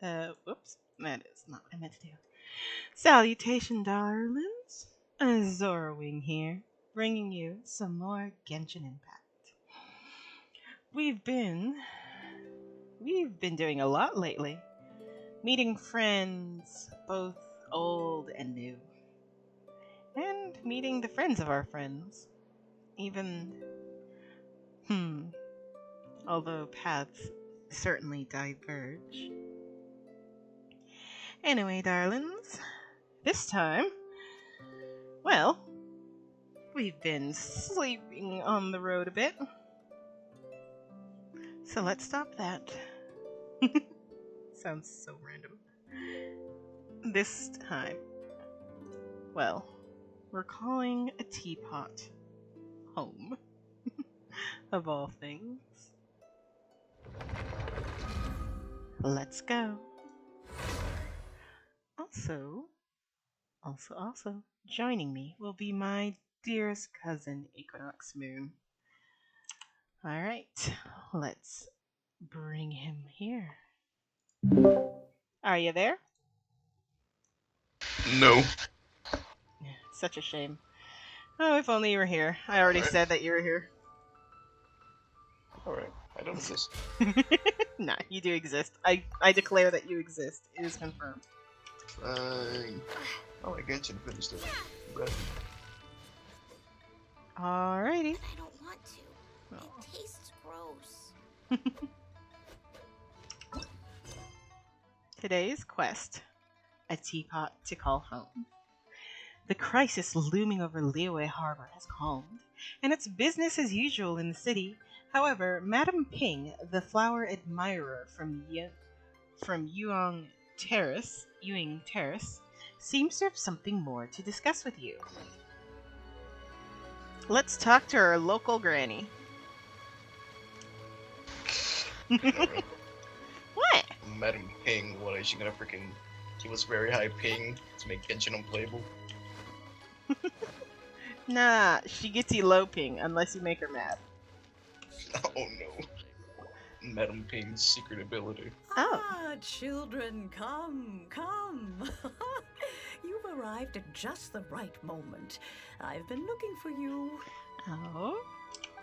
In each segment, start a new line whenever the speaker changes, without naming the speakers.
Whoops. That is not what I meant to do. Salutation, darlings. Zorwing here, bringing you some more Genshin Impact. We've been we've been doing a lot lately, meeting friends, both old and new, and meeting the friends of our friends. Even, hmm, although paths certainly diverge. Anyway, darlings, this time, well, we've been sleeping on the road a bit, so let's stop that. Sounds so random. This time, well, we're calling a teapot home, of all things. Let's go. Also, joining me will be my dearest cousin, Equinox Moon. Alright, let's bring him here. Are you there?
No.
Such a shame. Oh, if only you were here. I already
Alright.
said that you were here.
Alright, I don't exist.
Nah, you do exist. I declare that you exist. It is confirmed.
Fine. Oh, I Genshin finished it. But
Alrighty.
I don't want to.
Oh.
It tastes gross.
Today's quest: a teapot to call home. The crisis looming over Liyue Harbor has calmed, and it's business as usual in the city. However, Madame Ping, the flower admirer from Ewing Terrace, seems to have something more to discuss with you. Let's talk to our local granny.
alright.
What?
Madam Ping, what is she gonna freaking give us very high ping to make Genshin unplayable?
Nah, she gets you low ping unless you make her mad.
Oh no. Madam Ping's secret ability.
Oh.
Ah, children, come, come. You've arrived at just the right moment. I've been looking for you.
Oh?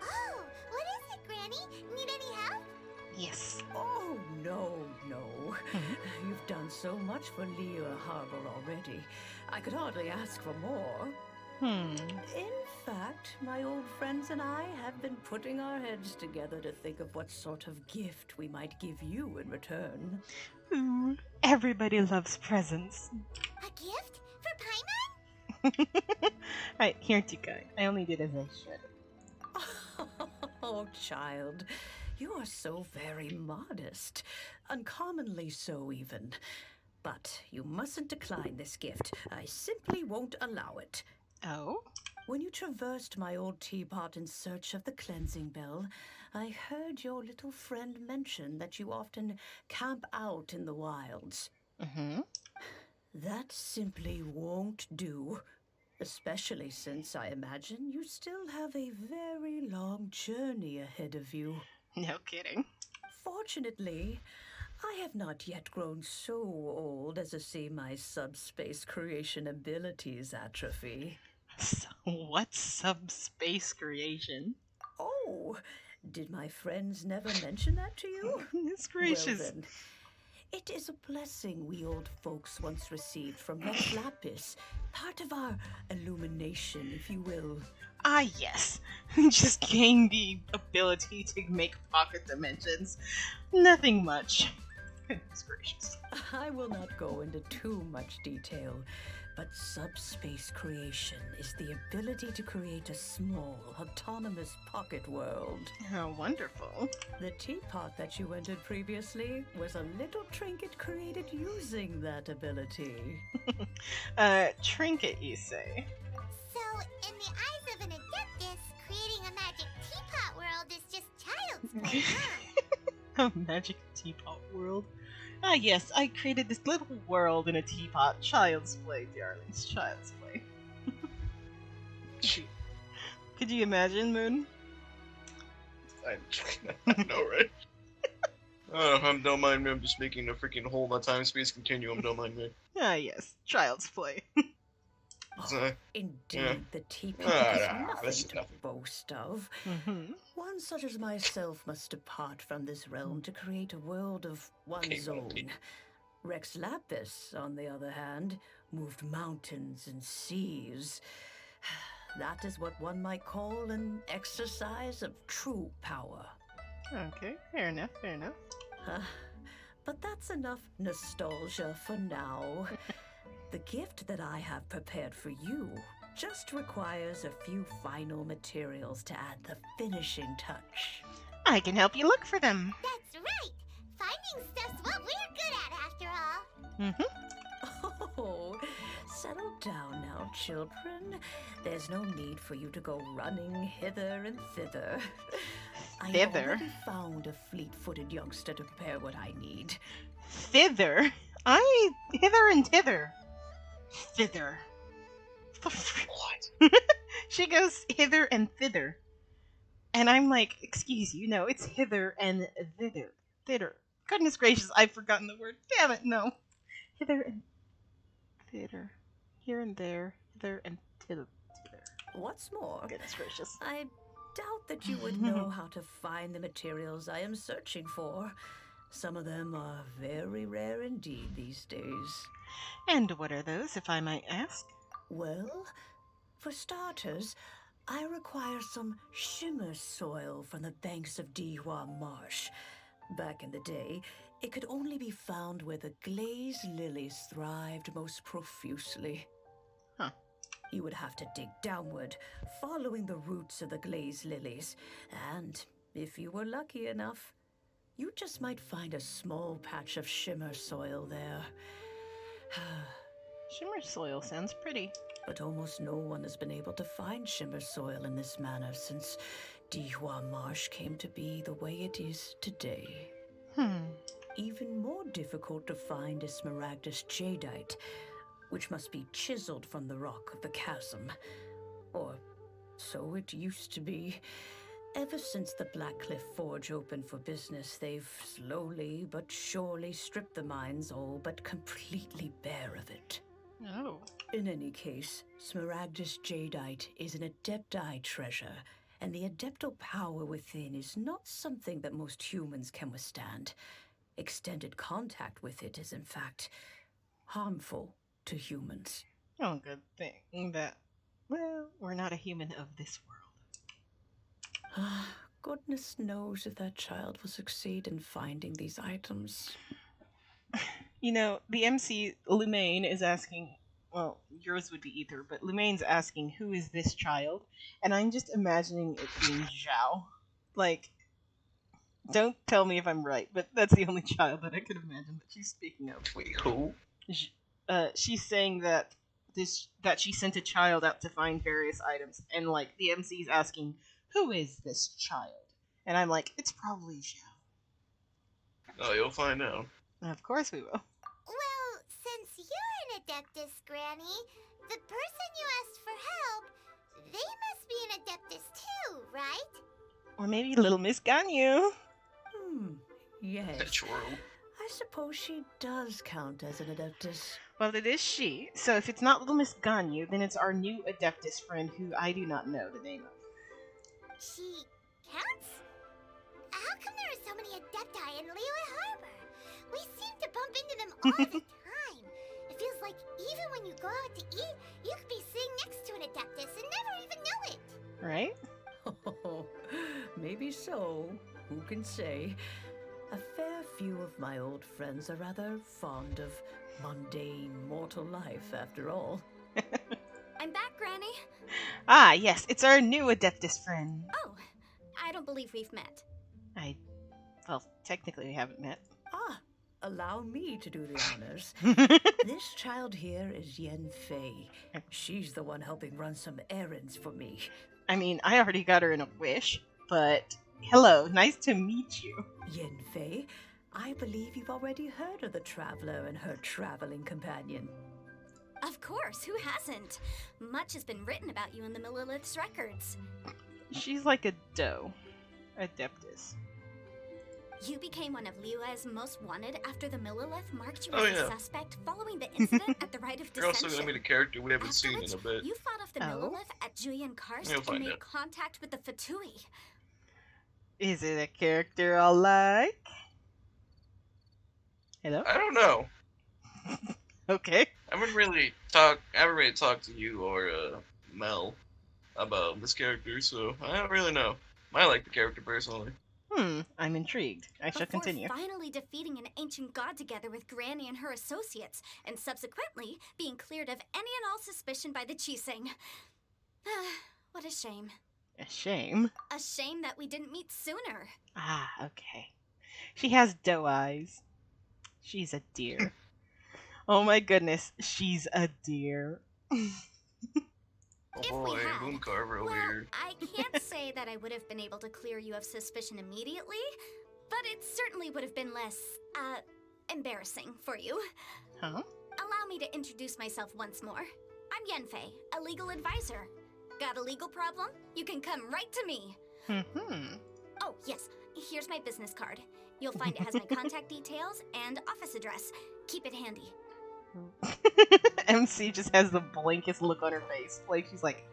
Oh, what is it, Granny? Need any help?
Yes.
Oh, no. You've done so much for Liyue Harbor already. I could hardly ask for more. In fact, my old friends and I have been putting our heads together to think of what sort of gift we might give you in return.
Ooh, everybody loves presents.
A gift? For Paimon?
Alright, here, Tika. I only did as I should.
Oh, child, you are so very modest. Uncommonly so, even. But you mustn't decline this gift. I simply won't allow it.
Oh?
When you traversed my old teapot in search of the cleansing bell, I heard your little friend mention that you often camp out in the wilds.
Mm-hmm.
That simply won't do. Especially since I imagine you still have a very long journey ahead of you.
No kidding.
Fortunately, I have not yet grown so old as to see my subspace creation abilities atrophy.
So, what's subspace creation?
Oh, did my friends never mention that to you?
It's gracious.
Well then, it is a blessing we old folks once received from Rex Lapis, part of our illumination, if you will.
Ah, yes. Just gain the ability to make pocket dimensions. Nothing much. Goodness gracious.
I will not go into too much detail, but subspace creation is the ability to create a small, autonomous pocket world.
How wonderful.
The teapot that you entered previously was a little trinket created using that ability.
Trinket, you say?
So, in the eyes of an adeptus, creating a magic teapot world is just child's play, huh?
A magic teapot world? Ah, yes, I created this little world in a teapot. Child's play, darlings. Child's play. Could you imagine, Moon?
I know, right? Don't mind me. I'm just making a freaking hole in my time-space continuum. Don't mind me.
Ah, yes, child's play.
Indeed,
Yeah.
the teapot is
This
nothing
is
to
nothing.
boast of.
Mm-hmm.
One such as myself must depart from this realm to create a world of one's
Okay,
own. Rex Lapis, on the other hand, moved mountains and seas. That is what one might call an exercise of true power.
Okay, fair enough, fair enough.
But that's enough nostalgia for now. The gift that I have prepared for you just requires a few final materials to add the finishing touch.
I can help you look for them.
That's right! Finding stuff's what we're good at, after all.
Mm-hmm.
Oh, settle down now, children. There's no need for you to go running hither and thither. I have
Thither?
already found a fleet-footed youngster to prepare what I need.
Thither? Hither and thither. Thither.
What?
She goes hither and thither. And I'm like, excuse you, no, it's hither and thither. Thither. Goodness gracious, I've forgotten the word. Damn it, no. Hither and thither. Here and there. Hither and thither.
What's more,
Goodness gracious.
I doubt that you would know how to find the materials I am searching for. Some of them are very rare indeed these days.
And what are those, if I might ask?
Well, for starters, I require some shimmer soil from the banks of Dihua Marsh. Back in the day, it could only be found where the glazed lilies thrived most profusely.
Huh.
You would have to dig downward, following the roots of the glazed lilies, and if you were lucky enough, you just might find a small patch of shimmer soil there.
Shimmer soil sounds pretty.
But almost no one has been able to find shimmer soil in this manner since Dihua Marsh came to be the way it is today. Even more difficult to find is smaragdus jadeite, which must be chiseled from the rock of the chasm. Or so it used to be. Ever since the Blackcliff Forge opened for business, they've slowly but surely stripped the mines all but completely bare of it.
Oh.
In any case, smaragdus jadeite is an adepti treasure, and the adeptal power within is not something that most humans can withstand. Extended contact with it is, in fact, harmful to humans.
Oh, good thing that, well, we're not a human of this world.
Goodness knows if that child will succeed in finding these items.
You know, the MC, Lumaine, is asking, well, yours would be Ether, but Lumaine's asking, who is this child? And I'm just imagining it being Zhao. Like, don't tell me if I'm right, but that's the only child that I could imagine that she's speaking of.
Wait, who?
She's saying that she sent a child out to find various items, and like the MC's asking, who is this child? And I'm like, it's probably Zhao.
Oh, you'll find out.
Of course we will.
Well, since you're an Adeptus, Granny, the person you asked for help, they must be an Adeptus too, right?
Or maybe Little Miss Ganyu.
Yes.
True.
I suppose she does count as an adeptus.
Well, it is she. So if it's not Little Miss Ganyu, then it's our new Adeptus friend who I do not know the name of.
She counts? How come there are so many Adepti in Liyue Harbor? We seem to bump into them all the time. It feels like even when you go out to eat, you could be sitting next to an Adeptus and never even know it.
Right?
Oh, maybe so. Who can say? A fair few of my old friends are rather fond of mundane mortal life, after all.
I'm back, Granny.
Ah, yes, it's our new Adeptus friend.
Oh, I don't believe we've met.
Well, technically we haven't met.
Allow me to do the honors. This child here is Yen Fei. She's the one helping run some errands for me.
I mean, I already got her in a wish, but hello, nice to meet you.
Yen Fei, I believe you've already heard of the traveler and her traveling companion.
Of course, who hasn't? Much has been written about you in the Millilith's records.
She's like a doe. Adeptus.
You became one of Liyue's most wanted after the Millilith marked you
Oh,
as
yeah.
a suspect following the incident at the Rite of
You're also
Dissension.
gonna meet a character we haven't
After
seen
which,
in a bit.
you fought off the
Oh?
Millilith at Julian Karst
You'll
and
find
made
out.
contact with the Fatui.
Is it a character I like? Hello?
I don't know.
Okay.
I haven't really talked to you or Mel about this character, so I don't really know. I like the character personally.
I'm intrigued. I shall
Before
continue.
finally defeating an ancient god together with Granny and her associates, and subsequently being cleared of any and all suspicion by the Chiseng. What a shame.
A shame.
A shame that we didn't meet sooner.
Ah, okay. She has doe eyes. She's a deer. Oh my goodness, she's a deer.
Oh
If
boy,
we had,
Moon Carver over
well,
here.
I can't say that I would have been able to clear you of suspicion immediately, but it certainly would have been less, embarrassing for you.
Huh?
Allow me to introduce myself once more. I'm Yenfei, a legal advisor. Got a legal problem? You can come right to me. Oh, yes, here's my business card. You'll find it has my contact details and office address. Keep it handy.
MC just has the blankest look on her face. Like she's like,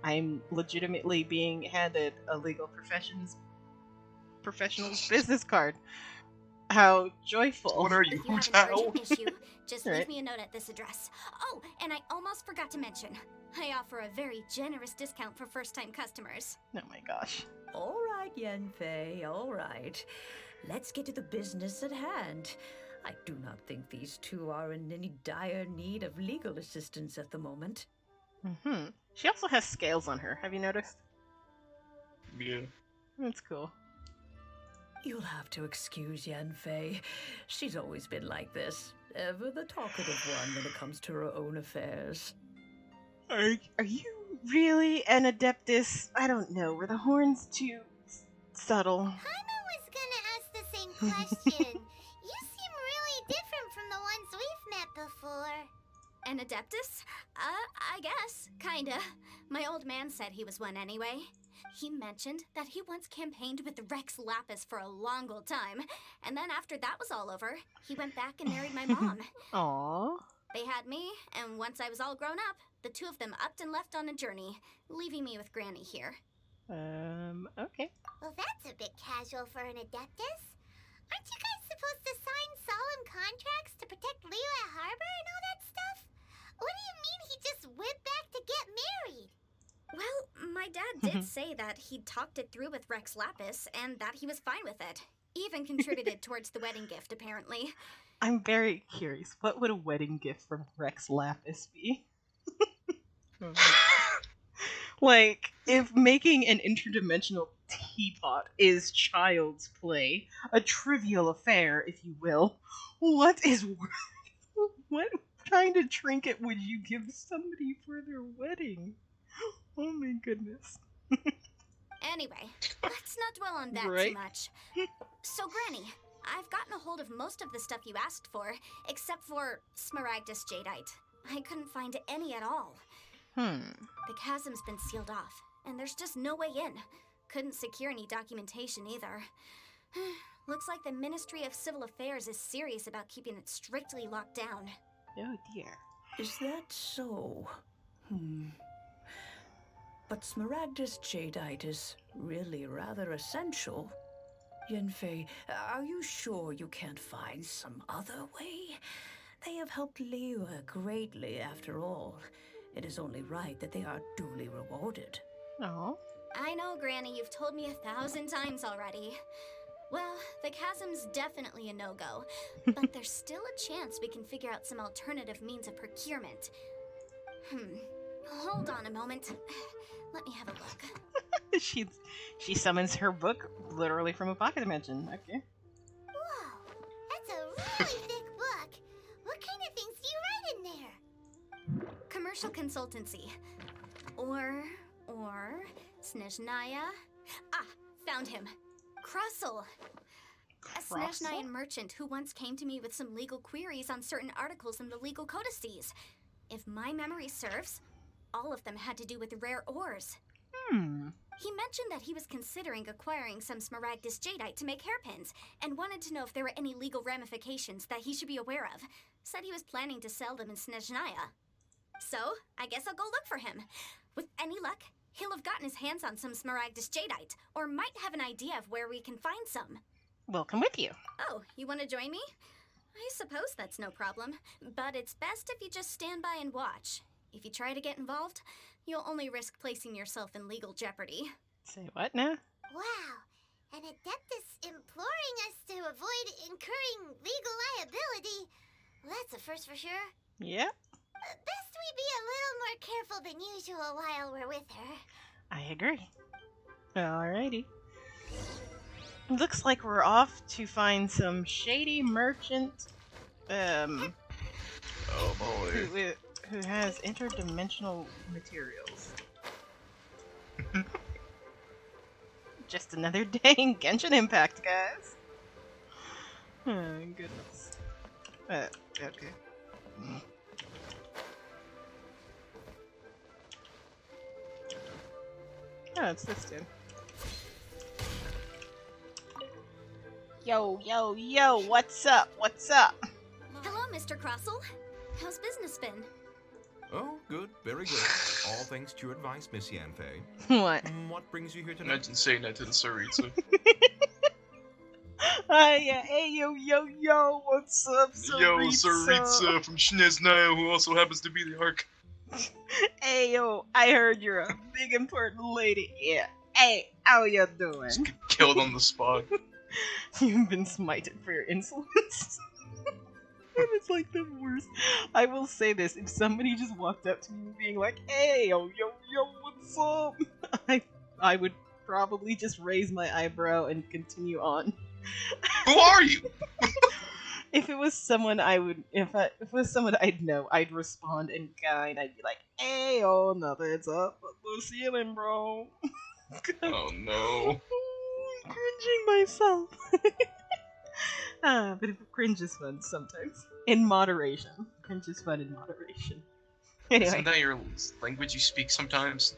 I'm legitimately being handed a legal professional's business card. How joyful.
What are you,
If you have
Tao?
an urgent issue, just
Right.
leave me a note at this address. Oh, and I almost forgot to mention, I offer a very generous discount for first-time customers.
Oh my gosh.
All right, Yenfei, all right. Let's get to the business at hand. I do not think these two are in any dire need of legal assistance at the moment.
She also has scales on her. Have you noticed?
Yeah.
That's cool.
You'll have to excuse Yenfei. She's always been like this. Ever the talkative one when it comes to her own affairs.
Are you really an adeptus? I don't know. Were the horns too subtle?
Paimon was gonna ask the same question. You seem really different from the ones we've met before.
An adeptus? I guess. Kinda. My old man said he was one anyway. He mentioned that he once campaigned with Rex Lapis for a long old time, and then after that was all over, he went back and married my mom.
Aww.
They had me, and once I was all grown up, the two of them upped and left on a journey, leaving me with Granny here.
Okay.
Well, that's a bit casual for an adeptus. Aren't you guys supposed to sign solemn contracts to protect Liyue Harbor and all that stuff? What do you mean he just went back to get married?
Well, my dad did say that he'd talked it through with Rex Lapis, and that he was fine with it. Even contributed towards the wedding gift, apparently.
I'm very curious. What would a wedding gift from Rex Lapis be? Like, if making an interdimensional teapot is child's play, a trivial affair, if you will, what kind of trinket would you give somebody for their wedding? Oh my goodness.
Anyway, let's not dwell on that
Right.
too much. So, Granny, I've gotten a hold of most of the stuff you asked for, except for Smaragdus Jadeite. I couldn't find any at all. The chasm's been sealed off, and there's just no way in. Couldn't secure any documentation either. Looks like the Ministry of Civil Affairs is serious about keeping it strictly locked down.
Oh dear.
Is that so? But Smaragdus Jadeite is really rather essential. Yenfei, are you sure you can't find some other way? They have helped Liyue greatly after all. It is only right that they are duly rewarded.
Oh.
I know, Granny, you've told me 1,000 times already. Well, the chasm's definitely a no-go, but there's still a chance we can figure out some alternative means of procurement. Hold on a moment. Let me have a look.
She summons her book literally from a pocket dimension. Okay.
Whoa, that's a really thick book. What kind of things do you write in there?
Commercial consultancy. Or Snezhnaya. Ah, found him. Krusel. A Snezhnayan merchant who once came to me with some legal queries on certain articles in the legal codices. If my memory serves, all of them had to do with rare ores. He mentioned that he was considering acquiring some Smaragdus Jadeite to make hairpins, and wanted to know if there were any legal ramifications that he should be aware of. Said he was planning to sell them in Snezhnaya. So, I guess I'll go look for him. With any luck, he'll have gotten his hands on some Smaragdus Jadeite, or might have an idea of where we can find some.
We'll come with you.
Oh, you want to join me? I suppose that's no problem, but it's best if you just stand by and watch. If you try to get involved, you'll only risk placing yourself in legal jeopardy.
Say what now?
Wow, an Adeptus imploring us to avoid incurring legal liability. Well, that's a first for sure.
Yep.
Best we be a little more careful than usual while we're with her.
I agree. Alrighty. Looks like we're off to find some shady merchant,
Oh boy.
who has interdimensional materials. Just another day in Genshin Impact, guys. Oh, goodness. Okay. Oh, it's this dude. Yo, what's up?
Hello, Mr. Crossell. How's business been?
Oh, good, very good. All thanks to your advice, Miss Yanfei.
What?
What brings you here tonight?
Imagine saying that to the Saritsa.
Yeah, hey, yo, what's up, Saritsa?
Yo, Saritsa from Snezhnaya, who also happens to be the Ark.
Hey, yo, I heard you're a big important lady. Yeah. Hey, how you doing?
Just get killed on the spot.
You've been smited for your insolence. And it's like the worst. I will say this, if somebody just walked up to me being like, hey, yo, what's up? I would probably just raise my eyebrow and continue on.
Who are you?
If it was someone if it was someone I'd know, I'd respond in kind. I'd be like, hey, yo, nothing's up at the ceiling, bro.
Oh no.
I'm cringing myself. But cringe is fun sometimes. In moderation. Cringe is fun in moderation. Anyway.
Isn't that your language you speak sometimes?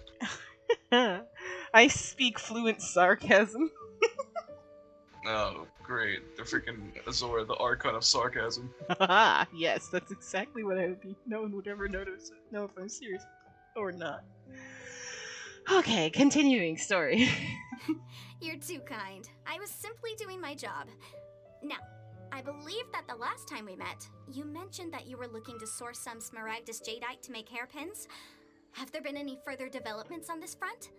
I speak fluent sarcasm.
Oh, great. The freaking Azora, the Archon of sarcasm.
Yes, that's exactly what I would be. No one would ever know if I'm serious or not. Okay, continuing story.
You're too kind. I was simply doing my job. Now, I believe that the last time we met, you mentioned that you were looking to source some Smaragdus Jadeite to make hairpins. Have there been any further developments on this front?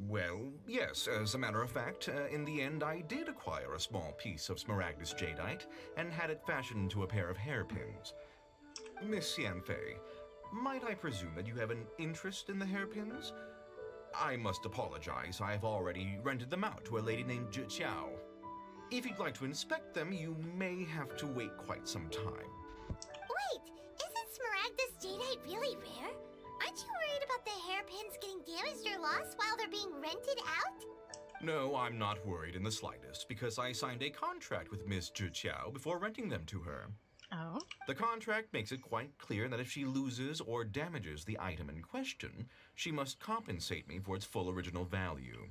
Well, yes. As a matter of fact, in the end, I did acquire a small piece of Smaragdus Jadeite and had it fashioned into a pair of hairpins. Miss Yanfei, might I presume that you have an interest in the hairpins? I must apologize. I've already rented them out to a lady named Zhiqiao. If you'd like to inspect them, you may have to wait quite some time.
Wait, isn't Smaragdus Jadeite really rare? Aren't you worried about the hairpins getting damaged or lost while they're being rented out?
No, I'm not worried in the slightest, because I signed a contract with Miss Zhiqiao before renting them to her.
Oh?
The contract makes it quite clear that if she loses or damages the item in question, she must compensate me for its full original value.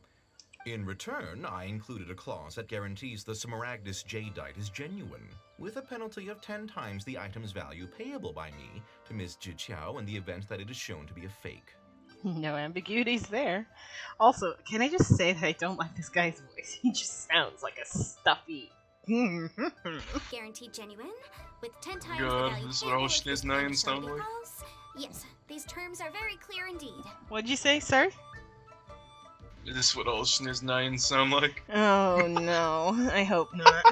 In return, I included a clause that guarantees the Smaragdus Jadeite is genuine, with a penalty of 10 times the item's value payable by me to Miss Zhiqiao in the event that it is shown to be a fake.
No ambiguities there. Also, can I just say that I don't like this guy's voice? He just sounds like a stuffy...
Guaranteed genuine, with 10 times
God,
the value
this is
payable
what
if this
Snezhnaya
claim is
sound
shown to be
like.
false. Yes, these terms are very clear indeed.
What'd you say, sir?
Is this what all Snezhnayans sound like?
Oh no, I hope not.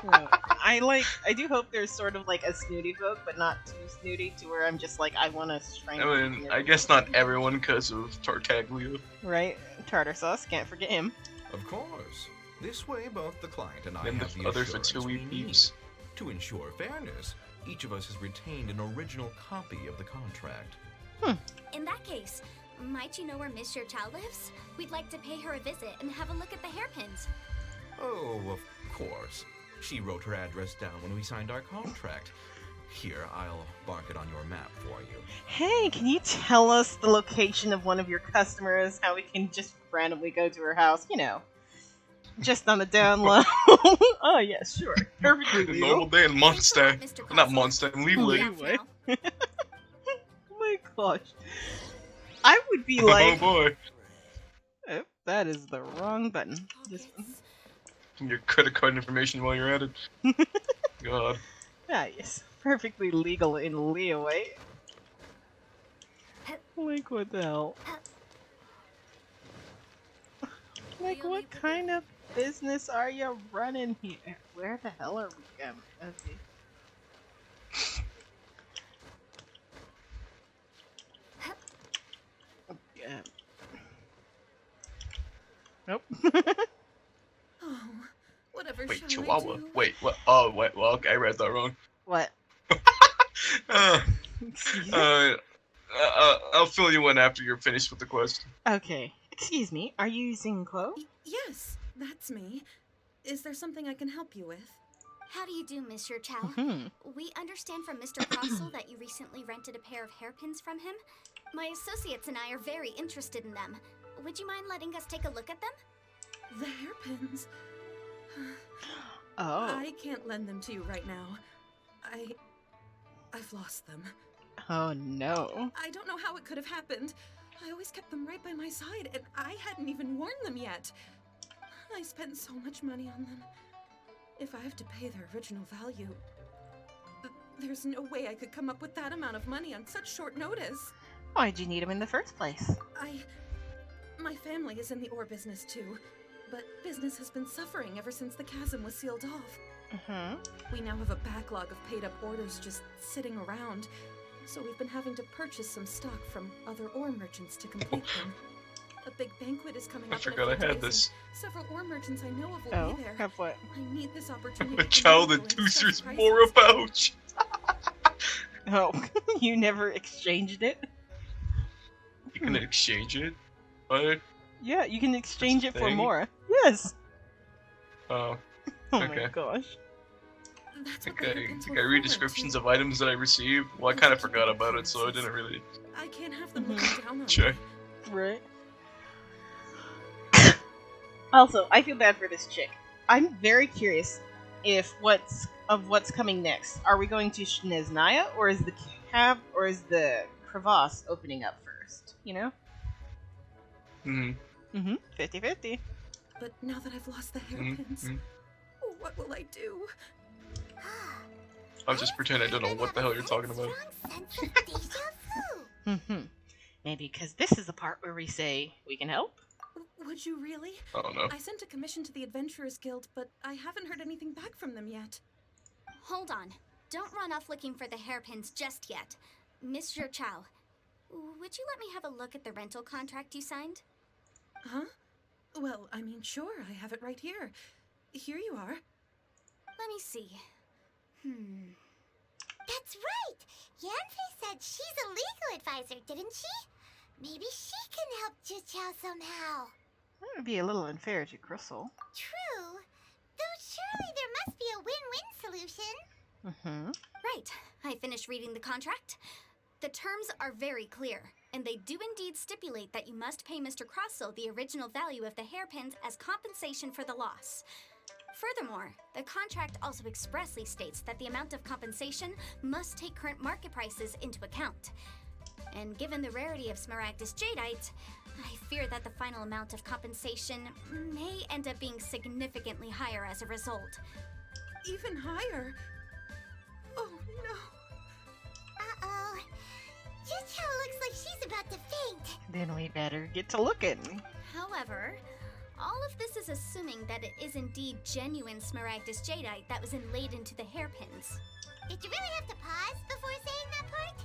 No. I do hope there's sort of like a snooty folk, but not too snooty to where I'm just like, I want to strangle
I mean, I guess not everyone because of Tartaglia.
Right? Tartar sauce, can't forget him.
Of course. This way, both the client and I
And
have
the
the
other
assurance
Fatui
we need.
peeps.
To ensure fairness, each of us has retained an original copy of the contract.
In that case, might you know where Miss Zhiqiao lives? We'd like to pay her a visit and have a look at the hairpins.
Oh, of course. She wrote her address down when we signed our contract. Here, I'll mark it on your map for you.
Hey, can you tell us the location of one of your customers? How we can just randomly go to her house? You know, just on the down low. Oh yeah, sure. Perfectly
A
legal.
normal day in Mondstadt.
Mr.
Not
Castle.
Mondstadt, Leeway.
Leeway. Oh my gosh. I would be
Oh
like,
boy.
oh, that is the wrong button. This one.
Your credit card information while you're at it. God.
Ah, yes. Perfectly legal in Leeway. Like, what the hell? Like, what kind of business are you running here? Where the hell are we going? Okay. Yeah. Nope.
Oh, whatever
Wait,
shall
Chihuahua.
I do?
Wait, what? Oh, wait, well, okay, I read that wrong.
What?
Uh,
Excuse me?
I'll fill you in after you're finished with the quest.
Okay. Excuse me, are you using Chloe?
Yes, that's me. Is there something I can help you with?
How do you do, Monsieur Chow?
Hmm.
We understand from Mr. Crossell that you recently rented a pair of hairpins from him. My associates and I are very interested in them. Would you mind letting us take a look at them?
The hairpins.
Oh.
I can't lend them to you right now. I've lost them.
Oh no.
I don't know how it could have happened. I always kept them right by my side, and I hadn't even worn them yet. I spent so much money on them. If I have to pay their original value, there's no way I could come up with that amount of money on such short notice.
Why'd you need him in the first place?
My family is in the ore business too, but business has been suffering ever since the chasm was sealed off.
Mm-hmm.
We now have a backlog of paid-up orders just sitting around, so we've been having to purchase some stock from other ore merchants to complete them. A big banquet is coming
I
up in a
forgot I
few
had
days,
this.
and several ore merchants I know of will
Oh,
be there.
have what?
I need this opportunity
A
to
child
mingle
that
and discuss
Toosters more a
prices.
pouch.
Oh, you never exchanged it?
You can exchange it? What?
Yeah, you can exchange it
That's a
for
thing?
more. Yes!
Oh,
Oh my
Okay.
gosh.
That's what
okay.
the
I
hairpins
think
were
I read
for,
descriptions
too.
of items that I received. Well, I kind of forgot about it, so I didn't really
I can't have them looking down on
check.
me.
Right. Also, I feel bad for this chick. I'm very curious if what's coming next. Are we going to Shneznaya, or is the crevasse opening up first? You know?
Mm-hmm.
50-50.
But now that I've lost the
Mm-hmm.
hairpins, what will I do?
I'll just pretend I don't know what the hell you're talking about.
Strong sense of deja vu.
Maybe because this is the part where we say we can help.
Would you really?
I don't know.
I sent a commission to the Adventurers Guild, but I haven't heard anything back from them yet.
Hold on. Don't run off looking for the hairpins just yet. Monsieur Chow, would you let me have a look at the rental contract you signed?
Huh? Well, I mean, sure, I have it right here. Here you are.
Let me see.
That's right! Yanfei said she's a legal advisor, didn't she? Maybe she can help Chichao somehow.
That would be a little unfair to Crystal.
True. Though surely there must be a win-win solution.
Right. I finished reading the contract. The terms are very clear, and they do indeed stipulate that you must pay Mr. Crossell the original value of the hairpins as compensation for the loss. Furthermore, the contract also expressly states that the amount of compensation must take current market prices into account. And given the rarity of Smaragdus Jadeite, I fear that the final amount of compensation may end up being significantly higher as a result.
Even higher? Oh, no.
Uh-oh. Chichao looks like she's about to faint.
Then we better get to looking.
However, all of this is assuming that it is indeed genuine Smaragdus Jadeite that was inlaid into the hairpins.
Did you really have to pause before saying that part?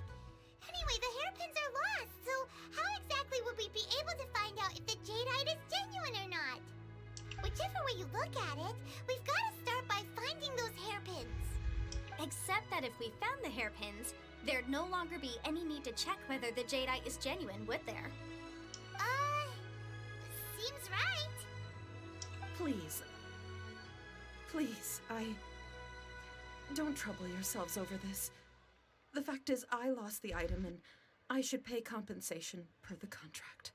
Anyway, the hairpins are lost, so how exactly would we be able to find out if the jadeite is genuine or not? Whichever way you look at it, we've got to start by finding those hairpins.
Except that if we found the hairpins, there'd no longer be any need to check whether the jadeite is genuine, would there?
Seems right.
Please. Please, don't trouble yourselves over this. The fact is, I lost the item, and I should pay compensation per the contract.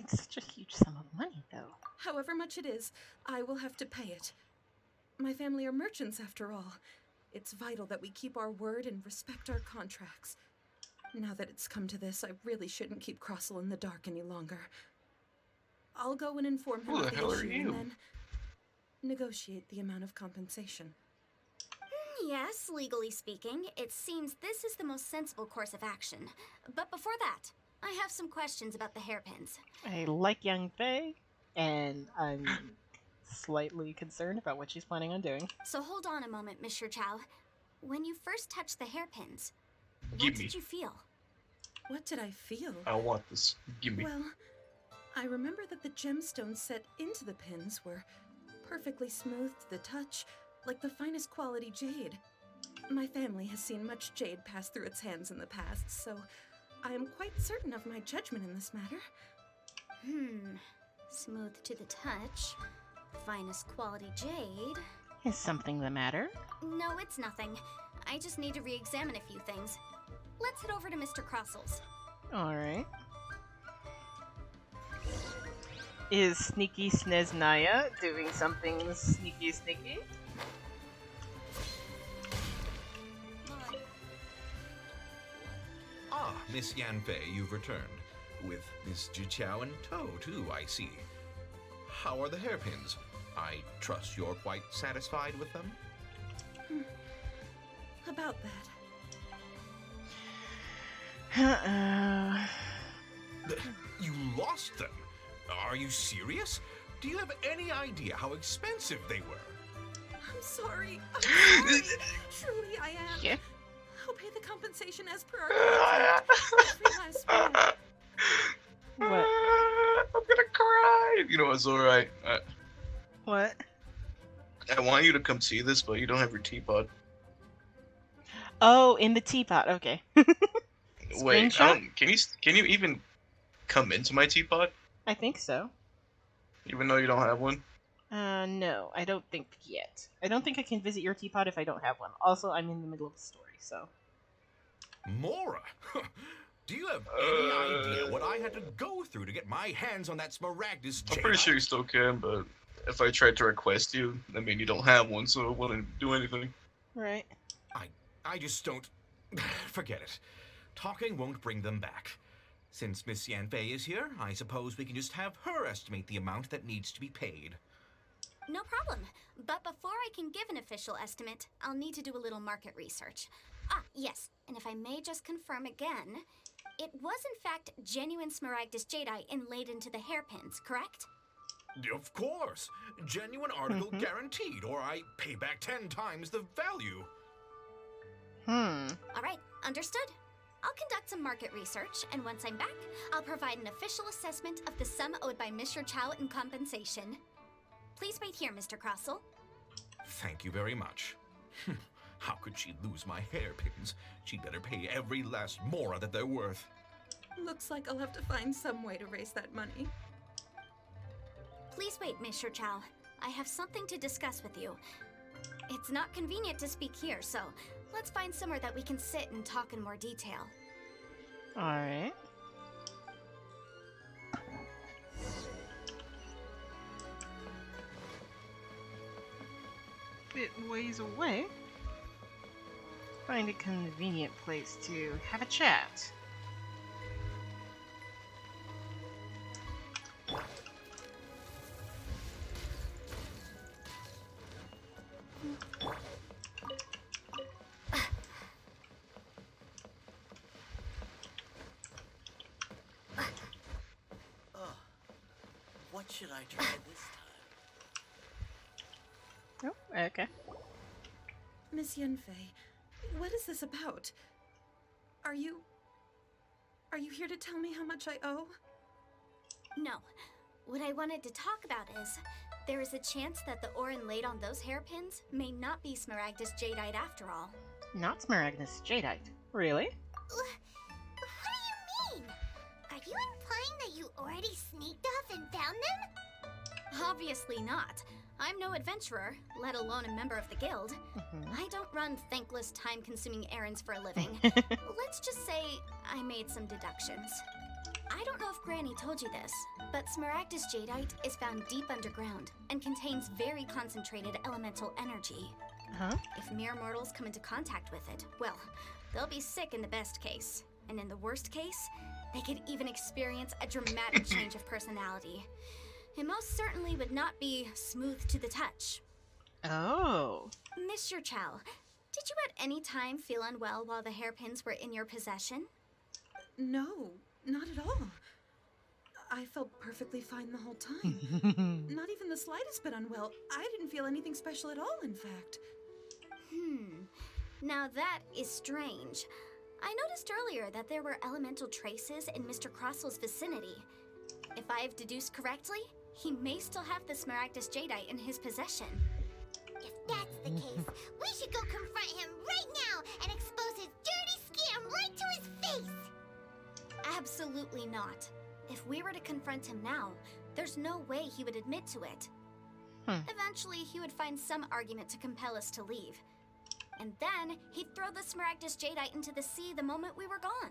It's such a huge sum of money, though.
However much it is, I will have to pay it. My family are merchants, after all. It's vital that we keep our word and respect our contracts. Now that it's come to this, I really shouldn't keep Crossel in the dark any longer. I'll go and inform him
Who
of
the
the
hell are
issue
you?
and then negotiate the amount of compensation.
Yes, legally speaking, it seems this is the most sensible course of action. But before that, I have some questions about the hairpins.
I like young Faye, and I'm slightly concerned about what she's planning on doing.
So hold on a moment, Mr. Chow. When you first touched the hairpins,
Give
what
me.
did you feel?
What did I feel?
I want this. Give me.
Well, I remember that the gemstones set into the pins were perfectly smooth to the touch, like the finest quality jade. My family has seen much jade pass through its hands in the past, so I am quite certain of my judgment in this matter.
Smooth to the touch. Finest quality jade.
Is something the matter?
No, it's nothing. I just need to re-examine a few things. Let's head over to Mr. Crossel's.
Alright. Is Sneaky Sneznaya doing something sneaky?
Ah, Miss Yanfei, you've returned. With Miss Jiqiao in tow, too, I see. How are the hairpins? I trust you're quite satisfied with them?
About that.
You lost them? Are you serious? Do you have any idea how expensive they were?
I'm sorry. I'm sorry. Truly, I am.
Yeah.
I'll pay the compensation as per our contract. Every last penny.
What?
I'm gonna cry. You know, it's alright.
What?
I want you to come see this, but you don't have your teapot.
Oh, in the teapot. Okay.
Wait,
Screenshot?
can you even come into my teapot?
I think so.
Even though you don't have one?
No, I don't think yet. I don't think I can visit your teapot if I don't have one. Also, I'm in the middle of a story, so.
Mora? Do you have any idea what I had to go through to get my hands on that Smaragdus
I'm
jade?
pretty sure you still can, but if I tried to request you, I mean, you don't have one, so it wouldn't do anything.
Right.
I just don't... Forget it. Talking won't bring them back. Since Miss Yanfei is here, I suppose we can just have her estimate the amount that needs to be paid.
No problem. But before I can give an official estimate, I'll need to do a little market research. Ah, yes, and if I may just confirm again, it was in fact genuine Smaragdus jadeite inlaid into the hairpins, correct?
Of course. Genuine article guaranteed, or I pay back 10 times the value.
All right, understood. I'll conduct some market research, and once I'm back, I'll provide an official assessment of the sum owed by Mr. Chow in compensation. Please wait here, Mr. Crossel.
Thank you very much. How could she lose my hairpins? She'd better pay every last mora that they're worth.
Looks like I'll have to find some way to raise that money.
Please wait, Mr. Chow. I have something to discuss with you. It's not convenient to speak here, so let's find somewhere that we can sit and talk in more detail.
Alright. Bit ways away. Find a convenient place to have a chat.
What should I try this time?
Oh, okay.
Miss Yanfei, what is this about? Are you here to tell me how much I owe?
No. What I wanted to talk about is, there is a chance that the ore inlaid on those hairpins may not be Smaragdus jadeite after all.
Not Smaragdus jadeite. Really?
What do you mean? Are you implying that you already sneaked off and found them?
Obviously not. I'm no adventurer, let alone a member of the guild. I don't run thankless, time-consuming errands for a living. Let's just say I made some deductions. I don't know if Granny told you this, but Smaragdus jadeite is found deep underground and contains very concentrated elemental energy. If mere mortals come into contact with it, well, they'll be sick in the best case. And in the worst case, they could even experience a dramatic change of personality. It most certainly would not be smooth to the touch.
Oh.
Monsieur Chow, did you at any time feel unwell while the hairpins were in your possession?
No, not at all. I felt perfectly fine the whole time. Not even the slightest bit unwell. I didn't feel anything special at all, in fact.
Now that is strange. I noticed earlier that there were elemental traces in Mr. Crossel's vicinity. If I have deduced correctly, he may still have the Smaragdus jadeite in his possession.
If that's the case, we should go confront him right now and expose his dirty scam right to his face!
Absolutely not. If we were to confront him now, there's no way he would admit to it. Eventually, he would find some argument to compel us to leave. And then, he'd throw the Smaragdus jadeite into the sea the moment we were gone.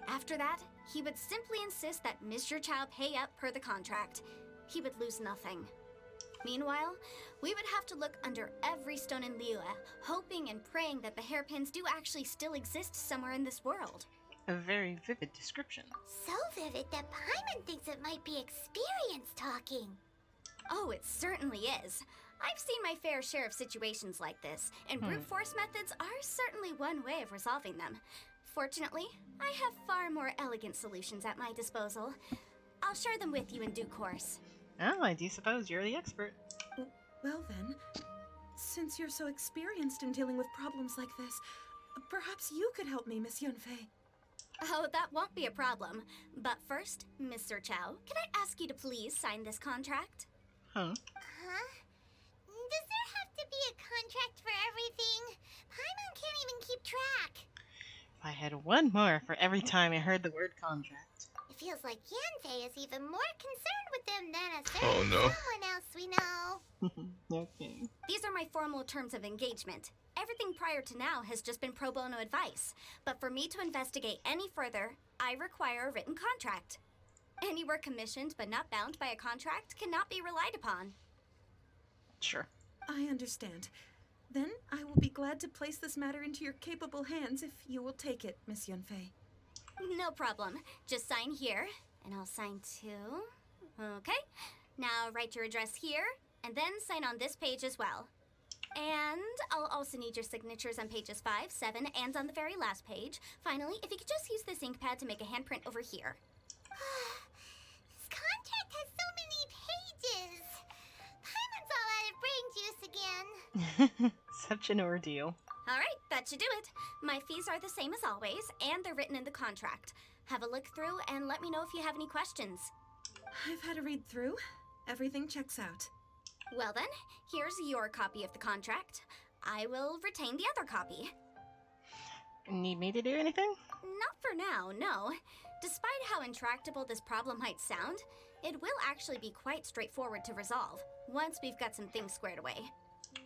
After that, he would simply insist that Mr. Chow pay up per the contract. He would lose nothing. Meanwhile, we would have to look under every stone in Liyue, hoping and praying that the hairpins do actually still exist somewhere in this world.
A very vivid description.
So vivid that Paimon thinks it might be experience talking.
Oh, it certainly is. I've seen my fair share of situations like this, and brute force methods are certainly one way of resolving them. Fortunately, I have far more elegant solutions at my disposal. I'll share them with you in due course.
Oh, I do suppose you're the expert.
Well then, since you're so experienced in dealing with problems like this, perhaps you could help me, Miss Yunfei.
Oh, that won't be a problem. But first, Mr. Chow, can I ask you to please sign this contract?
Huh? Does there have to be a contract for everything? Paimon can't even keep track.
If I had one more for every time I heard the word contract.
It feels like Yanfei is even more concerned with them than a certain someone else we know.
Okay.
These are my formal terms of engagement. Everything prior to now has just been pro bono advice. But for me to investigate any further, I require a written contract. Any work commissioned but not bound by a contract cannot be relied upon.
Sure.
I understand. Then I will be glad to place this matter into your capable hands if you will take it, Miss Yunfei.
No problem. Just sign here, and I'll sign too. Okay. Now write your address here, and then sign on this page as well. And I'll also need your signatures on pages 5, 7, and on the very last page. Finally, if you could just use this ink pad to make a handprint over here.
This contract has so many pages. Paimon's all out of brain juice again.
Such an ordeal.
All right, that should do it. My fees are the same as always, and they're written in the contract. Have a look through and let me know if you have any questions.
I've had a read through. Everything checks out.
Well then, here's your copy of the contract. I will retain the other copy.
Need me to do anything?
Not for now, no. Despite how intractable this problem might sound, it will actually be quite straightforward to resolve, once we've got some things squared away.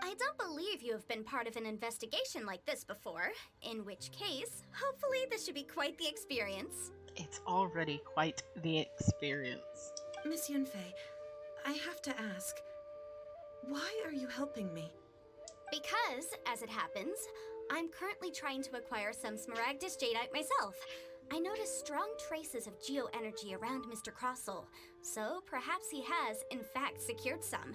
I don't believe you have been part of an investigation like this before, in which case, hopefully this should be quite the experience.
It's already quite the experience.
Miss Yunfei, I have to ask, why are you helping me?
Because, as it happens, I'm currently trying to acquire some Smaragdus jadeite myself. I noticed strong traces of geo-energy around Mr. Crossel, so perhaps he has, in fact, secured some.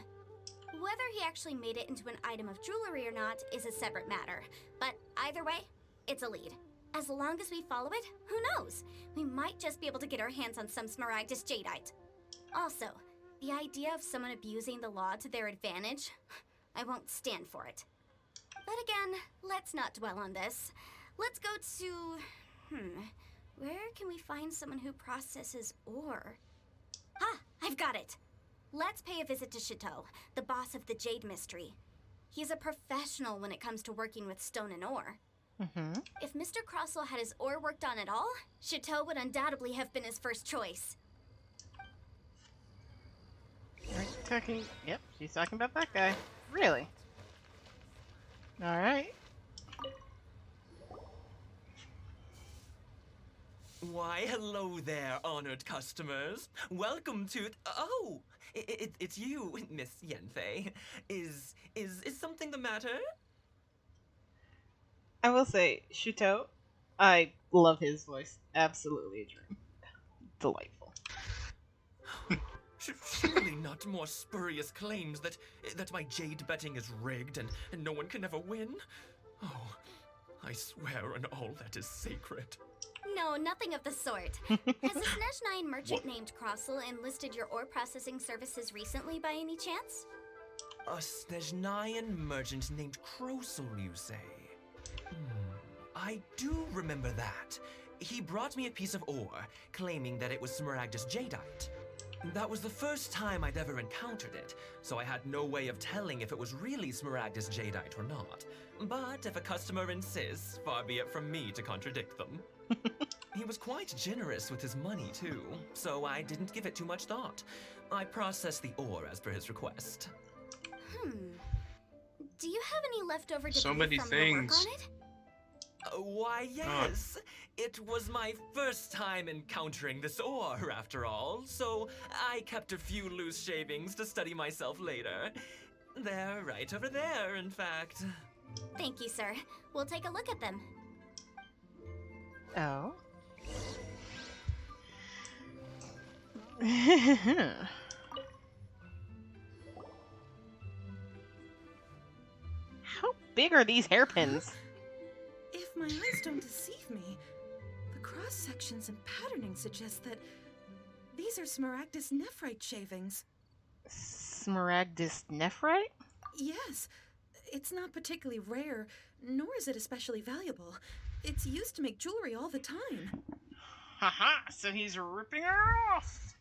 Whether he actually made it into an item of jewelry or not is a separate matter, but either way, it's a lead. As long as we follow it, who knows? We might just be able to get our hands on some Smaragdus jadeite. Also, the idea of someone abusing the law to their advantage, I won't stand for it. But again, let's not dwell on this. Let's go to... where can we find someone who processes ore? Ah, I've got it! Let's pay a visit to Chateau, the boss of the Jade Mystery. He's a professional when it comes to working with stone and ore. If Mr. Crossel had his ore worked on at all, Chateau would undoubtedly have been his first choice.
Are you talking? Yep, she's talking about that guy. Really? Alright.
Why, hello there, honored customers. Welcome to... Oh, it's you, Miss Yenfei. Is something the matter?
I will say, Shuto, I love his voice. Absolutely a dream. Delightful.
Surely not more spurious claims that my jade betting is rigged and no one can ever win? Oh, I swear on all that is sacred.
No, nothing of the sort. Has a Snezhnine merchant named Crossel enlisted your ore processing services recently by any chance?
A Snezhnine merchant named Crossel, you say? I do remember that. He brought me a piece of ore, claiming that it was Smaragdus jadeite. That was the first time I'd ever encountered it, so I had no way of telling if it was really Smaragdus jadeite or not. But if a customer insists, far be it from me to contradict them. He was quite generous with his money, too, so I didn't give it too much thought. I processed the ore as per his request.
Do you have any leftover debris
So many
from your work
things.
on it?
Why, yes. It was my first time encountering this ore, after all, so I kept a few loose shavings to study myself later. They're right over there, in fact.
Thank you, sir. We'll take a look at them.
Oh. How big are these hairpins?
If my eyes don't deceive me, the cross sections and patterning suggest that these are Smaragdus nephrite shavings.
Smaragdus nephrite?
Yes, it's not particularly rare, nor is it especially valuable. It's used to make jewelry all the time.
Haha, so he's ripping her off!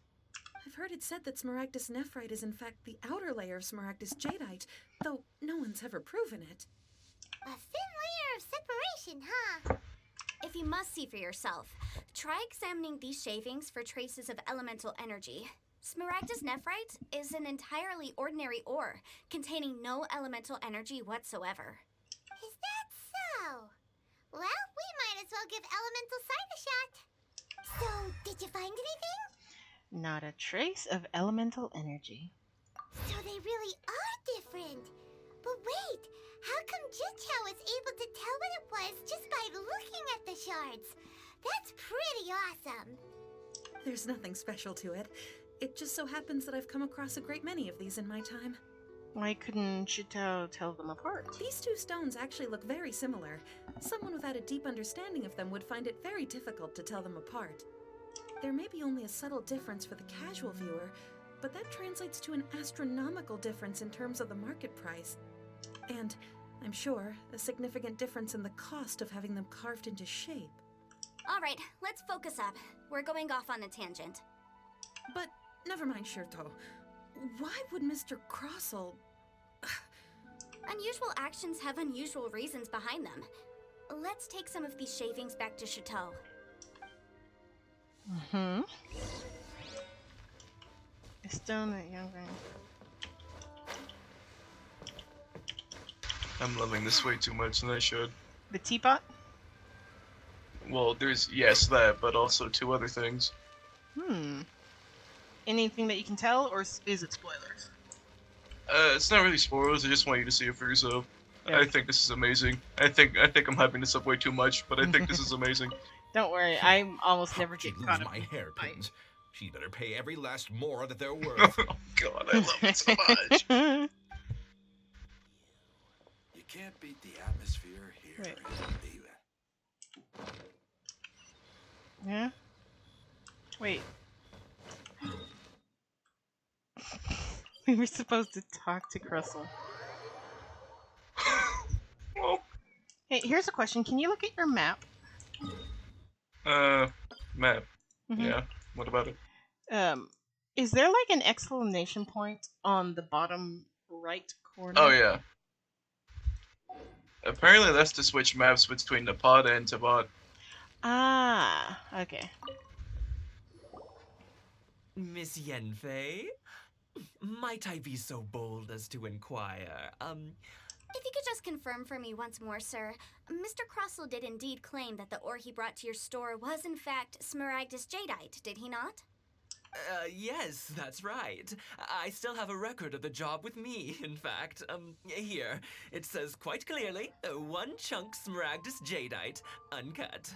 I've heard it said that Smaragdus nephrite is in fact the outer layer of Smaragdus jadeite, though no one's ever proven it.
A thin layer of separation, huh?
If you must see for yourself, try examining these shavings for traces of elemental energy. Smaragdus nephrite is an entirely ordinary ore, containing no elemental energy whatsoever.
Is that so? Well, we might as well give elemental sight a shot. So, did you find anything?
Not a trace of elemental energy.
So they really are different. But wait, how come Jichao was able to tell what it was just by looking at the shards? That's pretty awesome.
There's nothing special to it. It just so happens that I've come across a great many of these in my time.
Why couldn't Chito tell them apart?
These two stones actually look very similar. Someone without a deep understanding of them would find it very difficult to tell them apart. There may be only a subtle difference for the casual viewer, but that translates to an astronomical difference in terms of the market price. And, I'm sure, a significant difference in the cost of having them carved into shape.
All right, let's focus up. We're going off on a tangent.
But, never mind, Shirto. Why would Mr. Crossel...
Unusual actions have unusual reasons behind them. Let's take some of these shavings back to Chateau.
A stone that young man.
I'm loving this way too much than I should.
The teapot?
Well, there's, yes, that, but also two other things.
Anything that you can tell, or is it spoilers?
It's not really spoilers, I just want you to see it for yourself.
Yeah.
I think this is amazing. I think I'm hyping this up way too much, but I think this is amazing.
Don't worry, I almost never
She'd
get
lose
caught up
my
in
hairpins. She'd better pay every last more that they're worth.
Oh god, I love it so much.
You can't beat the atmosphere here.
Wait.
Baby.
Yeah? Wait. We were supposed to talk to Crystal.
Well,
Hey, here's a question. Can you look at your map?
map.
Mhm.
Yeah, what about it?
Is there like an exclamation point on the bottom right corner?
Oh yeah. Apparently that's to switch maps between the pod and Teapot.
Ah, okay.
Miss Yenfei? Might I be so bold as to inquire,
If you could just confirm for me once more, sir. Mr. Crossell did indeed claim that the ore he brought to your store was in fact Smaragdus Jadeite, did he not?
Yes, that's right. I still have a record of the job with me, in fact. Here. It says quite clearly, 1 chunk Smaragdus Jadeite, uncut.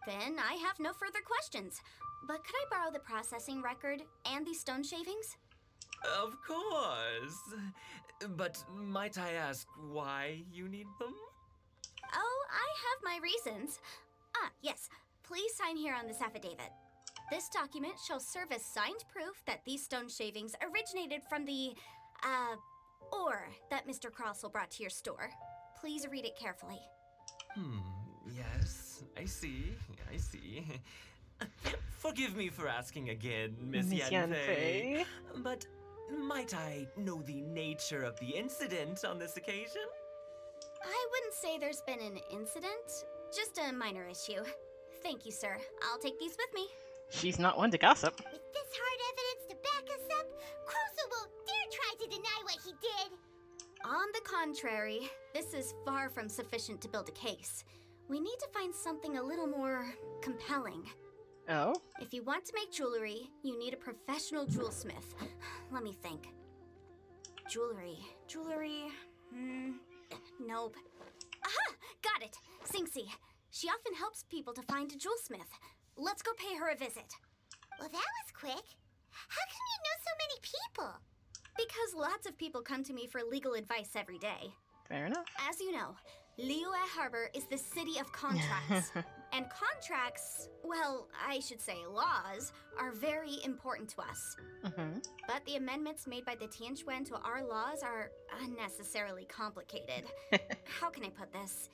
Then I have no further questions. But could I borrow the processing record and these stone shavings?
Of course. But might I ask why you need them?
Oh, I have my reasons. Ah, yes. Please sign here on this affidavit. This document shall serve as signed proof that these stone shavings originated from the, ore that Mr. Crossell brought to your store. Please read it carefully.
Yes, I see. Forgive me for asking again, Miss Yanfei. But might I know the nature of the incident on this occasion?
I wouldn't say there's been an incident, just a minor issue. Thank you, sir. I'll take these with me.
She's not one to gossip.
With this hard evidence to back us up, Crossell won't dare try to deny what he did.
On the contrary, this is far from sufficient to build a case. We need to find something a little more compelling.
Oh?
If you want to make jewelry, you need a professional jewelsmith. Let me think. Jewelry. Nope. Aha! Got it! Sinxie. She often helps people to find a jewelsmith. Let's go pay her a visit.
Well, that was quick. How come you know so many people?
Because lots of people come to me for legal advice every day.
Fair enough.
As you know, Liyue Harbor is the city of contracts. And contracts, well, I should say laws, are very important to us. But the amendments made by the Tianquan to our laws are unnecessarily complicated. How can I put this?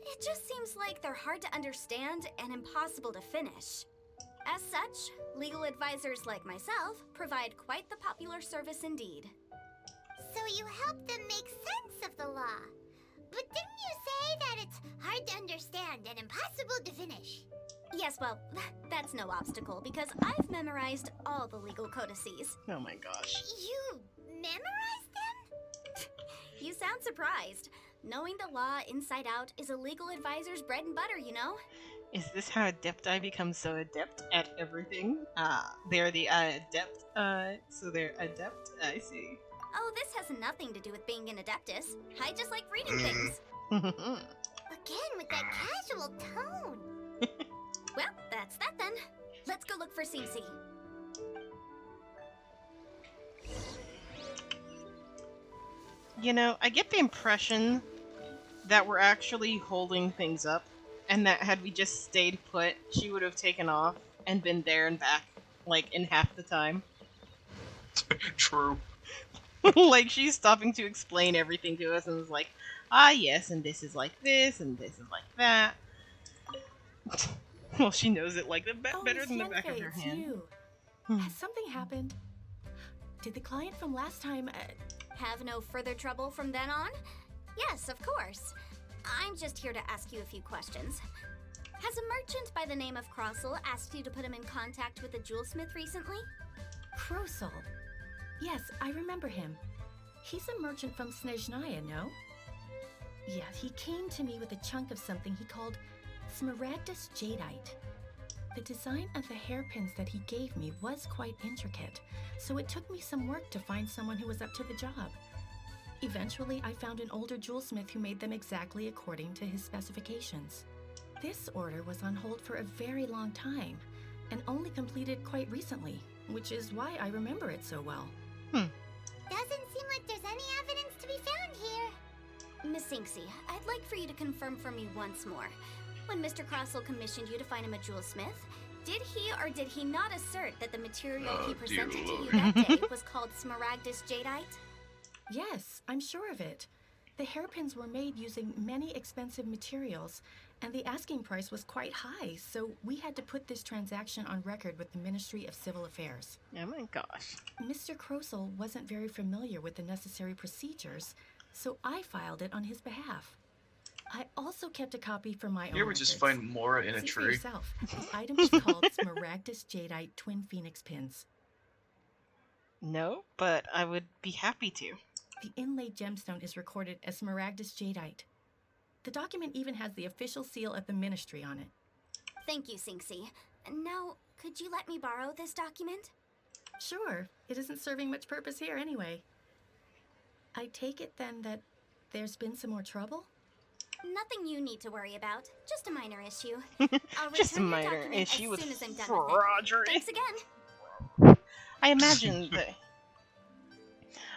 It just seems like they're hard to understand and impossible to finish. As such, legal advisors like myself provide quite the popular service indeed.
So you help them make sense of the law. But didn't you say that it's hard to understand and impossible to finish?
Yes, well, that's no obstacle because I've memorized all the legal codices.
Oh my gosh.
You memorized them?
You sound surprised. Knowing the law inside out is a legal advisor's bread and butter, you know?
Is this how Adepti become so adept at everything? They're the adept, so they're adept? I see.
Oh, this has nothing to do with being an adeptus. I just like reading things.
Again, with that casual tone.
Well, that's that then. Let's go look for Sinxie.
You know, I get the impression that we're actually holding things up, and that had we just stayed put, she would have taken off and been there and back, like, in half the time.
True.
Like, she's stopping to explain everything to us and was like, yes, and this is like this, and this is like that. Well, she knows it like better than the back of her hand.
You. Has something happened? Did the client from last time...
Have no further trouble from then on? Yes, of course. I'm just here to ask you a few questions. Has a merchant by the name of Crossell asked you to put him in contact with a jewelsmith recently?
Crossell? Yes, I remember him. He's a merchant from Snezhnaya, no? Yeah, he came to me with a chunk of something he called Smaragdus Jadeite. The design of the hairpins that he gave me was quite intricate, so it took me some work to find someone who was up to the job. Eventually, I found an older jewelsmith who made them exactly according to his specifications. This order was on hold for a very long time, and only completed quite recently, which is why I remember it so well.
Doesn't seem like there's any evidence to be found here.
Miss Sinxie, I'd like for you to confirm for me once more. When Mr. Crossell commissioned you to find him a jewelsmith, did he or did he not assert that the material he presented to you that day was called Smaragdus Jadeite?
Yes, I'm sure of it. The hairpins were made using many expensive materials, and the asking price was quite high, so we had to put this transaction on record with the Ministry of Civil Affairs.
Oh my gosh.
Mr. Crossell wasn't very familiar with the necessary procedures, so I filed it on his behalf. I also kept a copy for my own
You ever just
records.
find Mora in a
See for
tree?
yourself. The item is called Smaragdus Jadeite Twin Phoenix Pins.
No, but I would be happy to.
The inlaid gemstone is recorded as Smaragdus Jadeite. The document even has the official seal of the Ministry on it.
Thank you, Sinxie. Now, could you let me borrow this document?
Sure, it isn't serving much purpose here anyway. I take it then that there's been some more trouble?
Nothing you need to worry about. Just a minor issue. I'll
Just a
return your
minor
document
issue
as
with
soon as I'm done with it.
forgery.
Thanks again.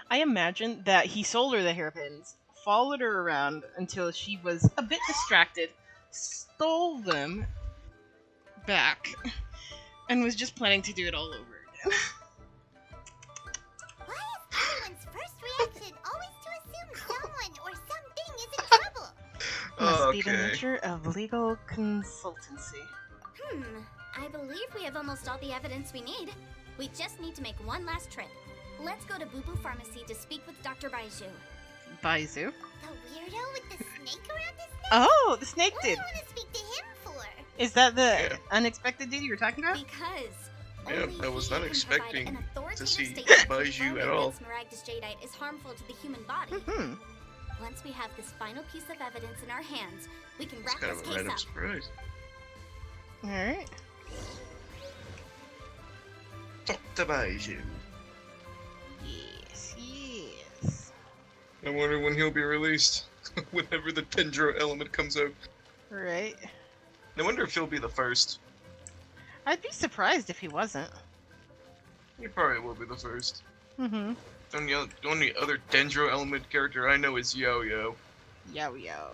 I imagine that he sold her the hairpins, followed her around until she was a bit distracted, stole them back, and was just planning to do it all over again.
Why is everyone's first reaction always to assume someone or something is in trouble?
Must be the nature of legal consultancy.
I believe we have almost all the evidence we need. We just need to make one last trip. Let's go to Boo Boo Pharmacy to speak with Dr. Baiju.
Baiju?
The weirdo with the snake around his neck?
Oh, the snake
What do
dude.
you want to speak to him for?
Is that the unexpected dude you were talking about?
Because
Yeah, I was not expecting to see Baiju at all.
Smaragdus Jadeite is harmful to the human body. Once we have this final piece of evidence in our hands, we can
It's
wrap
kind
this
of a
case
random
up.
surprise.
Alright.
Dr. Baiju.
Yes.
I wonder when he'll be released. Whenever the Dendro element comes out.
Right.
I wonder if he'll be the first.
I'd be surprised if he wasn't.
He probably will be the first.
Mm-hmm.
The only other Dendro element character I know is Yo-Yo.
Yo.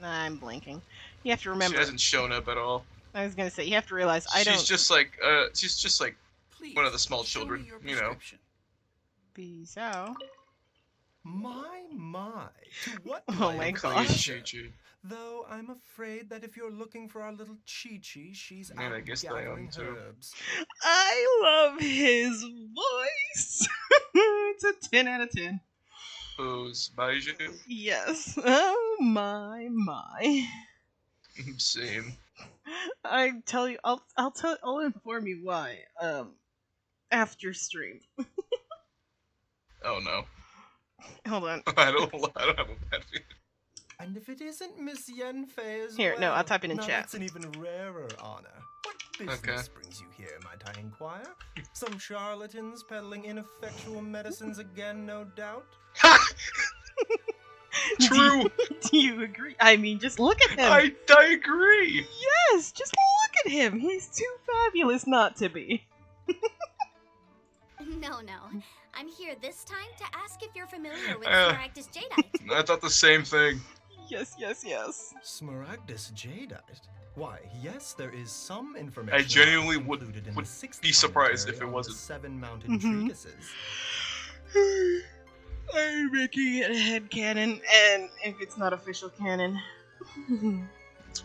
I'm blinking. You have to remember.
She hasn't shown up at all.
I was gonna say, you have to realize I don't.
She's just like one of the small children, you know.
Peace out.
My, to what
Oh my gosh.
Chi-Chi.
Though I'm afraid that if you're looking for our little Chi-Chi, she's
Man,
out
I guess I am
gathering
too.
herbs.
I love his voice. It's a 10 out of 10.
Who's Baiju?
Yes. Oh my.
Same.
I tell you, I'll inform you why. After stream.
Oh no.
Hold on.
I don't have a bad feeling.
And if it isn't Miss Yenfei as
Here,
well,
no, I'll type it in
now
chat.
That's an even rarer honor. What business brings you here, might I inquire? Some charlatans peddling ineffectual medicines again, no doubt?
True.
Do you agree? I mean, just look at him.
I agree.
Yes, just look at him. He's too fabulous not to be.
No. I'm here this time to ask if you're familiar with Smaragdus Jadeite.
I thought the same thing.
Yes.
Smaragdus Jadeite? Why, yes, there is some information.
I genuinely would
included in
be
the sixth
surprised if
commentary
it
on
wasn't.
The 7 mountain treatises.
I'm making it headcanon, and if it's not official canon.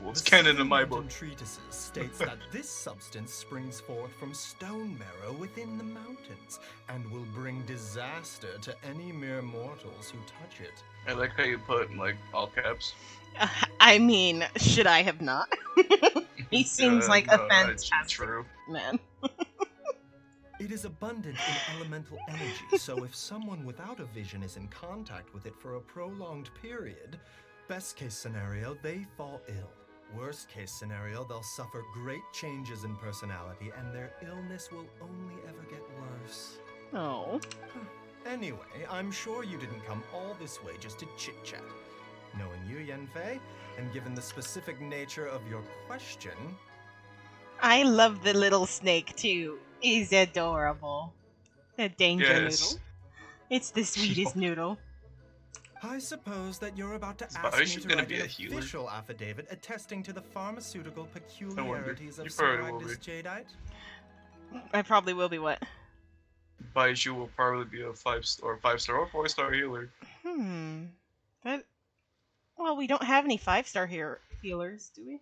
It's canon in my book.
Treatises states that this substance springs forth from stone marrow within the mountains and will bring disaster to any mere mortals who touch it.
I like how you put in like all caps.
I mean, should I have not? He seems like a fantastic
true.
man.
It is abundant in elemental energy, so if someone without a vision is in contact with it for a prolonged period, best case scenario, they fall ill. Worst case scenario, they'll suffer great changes in personality and their illness will only ever get worse.
Oh.
Anyway, I'm sure you didn't come all this way just to chit-chat. Knowing you, Yenfei, and given the specific nature of your question...
I love the little snake, too. He's adorable. The danger noodle. It's the sweetest noodle.
I suppose that you're about to
Is
ask me
Baiju
to
gonna
write
be
an
a healer?
official affidavit attesting to the pharmaceutical peculiarities of
You probably will
Smaragdus Jadeite.
I probably will be what?
Baiju will probably be a 5-star or 4-star healer.
Well, we don't have any 5-star healers, do we?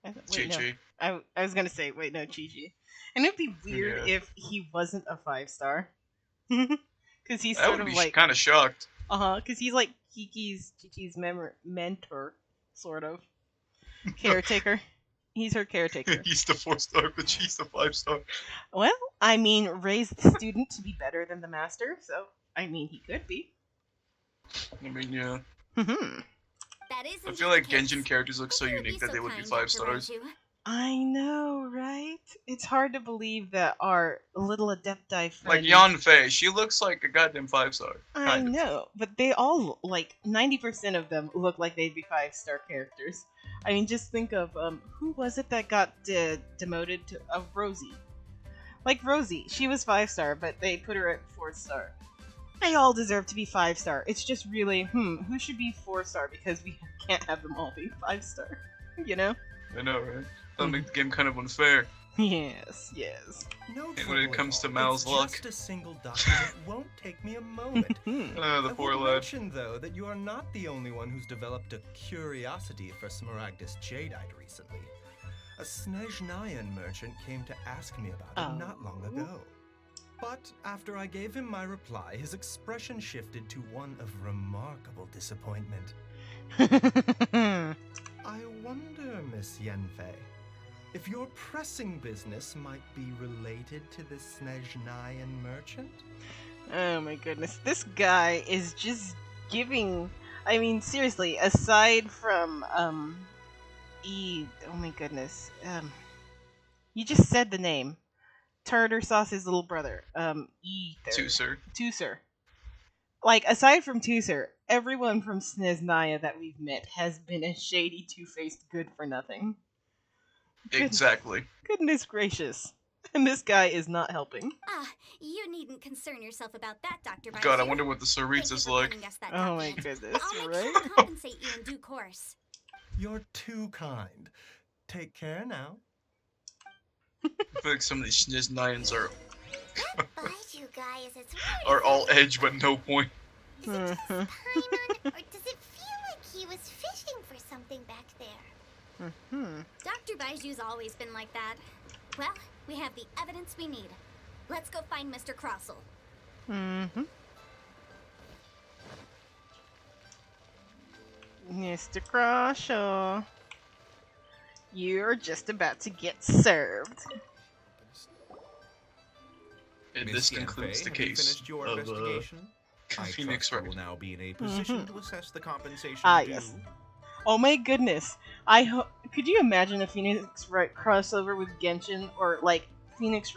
Chi-Chi.
No. I was gonna say, wait, no, Chi-Chi. And it'd be weird if he wasn't a 5-star. Because he's
I
sort
would
of
be
like...
kind of shocked.
because he's like Chi-Chi's mentor, sort of. Caretaker. He's her caretaker.
He's the 4-star, but she's the 5-star.
Well, I mean, raised the student to be better than the master, so I mean, he could be.
I mean, yeah.
That is
I feel like Genshin characters look so unique that they would be 5 stars.
I know, right? It's hard to believe that our little Adepti friend...
Like Yanfei, she looks like a goddamn 5-star.
I know, but they all, like, 90% of them look like they'd be 5-star characters. I mean, just think of, who was it that got demoted to... Rosie. Like, Rosie, she was 5-star, but they put her at 4-star. They all deserve to be 5-star. It's just really, who should be 4-star? Because we can't have them all be 5-star. You know?
I know, right? That'll make the game kind of unfair.
Yes.
No
and when it comes to Mal's luck.
Just a single document won't take me a moment.
The poor
I would
lad.
mention, though, that you are not the only one who's developed a curiosity for Smaragdus Jadeite recently. A Snezhnayan merchant came to ask me about it not long ago. But after I gave him my reply, his expression shifted to one of remarkable disappointment. I wonder, Miss Yanfei, if your pressing business might be related to the Snezhnayan merchant?
Oh my goodness. This guy is just giving... I mean, seriously, aside from, oh my goodness. You just said the name. Tartar Sauce's little brother. Tusser. Like, aside from Tusser, everyone from Snezhnaya that we've met has been a shady, two-faced good-for-nothing.
Exactly.
Goodness gracious. And this guy is not helping.
You needn't concern yourself about that, Dr.
God, I wonder what the Sarita's like.
Oh my goodness,
I'll
right?
make sure to compensate you in due course.
You're too kind. Take care now.
I feel like some of these Snezhnayans are
you guys, it's
are all edge but no point.
Is it just Paimon, or does it feel like he was fishing for something back there?
Dr. Baiju's always been like that. Well, we have the evidence we need. Let's go find Mr. Crossell.
Mr. Crossell, you're just about to get served.
And this concludes the case of Phoenix
Wright will now be in a position to assess the compensation due.
Yes. Oh my goodness. Could you imagine a Phoenix Wright crossover with Genshin, or like Phoenix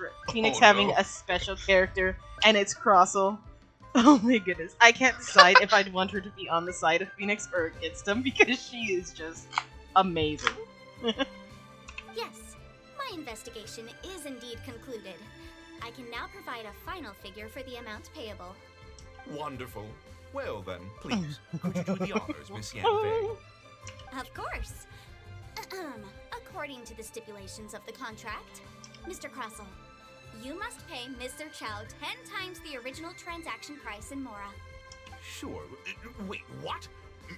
having a special character and it's Crossell? Oh my goodness. I can't decide if I'd want her to be on the side of Phoenix or against him, because she is just amazing.
Yes, my investigation is indeed concluded. I can now provide a final figure for the amount payable.
Wonderful. Well then, please, could you do the honors, Miss Yanfei?
Of course. According to the stipulations of the contract, Mr. Crossell, you must pay Mr. Chow 10 times the original transaction price in Mora.
Sure. Wait, what?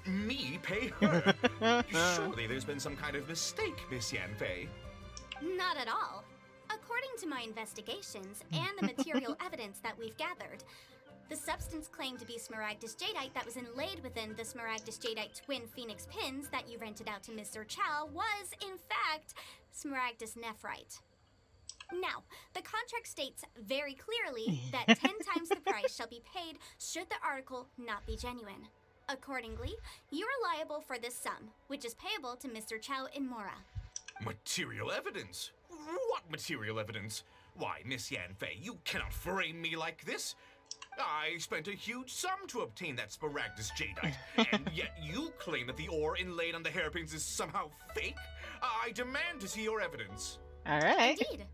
Me pay her? Surely there's been some kind of mistake, Miss Yanfei.
Not at all. According to my investigations and the material evidence that we've gathered, the substance claimed to be Smaragdus Jadeite that was inlaid within the Smaragdus Jadeite twin Phoenix pins that you rented out to Mr. Chow was, in fact, Smaragdus Nephrite. Now, the contract states very clearly that 10 times the price shall be paid should the article not be genuine. Accordingly, you are liable for this sum, which is payable to Mr. Chow in Mora.
Material evidence? What material evidence? Why, Miss Yanfei, you cannot frame me like this. I spent a huge sum to obtain that Smaragdus Jadeite, and yet you claim that the ore inlaid on the hairpins is somehow fake? I demand to see your evidence.
Alright.
Indeed.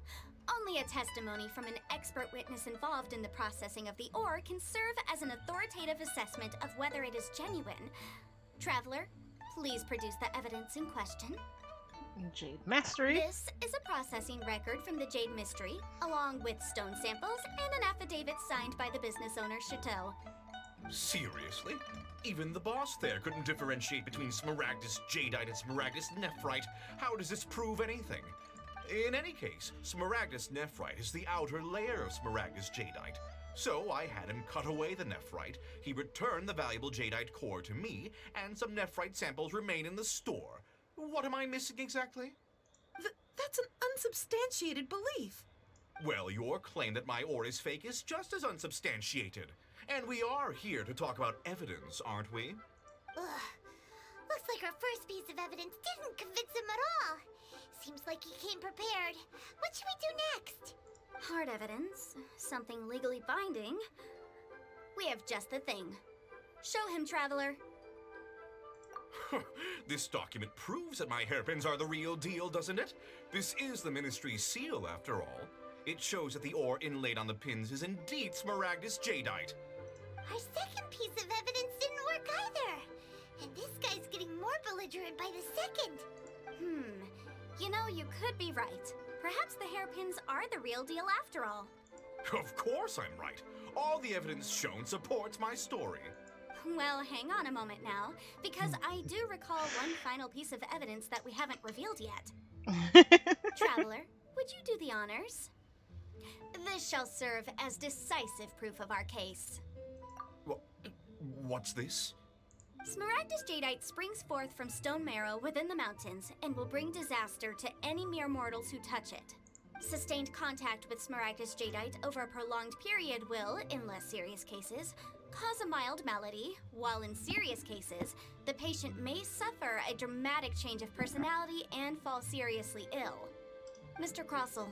Only a testimony from an expert witness involved in the processing of the ore can serve as an authoritative assessment of whether it is genuine. Traveler, please produce the evidence in question.
Jade Mastery.
This is a processing record from the Jade Mystery, along with stone samples and an affidavit signed by the business owner, Chateau.
Seriously? Even the boss there couldn't differentiate between Smaragdus Jadeite and Smaragdus Nephrite. How does this prove anything? In any case, Smaragdus Nephrite is the outer layer of Smaragdus Jadeite. So I had him cut away the Nephrite, he returned the valuable Jadeite core to me, and some Nephrite samples remain in the store. What am I missing exactly?
That's an unsubstantiated belief.
Well, your claim that my ore is fake is just as unsubstantiated. And we are here to talk about evidence, aren't we?
Ugh. Looks like our first piece of evidence didn't convince him at all. Seems like he came prepared. What should we do next?
Hard evidence. Something legally binding. We have just the thing. Show him, Traveler.
This document proves that my hairpins are the real deal, doesn't it? This is the Ministry's seal, after all. It shows that the ore inlaid on the pins is indeed Smaragdus jadeite.
Our second piece of evidence didn't work either. And this guy's getting more belligerent by the second.
You know, you could be right. Perhaps the hairpins are the real deal after all.
Of course I'm right. All the evidence shown supports my story.
Well, hang on a moment now, because I do recall one final piece of evidence that we haven't revealed yet. Traveler, would you do the honors? This shall serve as decisive proof of our case.
What's this?
Smaragdus jadeite springs forth from stone marrow within the mountains and will bring disaster to any mere mortals who touch it. Sustained contact with Smaragdus jadeite over a prolonged period will, in less serious cases, cause a mild malady, while in serious cases, the patient may suffer a dramatic change of personality and fall seriously ill. Mr. Crossell,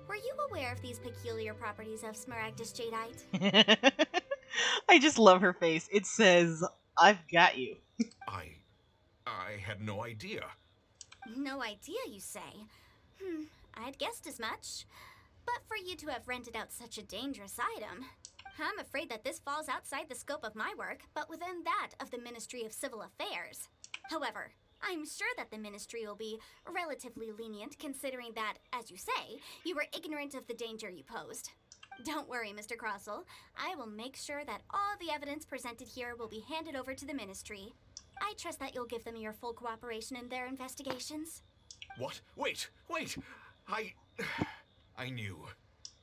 were you aware of these peculiar properties of Smaragdus jadeite?
I just love her face. It says, I've got you.
I had no idea.
No idea, you say? I'd guessed as much. But for you to have rented out such a dangerous item, I'm afraid that this falls outside the scope of my work, but within that of the Ministry of Civil Affairs. However, I'm sure that the Ministry will be relatively lenient considering that, as you say, you were ignorant of the danger you posed. Don't worry, Mr. Crossell. I will make sure that all the evidence presented here will be handed over to the Ministry. I trust that you'll give them your full cooperation in their investigations.
What? Wait! I knew.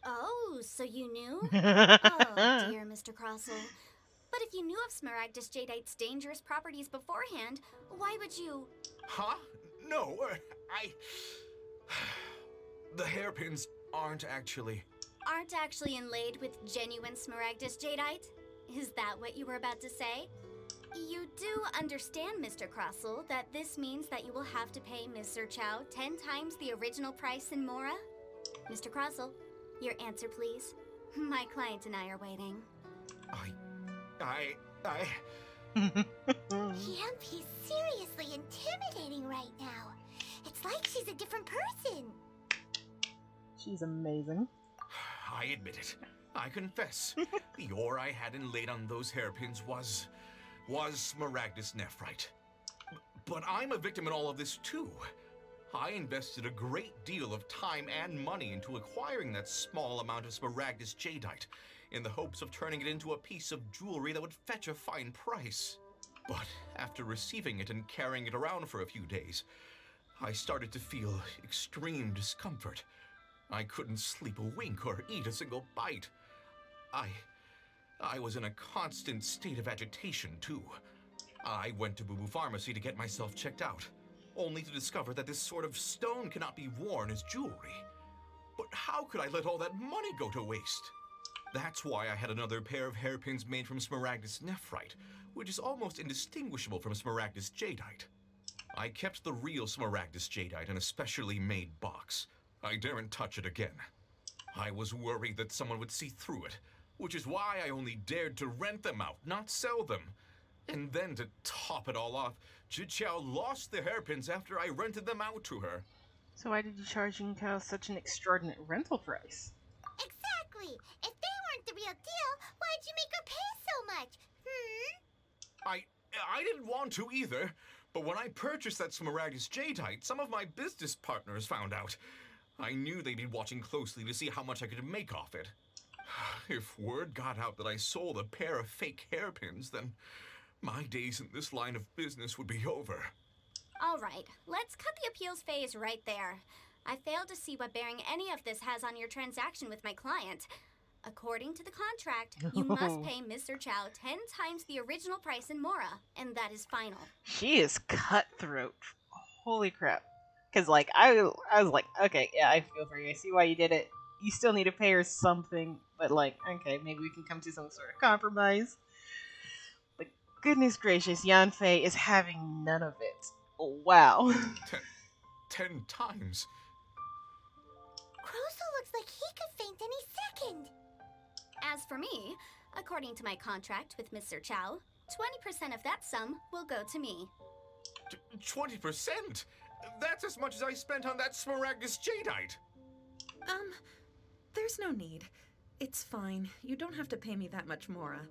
Oh, so you knew? Oh, dear Mr. Crossell. But if you knew of Smaragdus jadeite's dangerous properties beforehand, why would you...
Huh? No, The hairpins aren't actually
inlaid with genuine Smaragdus jadeite? Is that what you were about to say? You do understand, Mr. Crossell, that this means that you will have to pay Ms. Sirchow 10 times the original price in Mora? Mr. Crossell, your answer, please. My client and I are waiting.
Yep, he's seriously intimidating right now. It's like she's a different person.
She's amazing.
I admit it. I confess. The ore I had inlaid on those hairpins was Smaragdus nephrite. But I'm a victim in all of this too. I invested a great deal of time and money into acquiring that small amount of Smaragdus jadeite in the hopes of turning it into a piece of jewelry that would fetch a fine price. But after receiving it and carrying it around for a few days, I started to feel extreme discomfort. I couldn't sleep a wink or eat a single bite. I was in a constant state of agitation, too. I went to Boo Boo Pharmacy to get myself checked out, only to discover that this sort of stone cannot be worn as jewelry. But how could I let all that money go to waste? That's why I had another pair of hairpins made from Smaragdus nephrite, which is almost indistinguishable from Smaragdus jadeite. I kept the real Smaragdus jadeite in a specially made box. I daren't touch it again. I was worried that someone would see through it, which is why I only dared to rent them out, not sell them. And then to top it all off, Jiqiao lost the hairpins after I rented them out to her.
So why did you charge Jiqiao such an extraordinary rental price?
Exactly! If they weren't the real deal, why'd you make her pay so much?
I didn't want to either, but when I purchased that Smaragdus jadeite, some of my business partners found out. I knew they'd be watching closely to see how much I could make off it. If word got out that I sold a pair of fake hairpins, then my days in this line of business would be over.
All right, let's cut the appeals phase right there. I fail to see what bearing any of this has on your transaction with my client. According to the contract, you must pay Mr. Chow 10 times the original price in Mora, and that is final.
She is cutthroat. Holy crap. Because, like, I was like, okay, yeah, I feel for you. I see why you did it. You still need to pay her something, but, like, okay, maybe we can come to some sort of compromise. But goodness gracious, Yanfei is having none of it. Oh, wow.
10 times?
Crosel looks like he could faint any second.
As for me, according to my contract with Mr. Chow, 20% of that sum will go to me.
20%? That's as much as I spent on that Smaragdus Jadeite.
There's no need. It's fine. You don't have to pay me that much, Mora.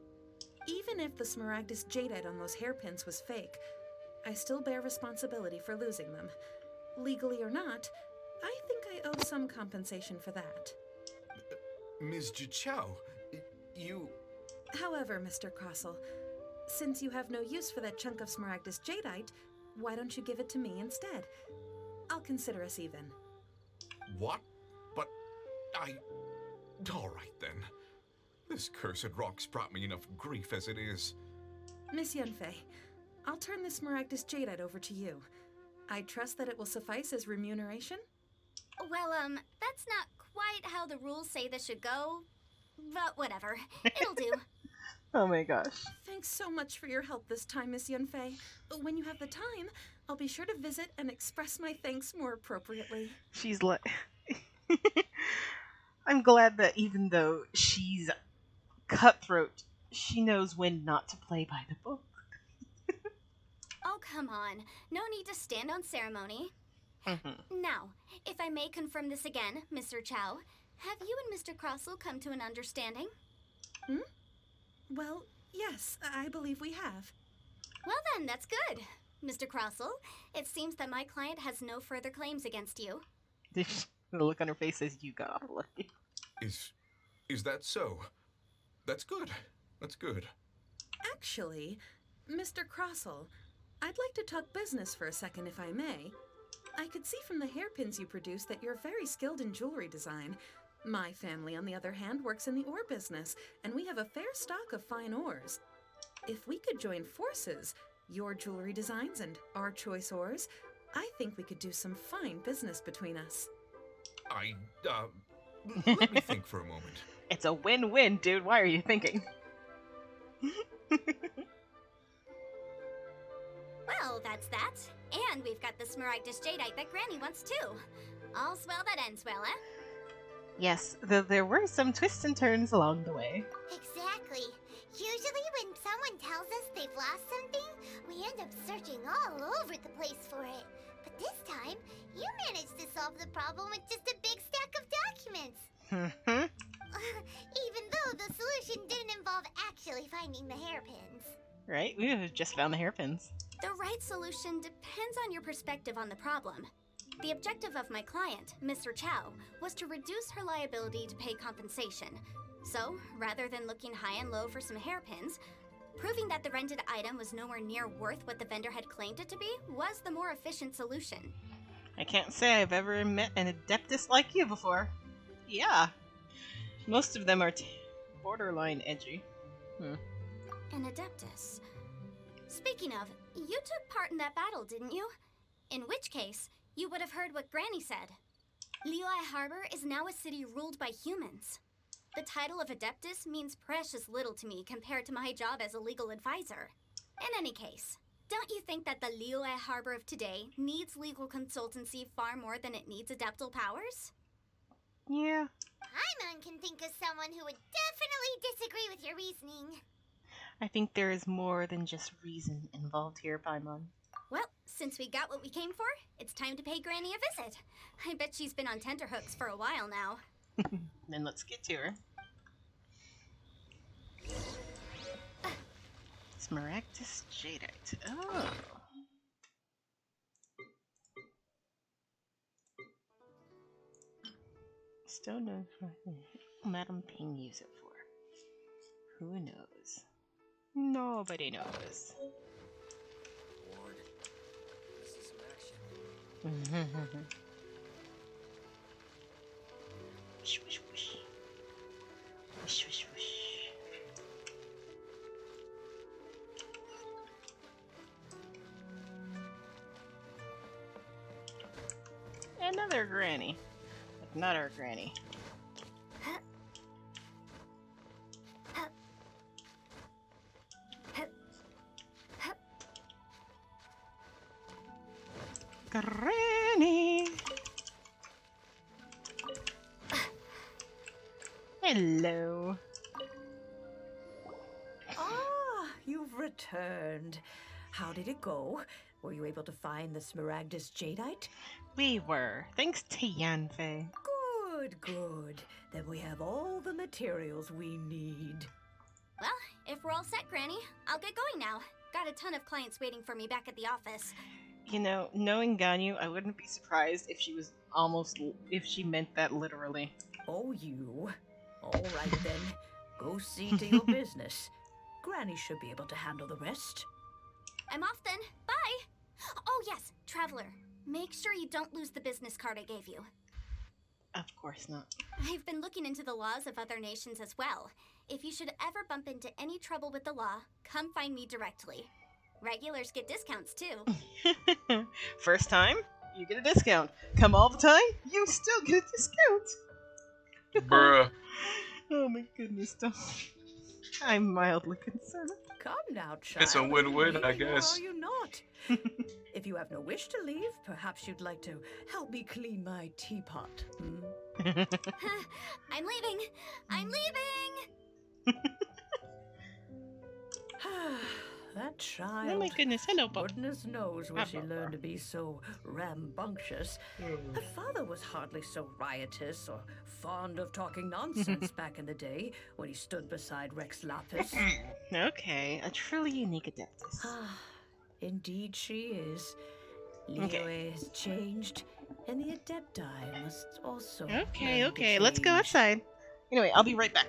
Even if the Smaragdus Jadeite on those hairpins was fake, I still bear responsibility for losing them. Legally or not, I think I owe some compensation for that.
Ms. Jichao, you...
However, Mr. Crossel, since you have no use for that chunk of Smaragdus Jadeite, why don't you give it to me instead? I'll consider us even.
What? But all right, then. This cursed rock's brought me enough grief as it is.
Miss Yanfei, I'll turn this Smaragdus Jadeite over to you. I trust that it will suffice as remuneration?
Well, that's not quite how the rules say this should go. But whatever. It'll do.
Oh my gosh.
Thanks so much for your help this time, Miss Yunfei. When you have the time, I'll be sure to visit and express my thanks more appropriately.
She's like... I'm glad that even though she's cutthroat, she knows when not to play by the book.
Oh, come on. No need to stand on ceremony. Now, if I may confirm this again, Mr. Chow, have you and Mr. Crossel come to an understanding?
Well, yes, I believe we have.
Well then, that's good. Mr. Crossel, it seems that my client has no further claims against you.
The look on her face says you got off lucky.
Is that so? That's good. That's good.
Actually, Mr. Crossel, I'd like to talk business for a second, if I may. I could see from the hairpins you produce that you're very skilled in jewelry design. My family, on the other hand, works in the ore business, and we have a fair stock of fine ores. If we could join forces, your jewelry designs and our choice ores, I think we could do some fine business between us.
Let me think for a moment.
It's a win-win, dude. Why are you thinking?
Well, that's that. And we've got the Smaragdus Jadeite that Granny wants too. All's well that ends well, eh?
Yes, though there were some twists and turns along the way.
Exactly. Usually when someone tells us they've lost something, we end up searching all over the place for it. But this time, you managed to solve the problem with just a big stack of documents. Even though the solution didn't involve actually finding the hairpins.
Right? We have just found the hairpins.
The right solution depends on your perspective on the problem. The objective of my client, Mr. Chow, was to reduce her liability to pay compensation. So, rather than looking high and low for some hairpins, proving that the rented item was nowhere near worth what the vendor had claimed it to be was the more efficient solution.
I can't say I've ever met an adeptus like you before. Yeah. Most of them are borderline edgy.
An adeptus. Speaking of, you took part in that battle, didn't you? In which case, you would have heard what Granny said. Liyue Harbor is now a city ruled by humans. The title of Adeptus means precious little to me compared to my job as a legal advisor. In any case, don't you think that the Liyue Harbor of today needs legal consultancy far more than it needs adeptal powers?
Yeah.
Paimon can think of someone who would definitely disagree with your reasoning.
I think there is more than just reason involved here, Paimon.
Well, since we got what we came for, it's time to pay Granny a visit. I bet she's been on tenterhooks for a while now.
Then let's get to her. Smaragdus Jadeite. Oh. Still knows what Madame Ping used it for. Who knows? Nobody knows.
Ward, this is some action.
Whoosh, whoosh, whoosh. Whoosh, whoosh, whoosh. Another granny. But not our granny. Granny! Hello.
Ah, you've returned. How did it go? Were you able to find the Smaragdus Jadeite?
We were, thanks to Yanfei.
Good, good. Then we have all the materials we need.
Well, if we're all set, Granny, I'll get going now. Got a ton of clients waiting for me back at the office.
You know, knowing Ganyu, I wouldn't be surprised if if she meant that literally.
Oh, you. All right, then. Go see to your business. Granny should be able to handle the rest.
I'm off then. Bye! Oh, yes, Traveler. Make sure you don't lose the business card I gave you.
Of course not.
I've been looking into the laws of other nations as well. If you should ever bump into any trouble with the law, come find me directly. Regulars get discounts too.
First time, you get a discount. Come all the time, you still get a discount.
Bruh.
Oh my goodness, don't. I'm mildly concerned.
Come now, child.
It's a win-win, I
Leaving, or
guess.
are you not? If you have no wish to leave, perhaps you'd like to help me clean my teapot.
I'm leaving! I'm leaving!
That child.
Oh my goodness, hello, Bob.
Goodness knows where she learned to be so rambunctious. Her father was hardly so riotous or fond of talking nonsense back in the day when he stood beside Rex Lapis.
Okay, a truly unique adeptus.
Indeed she is. Liyue has changed, and the Adepti must also.
Okay, let's go outside. Anyway, I'll be right back.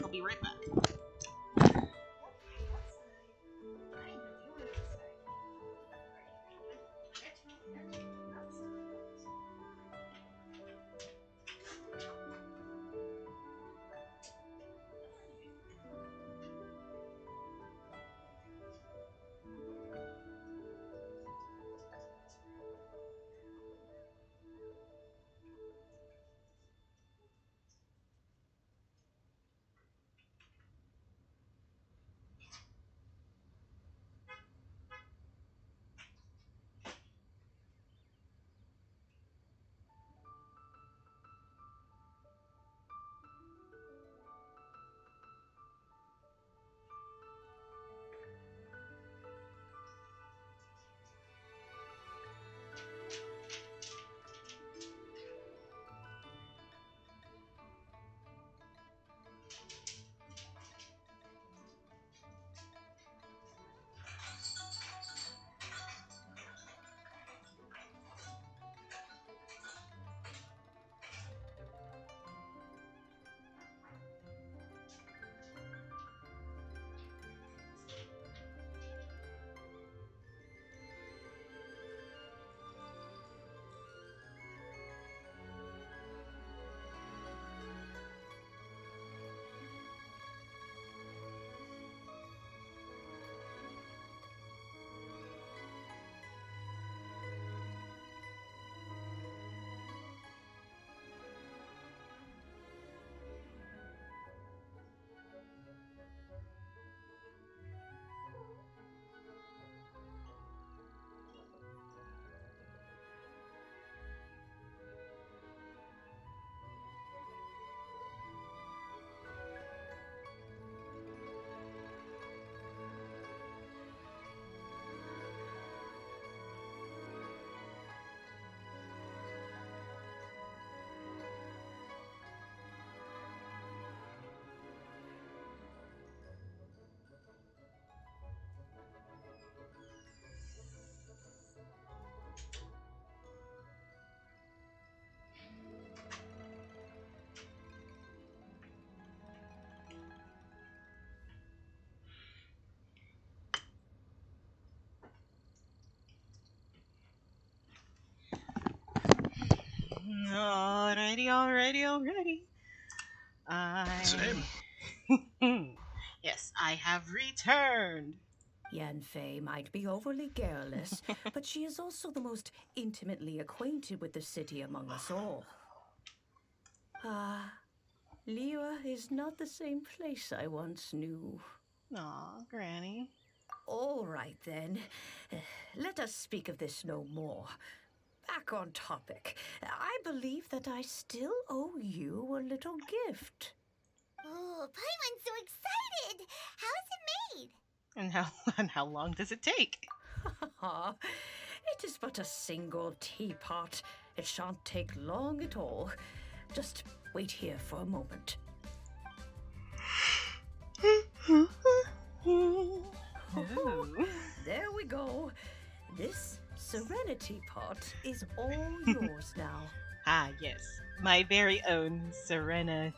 Alrighty.
Same.
Yes, I have returned.
Yanfei might be overly garrulous, but she is also the most intimately acquainted with the city among us all. Ah, Liyue is not the same place I once knew.
Aw, Granny.
All right, then. Let us speak of this no more. Back on topic. I believe that I still owe you a little gift.
Oh, Paimon's so excited! How is it made?
And how long does it take?
It is but a single teapot. It shan't take long at all. Just wait here for a moment. There we go. This Serenity Pot is all yours now.
Ah, yes. My very own Serenity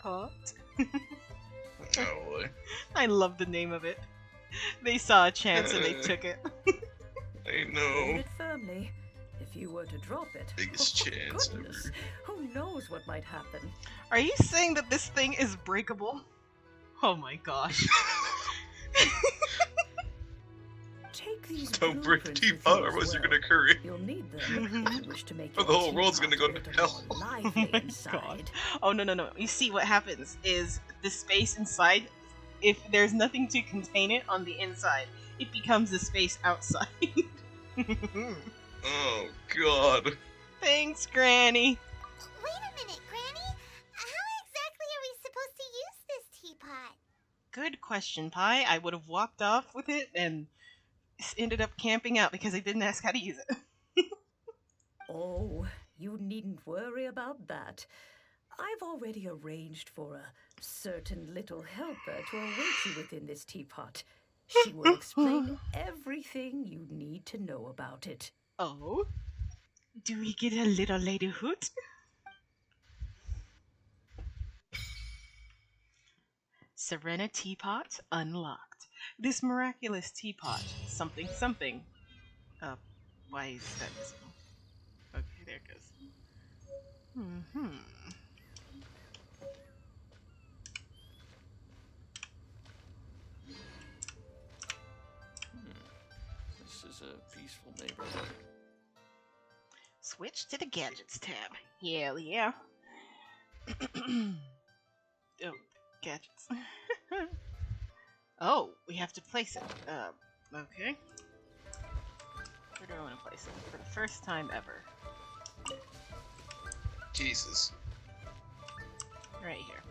Pot.
Oh boy.
I love the name of it. They saw a chance and they took it.
I
Hold
know.
it firmly. If you were to drop it,
Biggest chance
goodness,
ever.
who knows what might happen?
Are you saying that this thing is breakable? Oh my gosh.
Take these
Don't break
blueprints
Teapot,
with you
or
as
else you're
well.
gonna curry.
You'll need them if you wish to make
Or
your
the whole world's
teapot
gonna go
a
to
little
hell.
more
Oh
lively
my
inside.
god. Oh no. You see what happens is the space inside, if there's nothing to contain it on the inside, it becomes the space outside.
Oh god.
Thanks, Granny.
Wait a minute, Granny. How exactly are we supposed to use this teapot?
Good question, Pi. I would have walked off with it and ended up camping out because I didn't ask how to use it.
Oh, you needn't worry about that. I've already arranged for a certain little helper to await you within this teapot. She will explain everything you need to know about it.
Oh? Do we get a little lady hoot? Serena Teapot unlocked. This miraculous teapot, something something. Why is that visible? Okay, there it goes.
This is a peaceful neighborhood.
Switch to the gadgets tab. Yeah. Oh, gadgets. Oh, we have to place it. Okay. Where do I want to place it? For the first time ever.
Jesus.
Right here.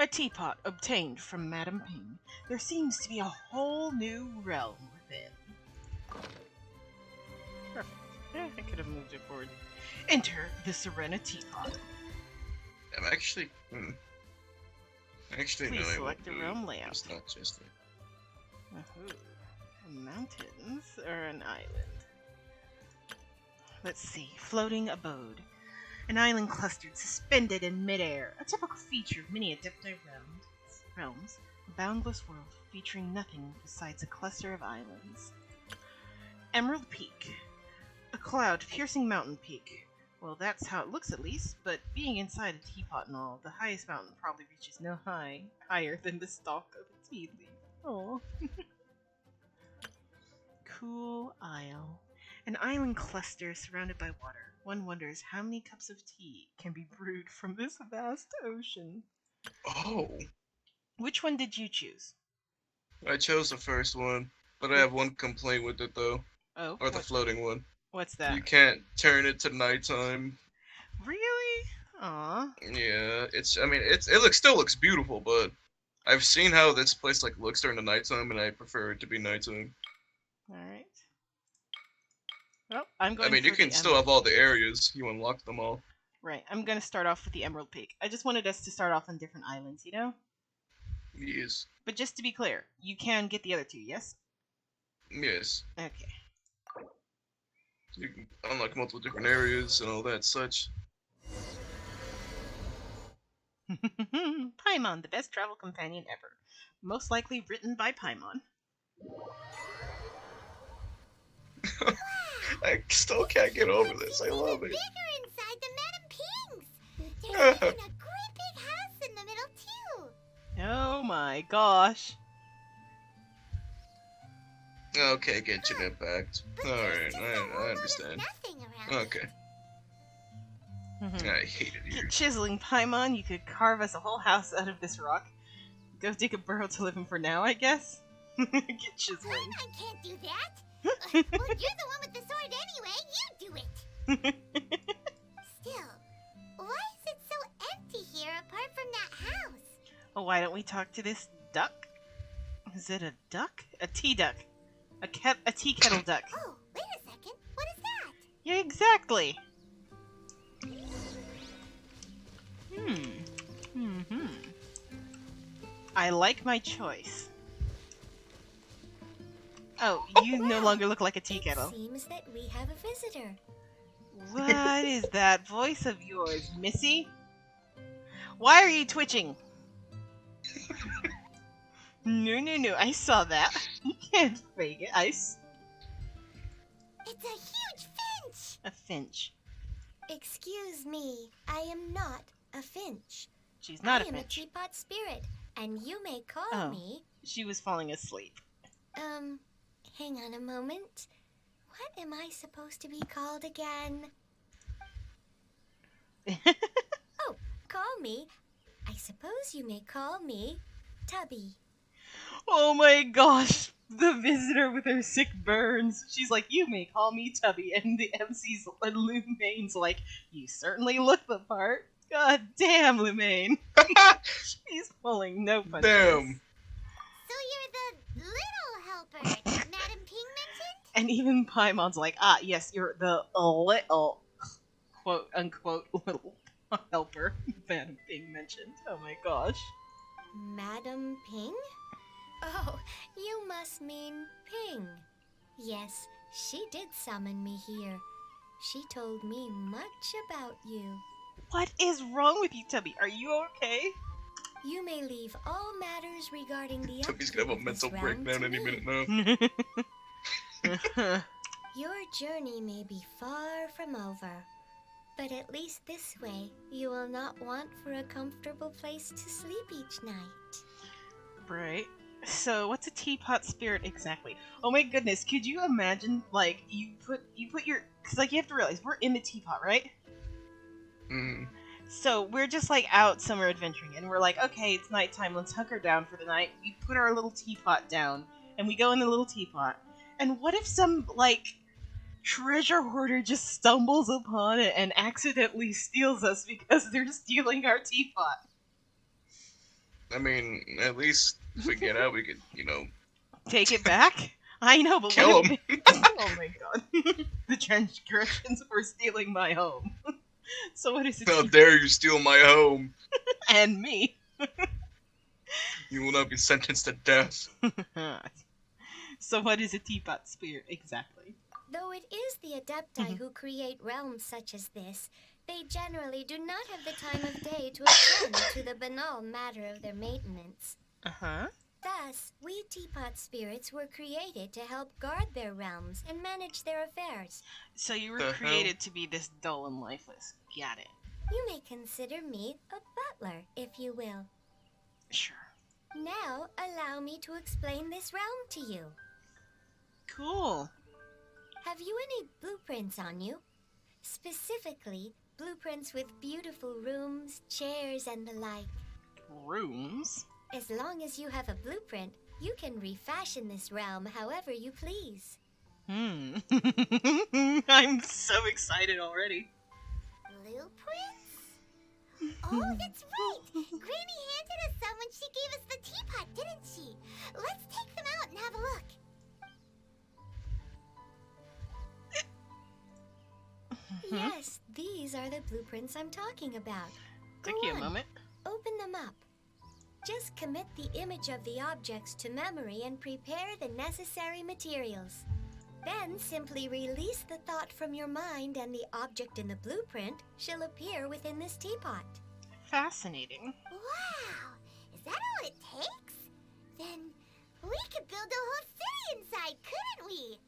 A teapot obtained from Madame Ping. There seems to be a whole new realm within. Perfect. Yeah, I could have moved it forward. Enter the Serena Teapot.
I'm actually. Actually,
Please
no, I
select
won't
a
move.
realm layout.
It's not just it.
Mountains or an island? Let's see. Floating abode. An island clustered, suspended in midair. A typical feature of many Adepti realms. A boundless world featuring nothing besides a cluster of islands. Emerald Peak. A cloud-piercing mountain peak. Well, that's how it looks at least, but being inside a teapot and all, the highest mountain probably reaches no higher than the stalk of a tea leaf. Oh. Cool Isle. An island cluster surrounded by water. One wonders how many cups of tea can be brewed from this vast ocean.
Oh.
Which one did you choose?
I chose the first one, but I have one complaint with it though.
Oh.
Or the floating one.
What's that?
You can't turn it to nighttime.
Really? Aw.
Yeah, it still looks beautiful, but I've seen how this place looks during the nighttime, and I prefer it to be nighttime.
Alright. Well, I'm going
you can still have all the areas. You unlock them all.
Right, I'm going to start off with the Emerald Peak. I just wanted us to start off on different islands, you know?
Yes.
But just to be clear, you can get the other two, yes?
Yes.
Okay.
You can unlock multiple different areas and all that such.
Paimon, the best travel companion ever. Most likely written by Paimon.
I still can't get over this. I love it.
Bigger inside than Madame Ping's. There's even a great big house in the middle too.
my gosh.
Okay, Genshin Impact.
But
Alright,
there's just a whole
I
lot
understand.
of nothing around
Okay.
Mhm.
I hate it here.
Get chiseling, Paimon. You could carve us a whole house out of this rock. Go dig a burrow to live in for now, I guess. Get chiseling.
I can't do that. Well, you're the one with the sword anyway. You do it. Still, why is it so empty here apart from that house?
Oh, why don't we talk to this duck? Is it a duck? A tea duck. A tea kettle duck.
Oh, wait a second. What is that?
Yeah, exactly. I like my choice. Oh, you no longer look like a tea kettle.
It seems that we have a visitor.
What is that voice of yours, Missy? Why are you twitching? No, I saw that. You can't fake it.
It's a huge finch!
A finch.
Excuse me, I am not a finch.
She's not a
I am a
finch.
teapot spirit, and you may call
Oh.
me...
She was falling asleep.
Hang on a moment. What am I supposed to be called again? Oh, call me. I suppose you may call me Tubby.
Oh my gosh, the visitor with her sick burns. She's like, you may call me Tubby, and the MC's Lumane's like, you certainly look the part. God damn, Lumane. She's pulling no punches.
Damn.
So you're the little helper Madam Ping mentioned?
And even Paimon's like, yes, you're the little, quote unquote, little helper Madam Ping mentioned. Oh my gosh.
Madam Ping? Oh, you must mean Ping. Yes, she did summon me here. She told me much about you.
What is wrong with you, Tubby? Are you okay?
You may leave all matters regarding the
Tubby's gonna have a
upkeep of
mental
this realm
breakdown
to
any
me.
minute now.
Your journey may be far from over, but at least this way you will not want for a comfortable place to sleep each night.
Right. So, what's a teapot spirit exactly? Oh my goodness, could you imagine, like, you put your... Because, like, you have to realize, we're in the teapot, right?
Mm.
So, we're just, like, out summer adventuring, and we're like, okay, it's nighttime, let's hunker down for the night. We put our little teapot down, and we go in the little teapot. And what if some, like, treasure hoarder just stumbles upon it and accidentally steals us because they're stealing our teapot?
I mean, at least if we get out, we could,
Take it back? I know, but
kill
what
him.
if... Oh my god. The transgressions for stealing my home. So what is it?
How dare you steal my home?
And me.
You will not be sentenced to death.
So what is a teapot spirit exactly?
Though it is the Adepti who create realms such as this, they generally do not have the time of day to attend to the banal matter of their maintenance.
Uh-huh.
Thus, we teapot spirits were created to help guard their realms and manage their affairs.
So you were
The
created to be this dull and lifeless. Got it.
You may consider me a butler, if you will.
Sure.
Now, allow me to explain this realm to you.
Cool.
Have you any blueprints on you? Specifically, blueprints with beautiful rooms, chairs, and the like.
Rooms?
As long as you have a blueprint, you can refashion this realm however you please.
I'm so excited already.
Blueprints? Oh, that's right! Granny handed us some when she gave us the teapot, didn't she? Let's take them out and have a look.
Yes, these are the blueprints I'm talking about.
Took
Go
you a
on,
moment.
open them up. Just commit the image of the objects to memory and prepare the necessary materials. Then simply release the thought from your mind and the object in the blueprint shall appear within this teapot.
Fascinating.
Wow! Is that all it takes? Then we could build a whole city inside, couldn't we?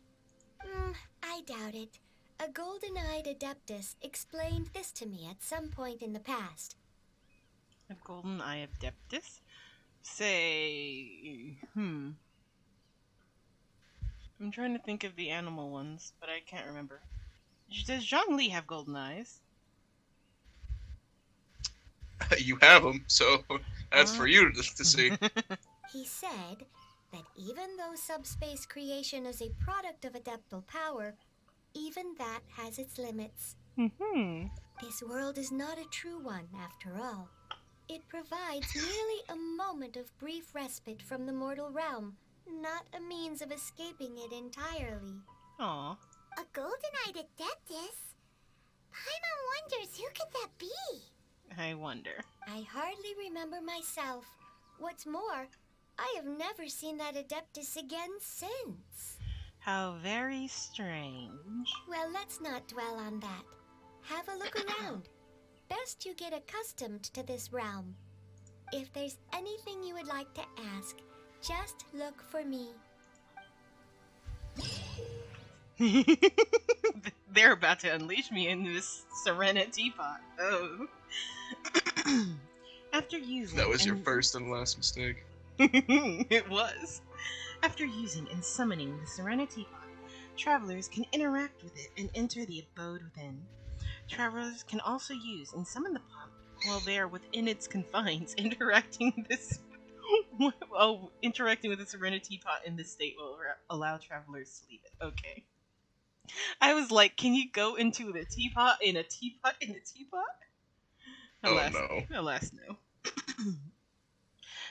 I doubt it. A golden-eyed adeptus explained this to me at some point in the past.
A golden eye of Deptus? say, I'm trying to think of the animal ones, but I can't remember. Does Zhongli have golden eyes?
You have them, so that's for you to see.
He said that even though subspace creation is a product of adeptal power, even that has its limits.
Mm-hmm.
This world is not a true one, after all. It provides merely a moment of brief respite from the mortal realm, not a means of escaping it entirely.
Aw.
A golden-eyed adeptus? Paimon wonders who could that be?
I wonder.
I hardly remember myself. What's more, I have never seen that adeptus again since.
How very strange.
Well, let's not dwell on that. Have a look around. Best you get accustomed to this realm. If there's anything you would like to ask, just look for me.
They're about to unleash me in this Serena teapot. Oh. After using...
That was your first and last mistake.
It was. After using and summoning the Serena teapot, travelers can interact with it and enter the abode within. Travelers can also use and summon the pot while they are within its confines, interacting with the Serena teapot in this state will allow travelers to leave it. Okay. I was like, can you go into the teapot in a teapot in a teapot? Alas,
Oh no.
Alas, no.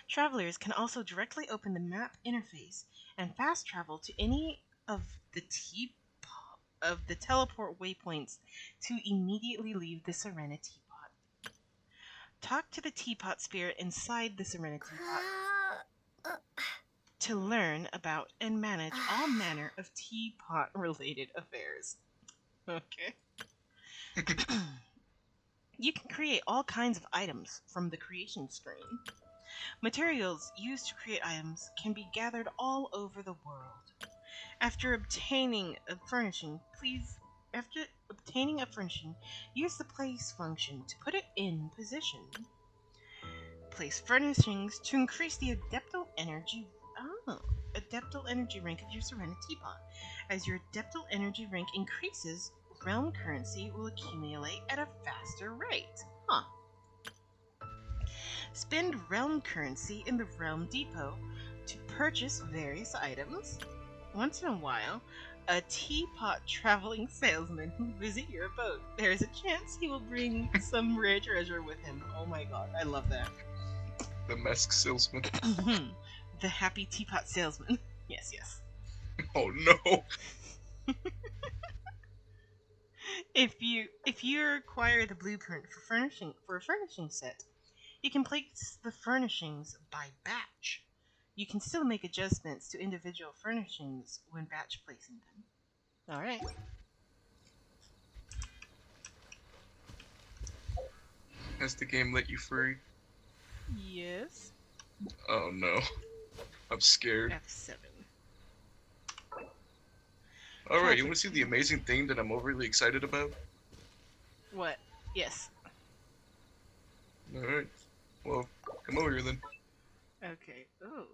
Travelers can also directly open the map interface and fast travel to any of the teleport waypoints to immediately leave the Serena teapot. Talk to the teapot spirit inside the Serena teapot to learn about and manage all manner of teapot-related affairs. Okay. You can create all kinds of items from the creation screen. Materials used to create items can be gathered all over the world. After obtaining a furnishing, use the place function to put it in position. Place furnishings to increase the adeptal energy rank of your Serena teapot. As your adeptal energy rank increases, realm currency will accumulate at a faster rate. Spend realm currency in the realm depot to purchase various items. Once in a while, a teapot traveling salesman will visit your abode. There is a chance he will bring some rare treasure with him. Oh my god, I love that.
The mask salesman.
The happy teapot salesman. Yes, yes.
Oh no.
If you acquire the blueprint for a furnishing set, you can place the furnishings by batch. You can still make adjustments to individual furnishings when batch placing them. Alright.
Has the game let you free?
Yes.
Oh no. I'm scared.
F7.
Alright, you want to see the amazing thing that I'm overly excited about?
What? Yes.
Alright. Well, come over here then.
Okay. Ooh.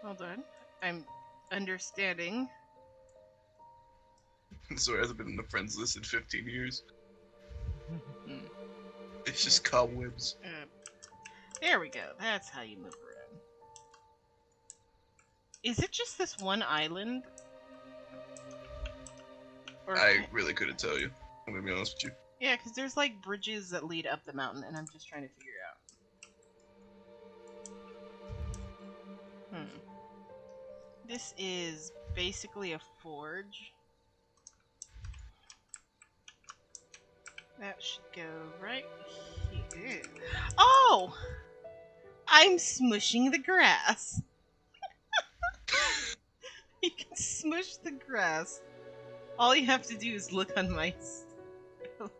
Hold on. I'm understanding.
So it hasn't been in the friends list in 15 years. It's just cobwebs.
There we go. That's how you move around. Is it just this one island? Or
I really couldn't tell you. I'm gonna be honest with you.
Yeah, because there's like bridges that lead up the mountain, and I'm just trying to figure out. This is basically a forge. That should go right here. Oh! I'm smushing the grass. You can smush the grass. All you have to do is look on my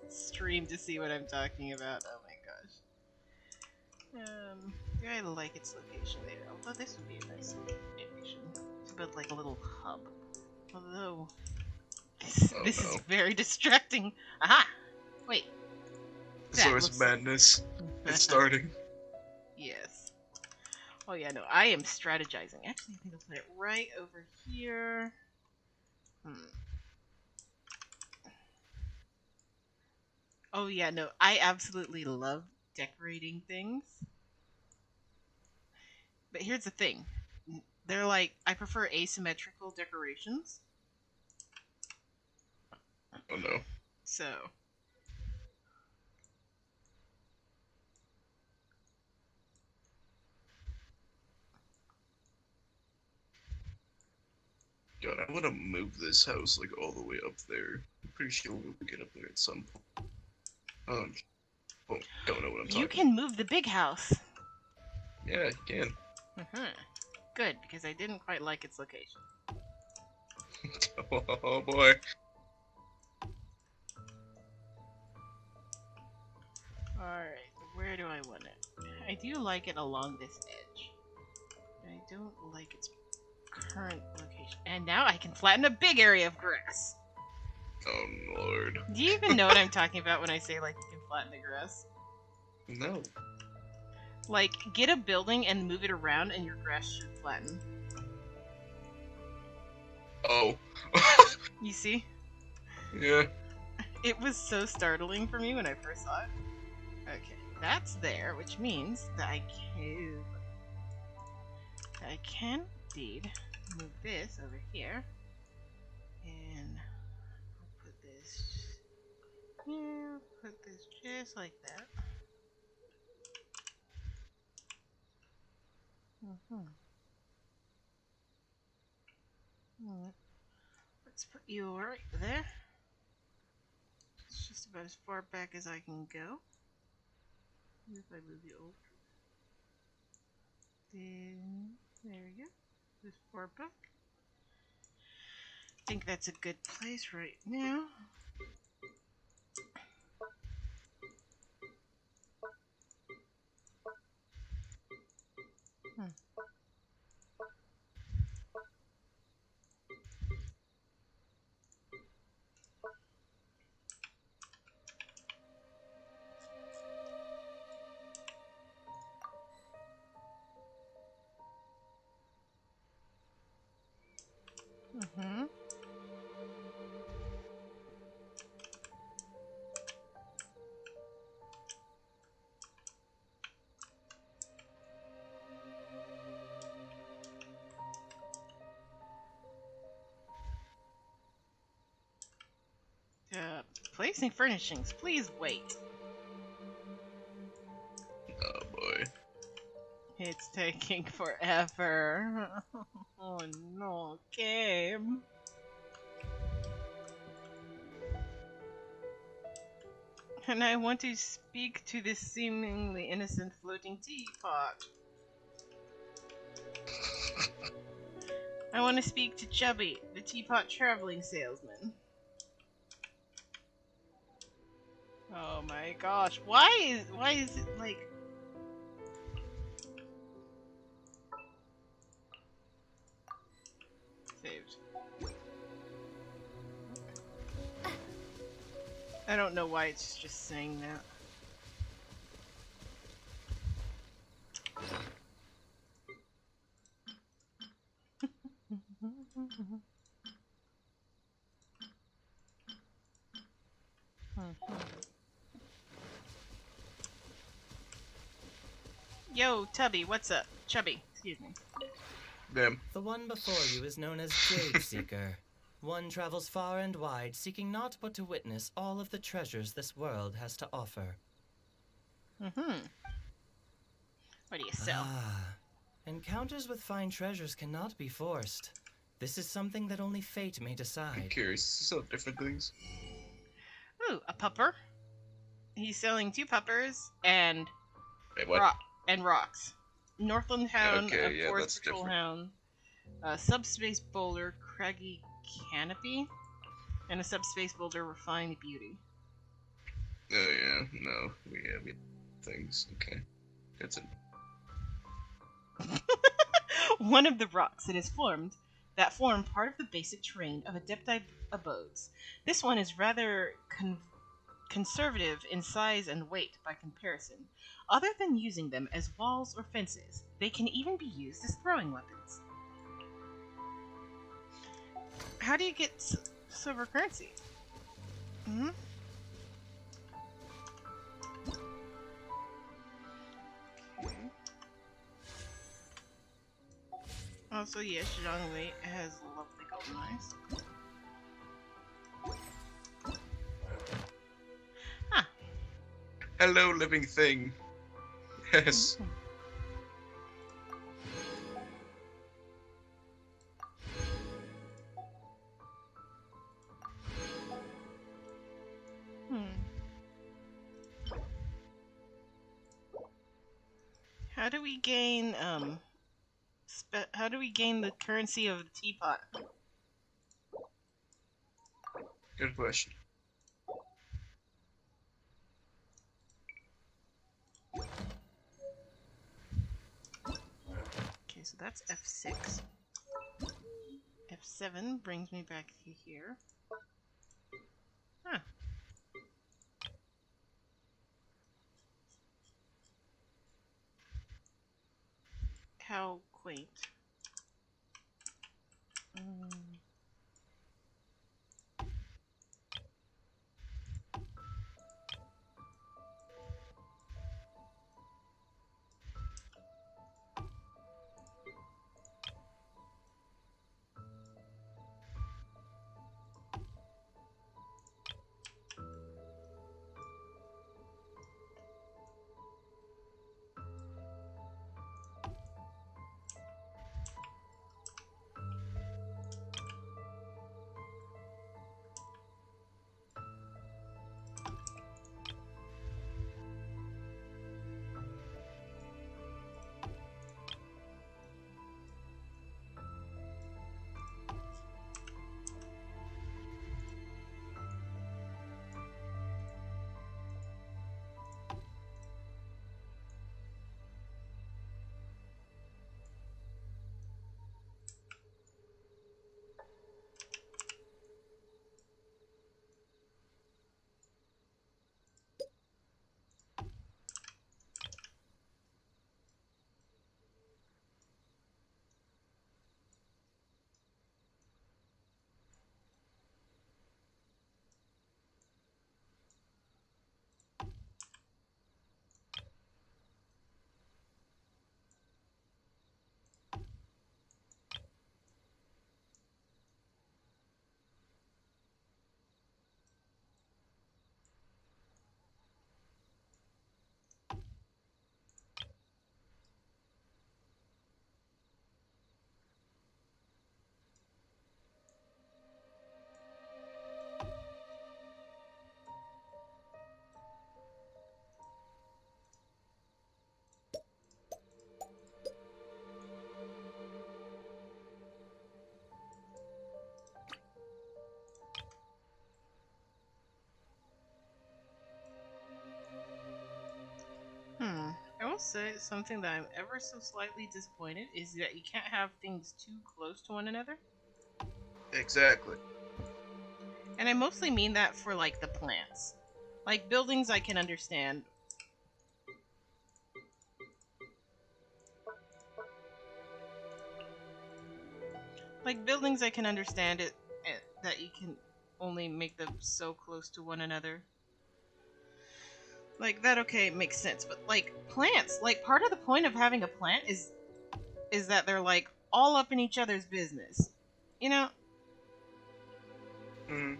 stream to see what I'm talking about. Oh my gosh. Do I like its location there? Although this would be a nice location to build like a little hub. Although, this is very distracting. Aha! Wait.
Source of madness. It's starting.
Yes. Oh yeah, no, I am strategizing. Actually, I think I'll put it right over here. Oh yeah, no, I absolutely love decorating things. But here's the thing. They're like, I prefer asymmetrical decorations.
Oh no.
So.
God, I want to move this house like all the way up there. I'm pretty sure we'll get up there at some point. Well, don't know what I'm talking.
You can move the big house.
Yeah, you can.
Good, because I didn't quite like its location.
Oh boy.
Alright, where do I want it? I do like it along this edge. I don't like its current location. And now I can flatten a big area of grass.
Oh lord.
Do you even know what I'm talking about when I say, like, you can flatten the grass?
No.
Like, get a building and move it around and your grass should flatten.
Oh.
You see?
Yeah.
It was so startling for me when I first saw it. Okay, that's there, which means that I can indeed move this over here. And I'll put this here, put this just like that. Let's put you right there. It's just about as far back as I can go. If I move you over. Then, there we go. This far back. I think that's a good place right now. Placing furnishings, please wait.
Oh boy.
It's taking forever. Oh no, game. And I want to speak to this seemingly innocent floating teapot. I want to speak to Chubby, the teapot traveling salesman. Oh my gosh, why is it like... Saved. I don't know why it's just saying that. Yo, Tubby, what's up? Chubby, excuse me.
Damn.
The one before you is known as Jade Seeker. One travels far and wide, seeking naught but to witness all of the treasures this world has to offer.
What do you sell?
Encounters with fine treasures cannot be forced. This is something that only fate may decide.
I'm curious. So different things.
Ooh, a pupper. He's selling 2 puppers and rocks. Northland Hound,
okay,
a Forest Patrol Hound, a Subspace Boulder, Craggy Canopy, and a Subspace Boulder, Refined Beauty.
Oh yeah, no, we have things. Okay, that's it.
One of the rocks that is formed that form part of the basic terrain of Adepti abodes. This one is rather conservative in size and weight by comparison. Other than using them as walls or fences, they can even be used as throwing weapons. How do you get silver currency? Hmm? Okay. Also, yes, Zhangwei has lovely golden eyes. Huh.
Hello, living thing. Yes.
How do we gain how do we gain the currency of the teapot?
Good question.
Okay, so that's F6. F7 brings me back to here. Huh. How quaint. I will say something that I'm ever so slightly disappointed is that you can't have things too close to one another.
Exactly.
And I mostly mean that for like the plants. Like buildings I can understand. Like buildings I can understand it that you can only make them so close to one another. Like that okay, it makes sense. But like plants, like part of the point of having a plant is that they're like all up in each other's business. You know?
Mm.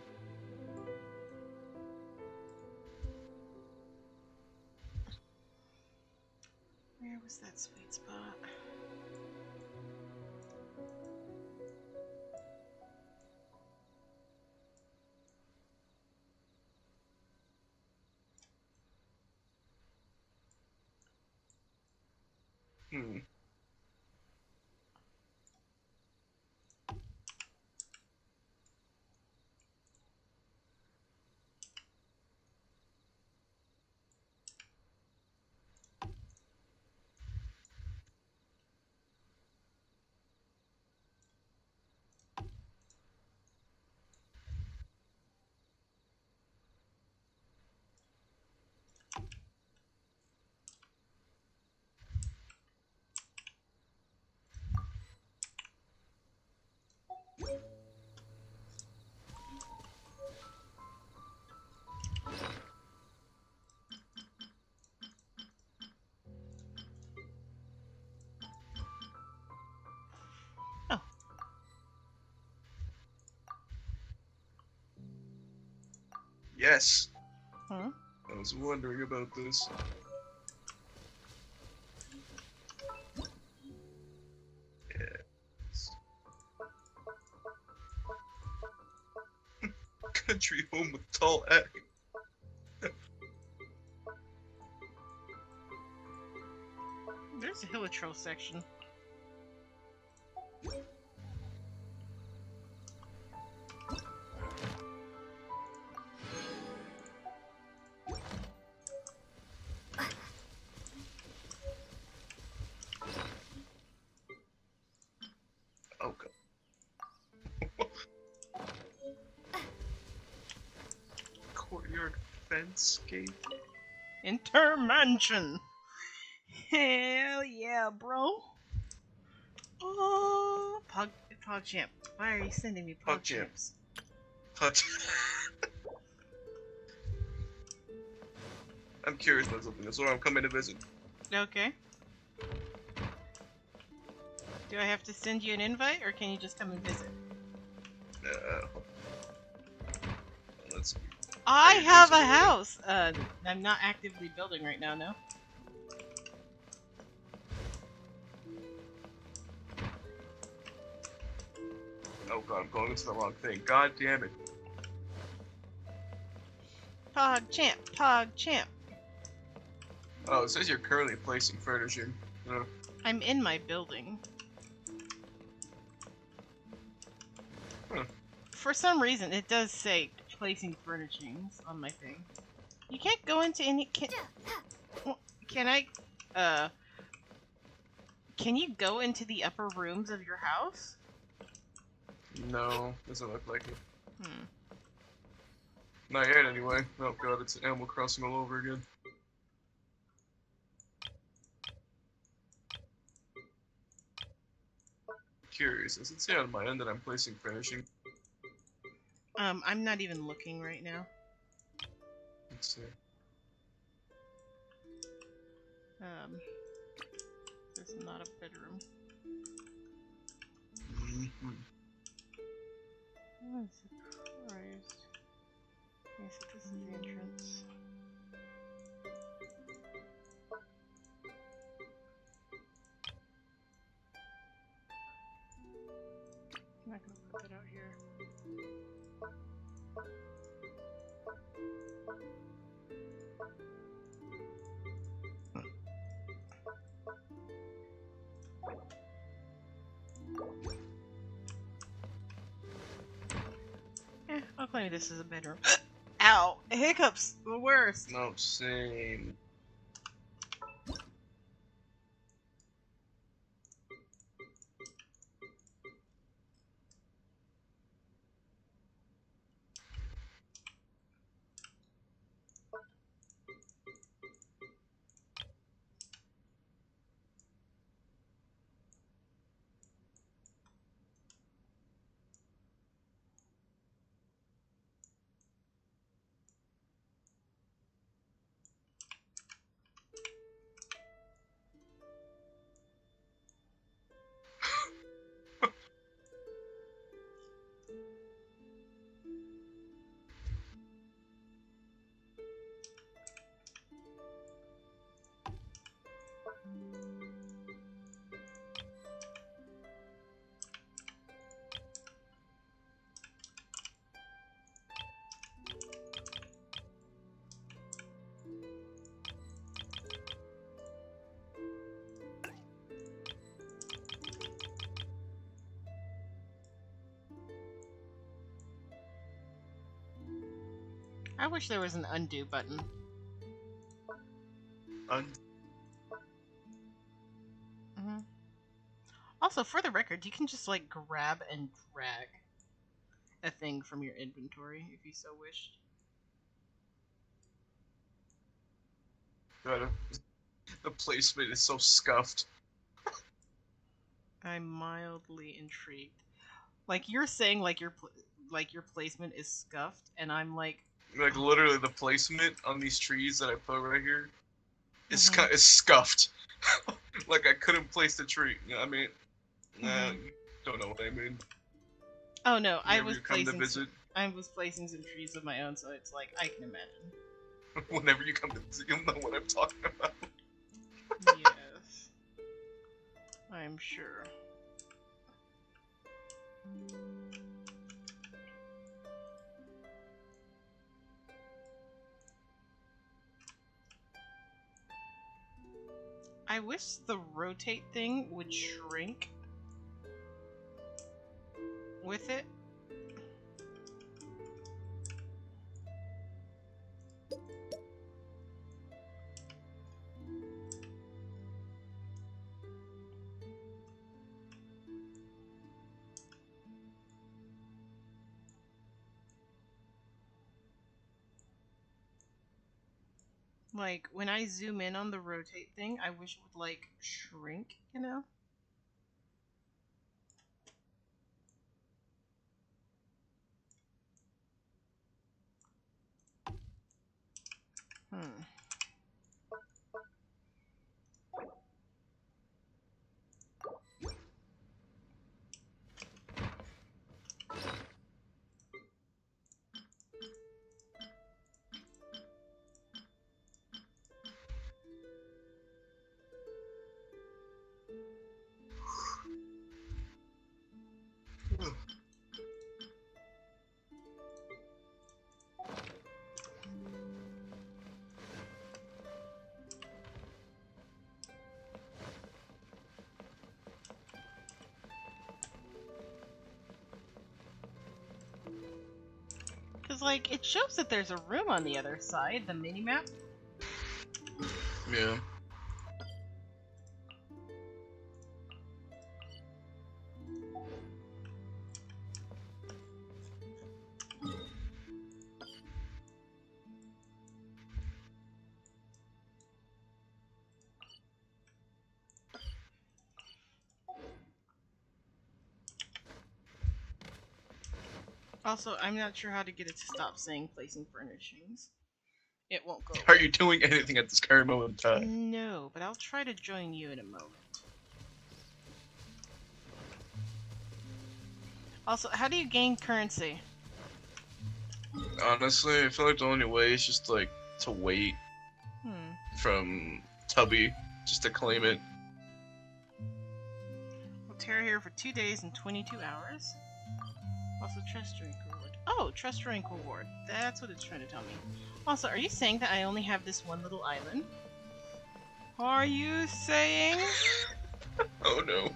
Where was that sweet spot?
Hmm. Yes.
Huh?
I was wondering about this. Yes. Country home with tall attic.
There's a Hilichurl section.
Oh god. Courtyard fence gate.
Intermansion. Hell yeah, bro. Oh, PogChamp. Why are you sending me PogChamps?
I'm curious about something. That's where I'm coming to visit.
Okay. Do I have to send you an invite, or can you just come and visit?
Let's see.
I have a house! I'm not actively building right now, no?
Oh god, I'm going into the wrong thing. God damn it.
PogChamp, PogChamp.
Oh, it says you're currently placing furnishing.
I'm in my building.
Huh.
For some reason, it does say placing furnishings on my thing. You can't go into any. Can I? Can you go into the upper rooms of your house?
No, doesn't look like it.
Hmm.
Not yet, anyway. Oh god, it's Animal Crossing all over again. Curious, does it say on my end that I'm placing furnishing?
I'm not even looking right now.
Let's see.
This is not a bedroom. Oh, surprised. Yes, this is the entrance. I'm not gonna put that out here. I'll claim this is a bedroom. Ow! Hiccups! The worst!
No, same.
I wish there was an undo button. Also, for the record, you can just like grab and drag a thing from your inventory if you so wished.
God, the placement is so scuffed.
I'm mildly intrigued. Like you're saying, like your placement is scuffed, and I'm like
literally the placement on these trees that I put right here is scuffed. Like I couldn't place the tree. You know what I mean? You don't know what I mean.
Oh no, I
Whenever
was
you come to
placing.
visit.
I was placing some trees of my own, so it's like I can imagine.
Whenever you come to visit, you'll know what I'm talking about.
Yes. I'm sure. I wish the rotate thing would shrink with it. Like, when I zoom in on the rotate thing, I wish it would, like, shrink, you know? Hmm. Because, like, it shows that there's a room on the other side, the mini-map.
Yeah.
Also, I'm not sure how to get it to stop saying placing furnishings. It won't go away.
Are you doing anything at this current moment in time?
No, but I'll try to join you in a moment. Also, how do you gain currency?
Honestly, I feel like the only way is just like to wait from Tubby just to claim it.
We'll tarry here for 2 days and 22 hours. Also, trust rank reward. Oh, trust rank reward. That's what it's trying to tell me. Also, are you saying that I only have this one little island? Are you saying?
Oh no.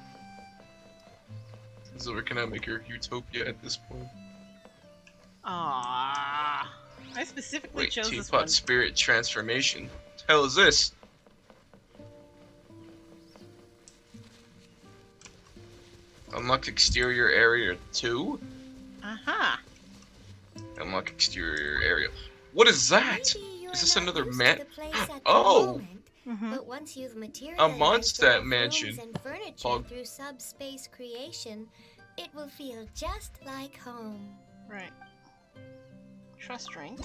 So we cannot make your utopia at this point.
Ah, I specifically chose this
Teapot
one.
Spirit Transformation. What the hell is this? Unlock exterior area 2?
Aha.
Unlock exterior area. What is that? Is this another man?
Oh!
Mm-hmm.
But once you've
A
materialized
Mondstadt
enough
mansion.
rooms and furniture
Fog.
through subspace creation, it will feel just like home.
Right. Trust rank.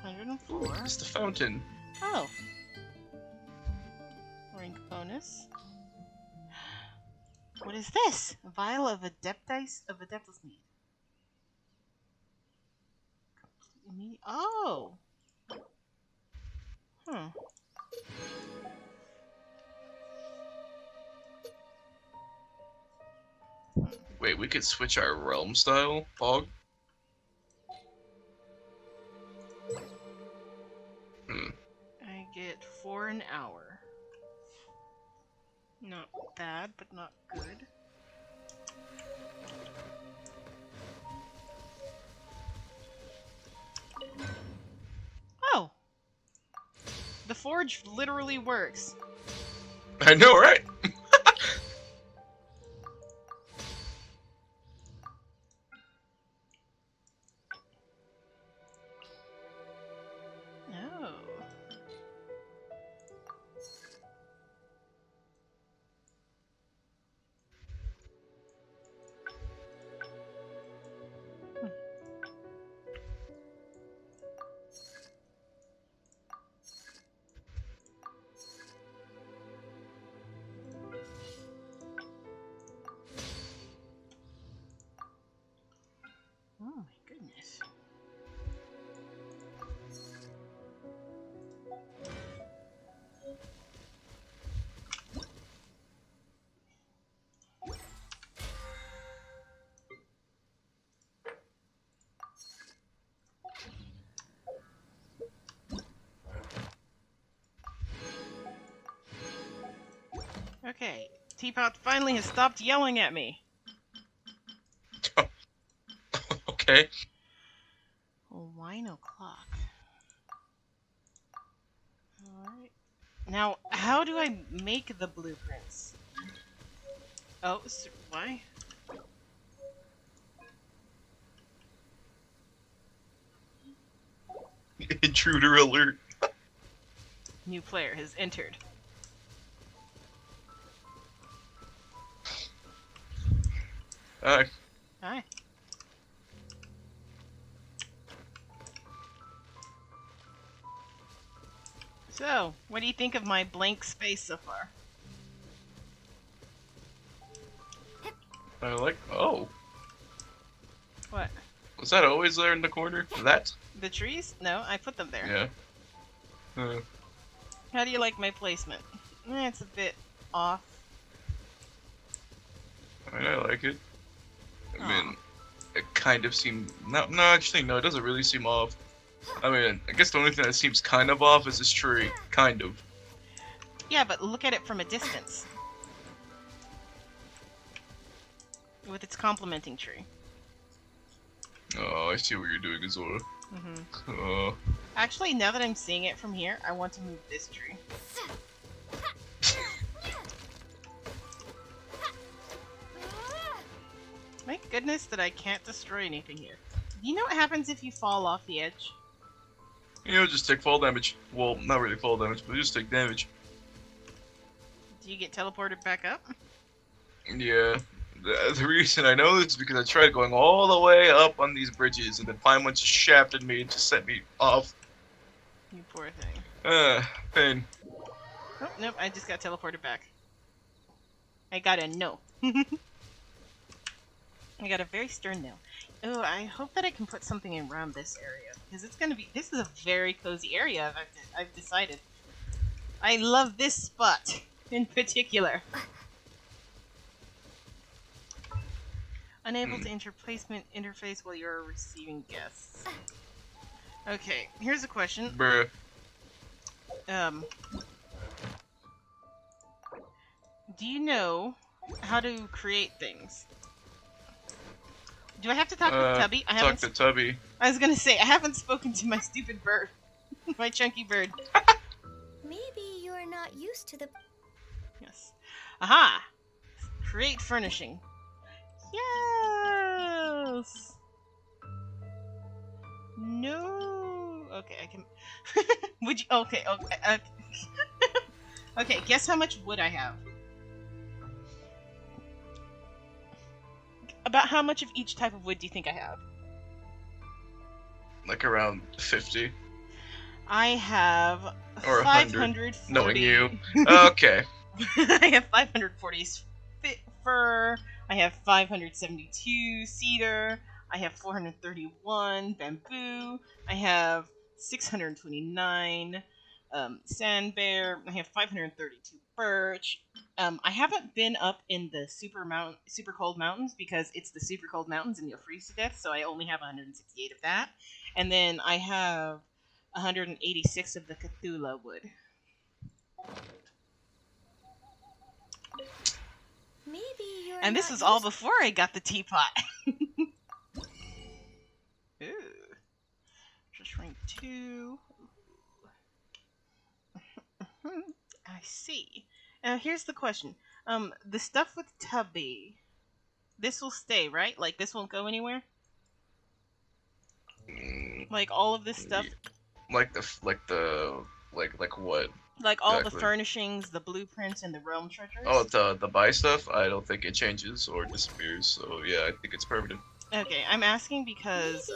104.
It's the fountain.
Oh. Rank bonus. What is this? A vial of Adeptus need. Oh. Hmm.
Wait, we could switch our realm style, Fog?
I get 4 an hour. Not bad, but not good. Oh! The forge literally works.
I know, right?
Oh. Okay, Teapot finally has stopped yelling at me.
Okay.
Wine o'clock. Alright. Now, how do I make the blueprints? Oh, why?
Intruder alert.
New player has entered.
Hi.
Hi. So, what do you think of my blank space so far?
I like. Oh.
What?
Was that always there in the corner? That?
The trees? No, I put them there.
Yeah.
How do you like my placement? It's a bit off.
I mean, I like it. I mean, it kind of seemed. No, actually, no, it doesn't really seem off. I mean, I guess the only thing that seems kind of off is this tree. Kind of.
Yeah, but look at it from a distance. With its complementing tree.
Oh, I see what you're doing, Azora.
Mm-hmm. Actually, now that I'm seeing it from here, I want to move this tree. Thank goodness that I can't destroy anything here. You know what happens if you fall off the edge?
You know, just take fall damage. Well, not really fall damage, but just take damage.
Do you get teleported back up?
Yeah. The reason I know this is because I tried going all the way up on these bridges, and then Paimon just shafted me and just set me off.
You poor thing.
Pain.
Oh, nope, I just got teleported back. I got a no. I got a very stern no. Oh, I hope that I can put something around this area, because it's gonna be. This is a very cozy area. I've decided. I love this spot in particular. Unable to enter placement interface while you're receiving guests. Okay, here's a question.
Bruh.
Do you know how to create things? Do I have to talk with Tubby?
Talk to Tubby.
I was gonna say, I haven't spoken to my stupid bird. My chunky bird.
Maybe you're not used to the...
Yes. Aha! Create furnishing. Yes! No! Okay, I can... Would you... Okay, okay. Okay, guess how much wood I have. About how much of each type of wood do you think I have?
Like around 50.
I have
or
540.
Knowing you. Okay.
I have 540 fir. I have 572 cedar. I have 431 bamboo. I have 629 sand bear. I have 532 birch. I haven't been up in the super cold mountains because it's the super cold mountains and you'll freeze to death. So I only have 168 of that, and then I have 186 of the Cthulhu wood.
Maybe you're
And this was all before I got the teapot. Ooh. Just rank 2. I see. Now here's the question. The stuff with Tubby, this will stay, right? Like this won't go anywhere? Like all of this stuff?
Like what?
Like all
exactly?
The furnishings, the blueprints, and the realm treasures?
Oh, the buy stuff? I don't think it changes or disappears, so yeah, I think it's permanent.
Okay, I'm asking because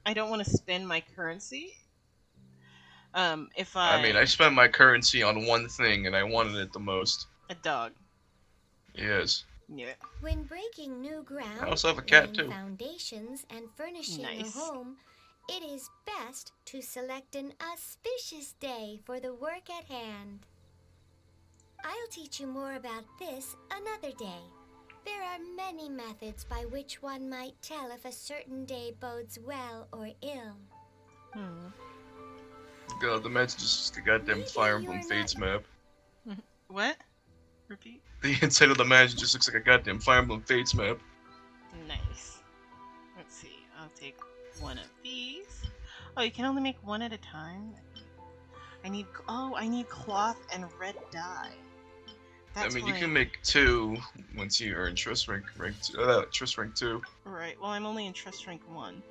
I don't want to spend my currency. If
I mean, I spent my currency on one thing and I wanted it the most.
A dog.
Yes.
Yeah.
When breaking new ground,
I also have a cat too.
Foundations and furnishing
Nice.
a home, it is best to select an auspicious day for the work at hand. I'll teach you more about this another day. There are many methods by which one might tell if a certain day bodes well or ill.
God, the match just the goddamn Fire Emblem Fates map.
What? Repeat.
The inside of the mansion just looks like a goddamn Fire Emblem Fates map.
Nice. Let's see. I'll take one of these. Oh, you can only make one at a time. I need cloth and red dye. That's
you can make 2 once you earn trust rank trust rank 2.
Right. Well, I'm only in trust rank 1.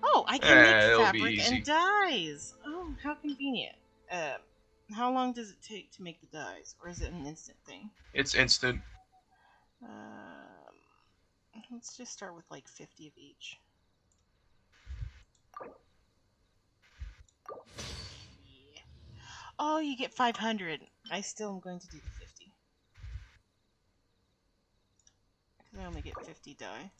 Oh, I can make fabric and dyes. Oh, how convenient. How long does it take to make the dyes, or is it an instant thing?
It's instant.
Let's just start with like 50 of each. Yeah. Oh, you get 500. I still am going to do the 50. Because I only get 50 dye.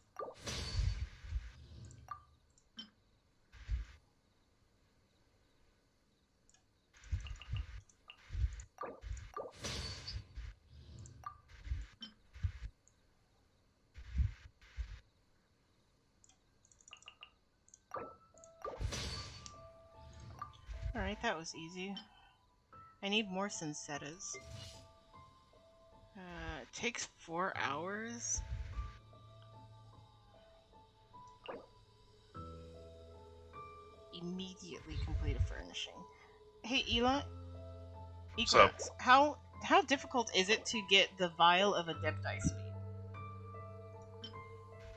Alright, that was easy. I need more Sensetas. It takes 4 hours. Immediately complete a furnishing. Hey, Elon. Equinox, how difficult is it to get the Vial of Adepti Speed?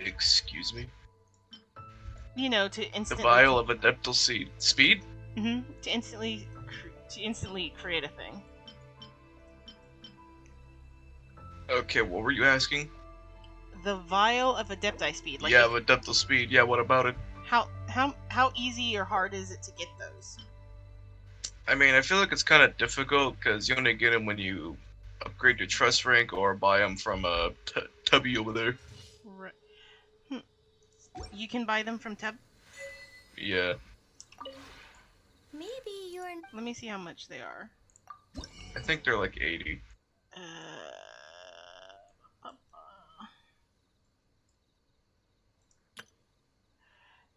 Excuse me?
You know, to instantly...
The Vial of Adeptal Seed. Speed?
Mm-hmm. To instantly create a thing.
Okay, what were you asking?
The Vial of Adepti Speed. Like
yeah, Adeptal Speed. Yeah, what about it?
How easy or hard is it to get those?
I mean, I feel like it's kind of difficult because you only get them when you upgrade your trust rank or buy them from Tubby over there.
Right. You can buy them from Tub?
Yeah.
Maybe you're...
Let me see how much they are.
I think they're like 80.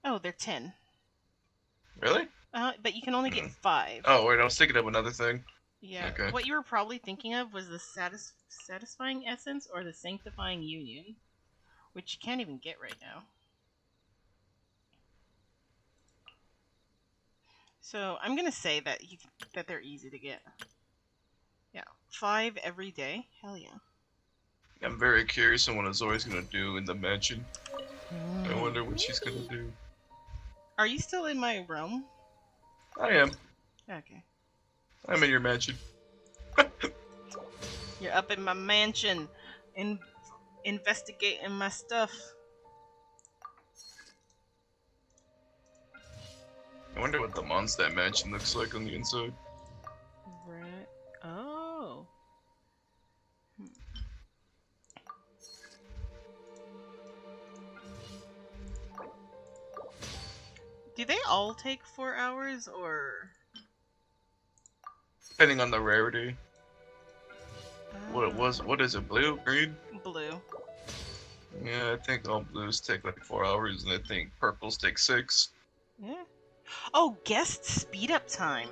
Oh, they're 10.
Really?
But you can only get 5.
Oh, wait, I was thinking of another thing.
Yeah.
Okay.
What you were probably thinking of was the satisfying essence or the sanctifying union, which you can't even get right now. So I'm gonna say that that they're easy to get. Yeah, 5 every day. Hell yeah.
I'm very curious on what Azori's gonna do in the mansion. I wonder what she's gonna do.
Are you still in my realm?
I am.
Okay.
I'm in your mansion.
You're up in my mansion, investigating my stuff.
I wonder what the Mondstadt mansion looks like on the inside.
Right. Oh. Do they all take 4 hours, or...?
Depending on the rarity. What is it, blue? Green?
Blue.
Yeah, I think all blues take like 4 hours, and I think purples take 6.
Yeah. Oh, guest speed up time.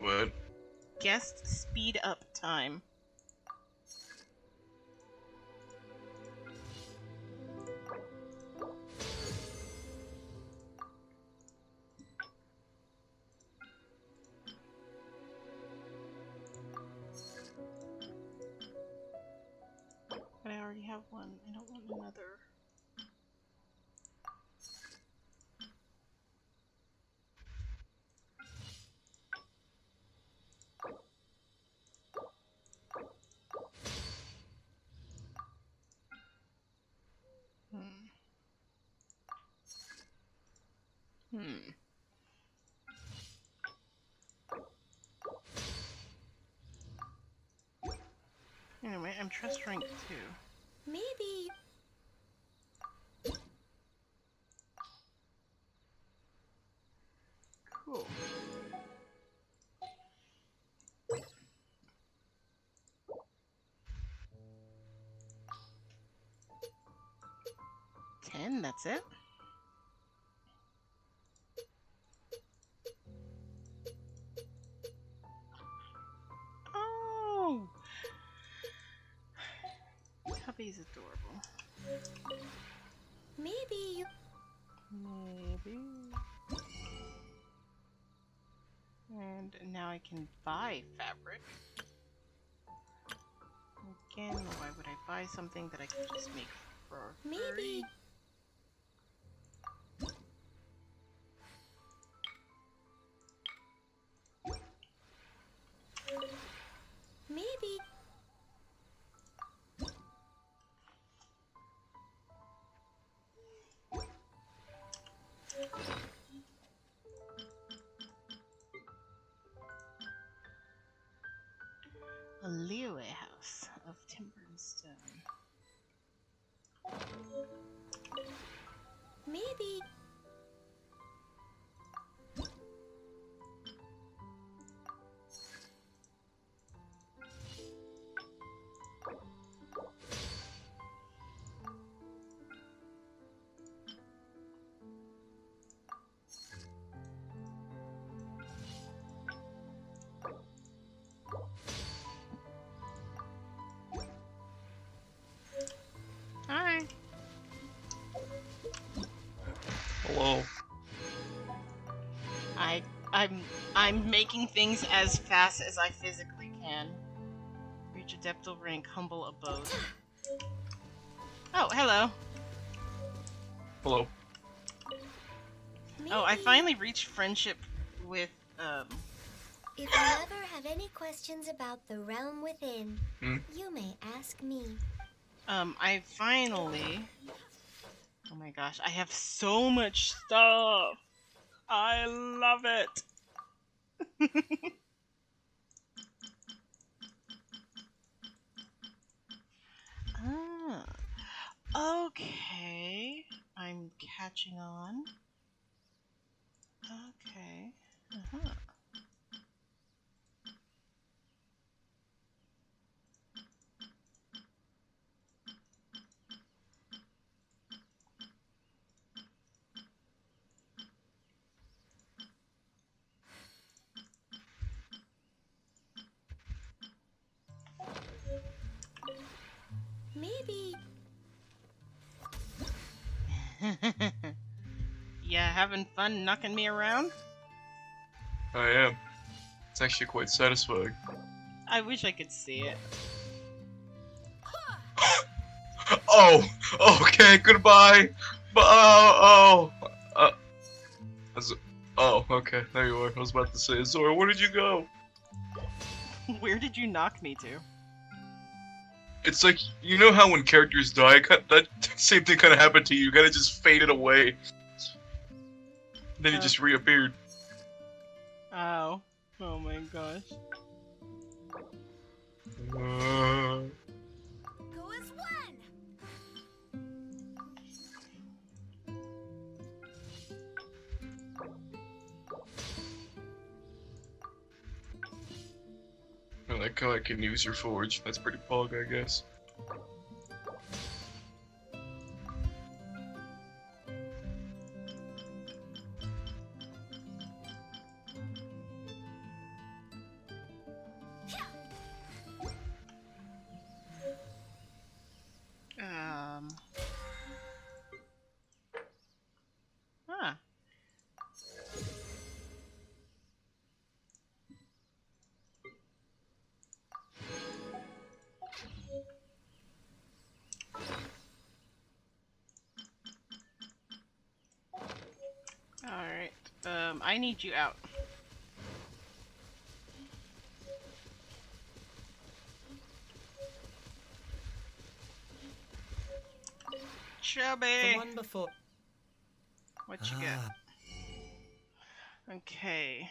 What?
Guest speed up time. But I already have one. I don't want another. Anyway, I'm trust rank 2.
Maybe...
Cool. That's it? Abby's adorable.
Maybe.
Maybe. And now I can buy fabric. Again, why would I buy something that I could just make for free?
Maybe. Maybe.
A Liyue house of timber and stone.
Maybe.
Hi.
Hello.
I'm making things as fast as I physically can. Reach adeptal rank, humble abode. Oh, hello.
Hello.
Maybe.
Oh, I finally reached friendship with
If you ever have any questions about the realm within,
Hmm?
you may ask me.
I finally. Oh my gosh, I have so much stuff. I love it. Ah, okay. I'm catching on. Okay. Uh-huh.
Maybe.
Yeah, having fun knocking me around?
I am. It's actually quite satisfying.
I wish I could see it.
Oh! Okay, goodbye! Oh! Oh, okay, there you are. I was about to say, Zora, where did you go?
Where did you knock me to?
It's like, you know how when characters die, that same thing kind of happened to you. You kind of just faded away. Then you just reappeared.
Oh. Oh my gosh.
Go as one!
I like how I can use your forge. That's pretty pog, I guess.
Huh. Alright. I need you out. Chubby!
The one before.
What you got? Okay.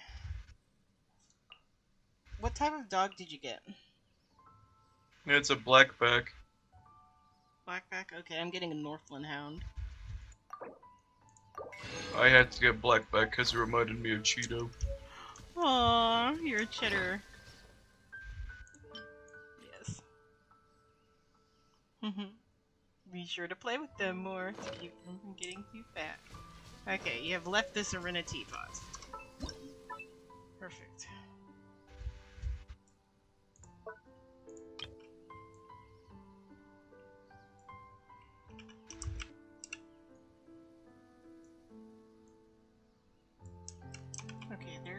What type of dog did you get?
Yeah, it's a blackback.
Blackback? Okay, I'm getting a Northland Hound.
I had to get blackback because it reminded me of Cheeto.
Aww, you're a cheddar. Yes. Be sure to play with them more to keep them from getting too fat. Okay, you have left this arena teapot. Perfect.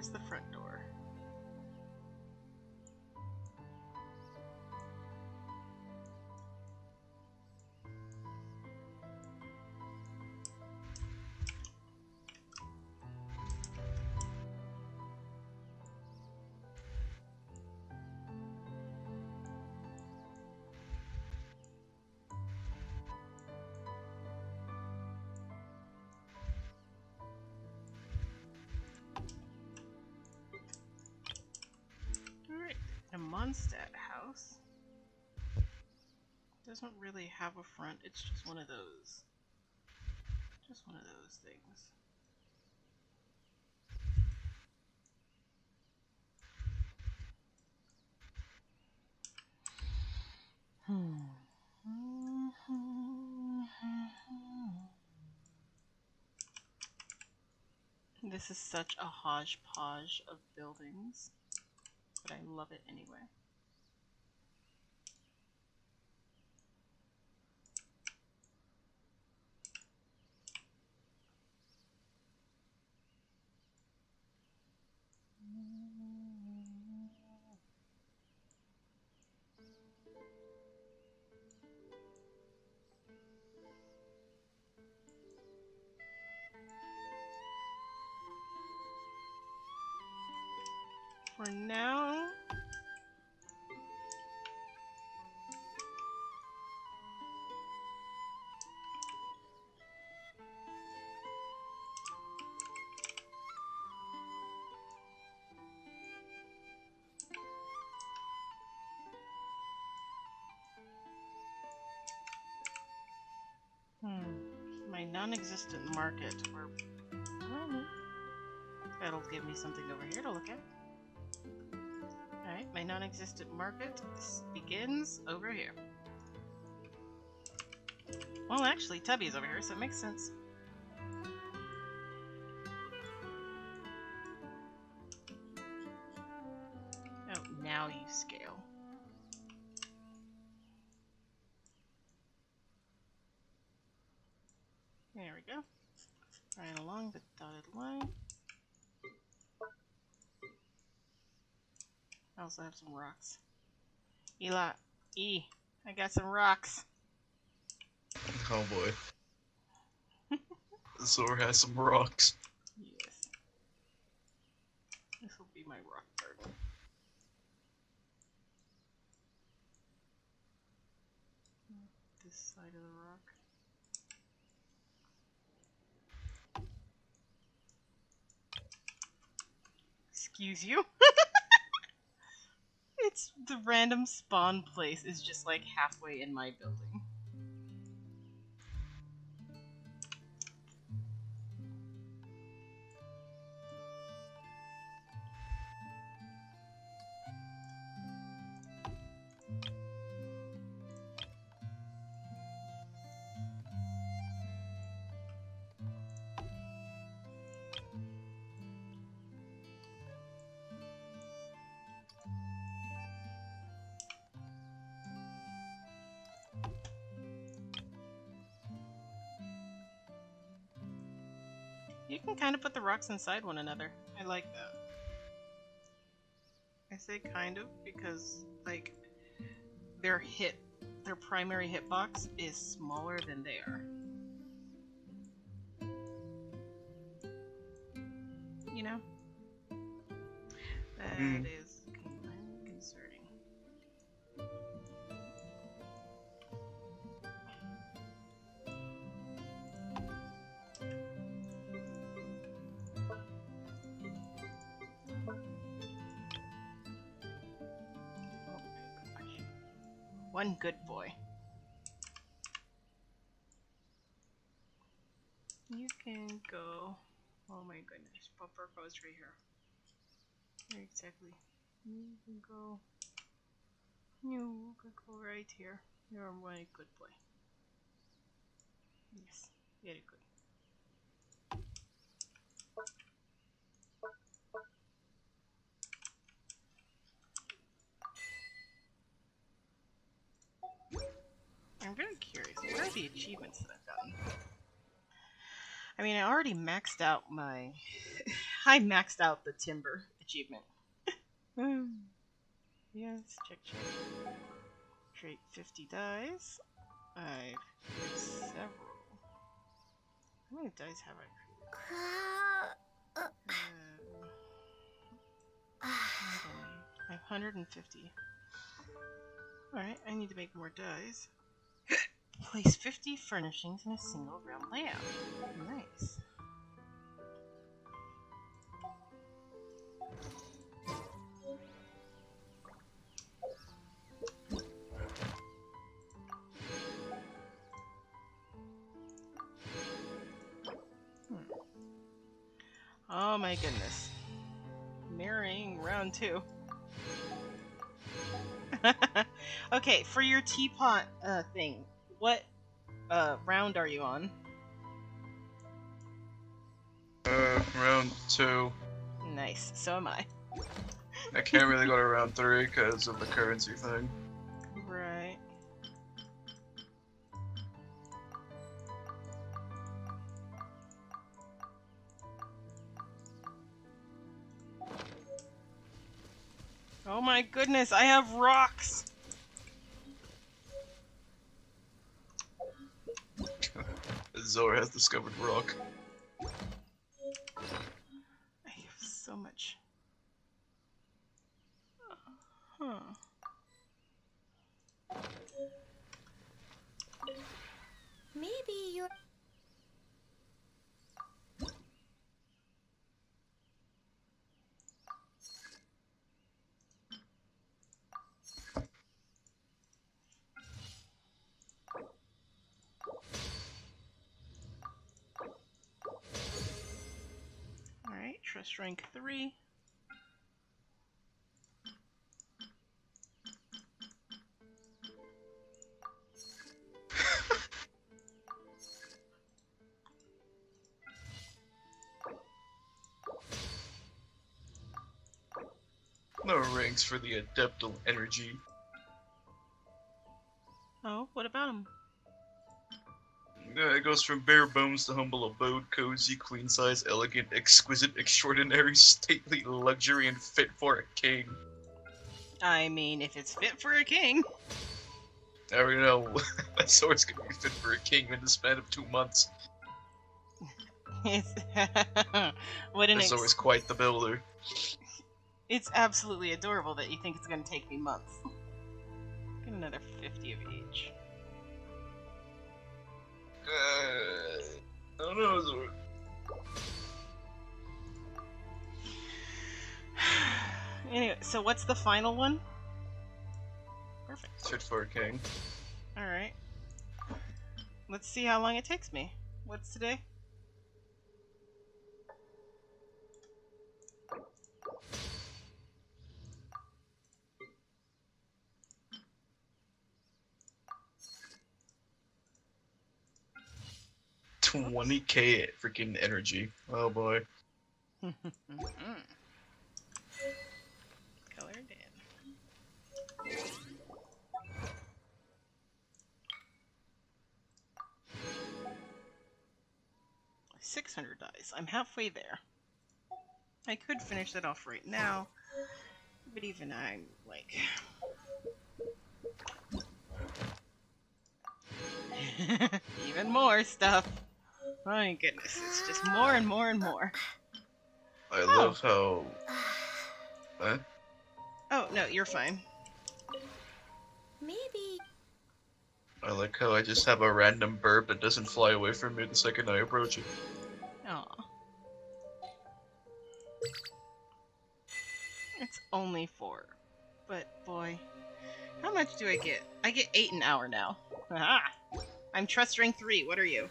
Where's the front door? Alright, a Mondstadt house. Doesn't really have a front, it's just one of those. Just one of those things. This is such a hodgepodge of buildings, but I love it anyway. For now, my non-existent market, or that'll give me something over here to look at. Alright, my non-existent market begins over here. Well, actually, Tubby's over here, so it makes sense. Oh, now you scale. There we go. Right along the dotted line. I also have some rocks. I got some rocks.
Oh boy. Zor has some rocks.
Yes. This will be my rock garden. This side of the rock. Excuse you? It's the random spawn place is just like halfway in my building. You can kind of put the rocks inside one another. I like that. I say kind of because, like, their primary hitbox is smaller than they are. You know? That is concerning. One good boy. You can go. Oh my goodness, Pupper goes right here. Where exactly? You can go. You could go right here. You're one good boy. Yes, very good. I'm very curious. What are the achievements that I've gotten? I mean, I already maxed out my I maxed out the timber achievement. Yes, check. Create 50 dice. I've created several. How many dice have I created? I have 150. Alright, I need to make more dice. Place 50 furnishings in a single room layout. Nice. Oh my goodness. Marrying round 2. Okay, for your teapot thing, what round are you on?
Round 2.
Nice, so am I.
I can't really go to round 3 because of the currency thing.
Right. Oh my goodness, I have rocks!
Zora has discovered rock.
I have so much. Huh.
Maybe you're...
Alright, trust rank 3.
No ranks for the adeptal energy.
Oh, what about him?
It goes from bare bones to humble abode, cozy, queen size, elegant, exquisite, extraordinary, stately, luxury, and fit for a king.
I mean, if it's fit for a king.
I already know that sword's gonna be fit for a king in the span of 2 months.
It's what an
That sword is quite the builder.
It's absolutely adorable that you think it's going to take me months. Get another 50 of each.
I don't know, Zora.
Anyway, so what's the final one? Perfect.
Fit for a king.
Alright. Let's see how long it takes me. What's today?
$20k freaking energy. Oh boy.
Colored in. 600 dice. I'm halfway there. I could finish that off right now, but even I'm like... even more stuff. My goodness, it's just more and more and more.
I love how... Huh?
Oh, no, you're fine.
Maybe...
I like how I just have a random burp that doesn't fly away from me the second I approach it.
Aw. It's only 4. But, boy, how much do I get? I get 8 an hour now. Aha! I'm trust rank 3. What are you?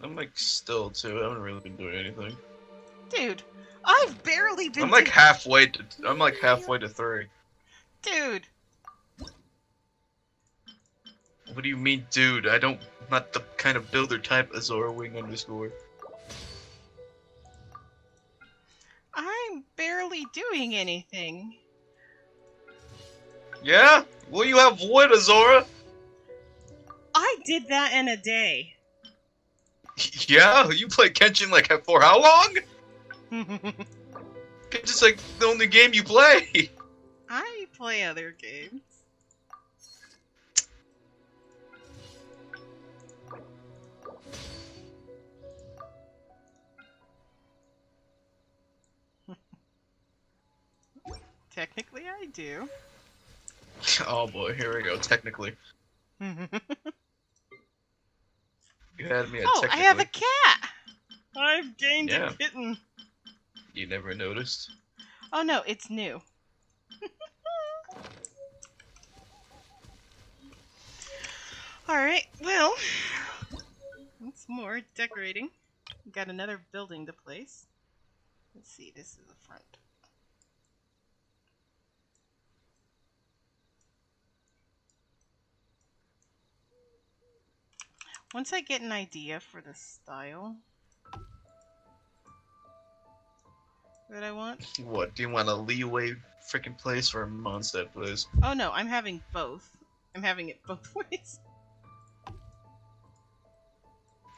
I'm like still 2. I haven't really been doing anything.
Dude, I've barely been.
I'm like halfway to. I'm like halfway to 3.
Dude.
What do you mean, dude? I don't. I'm not the kind of builder type as Zorwing _.
I'm barely doing anything.
Yeah? Well, you have wood, Azora.
I did that in a day.
Yeah, you play Genshin like for how long? Genshin's like the only game you play.
I play other games. Technically, I do.
Oh boy, here we go. Technically, you had me at
Oh, I have a
technically.
cat! I've gained
Yeah.
a kitten.
You never noticed?
Oh no, it's new. Alright, well, once more decorating. We got another building to place. Let's see, this is the front. Once I get an idea for the style that I want.
What, do you want a leeway freaking place or a Mondstadt place?
Oh no, I'm having both. I'm having it both ways.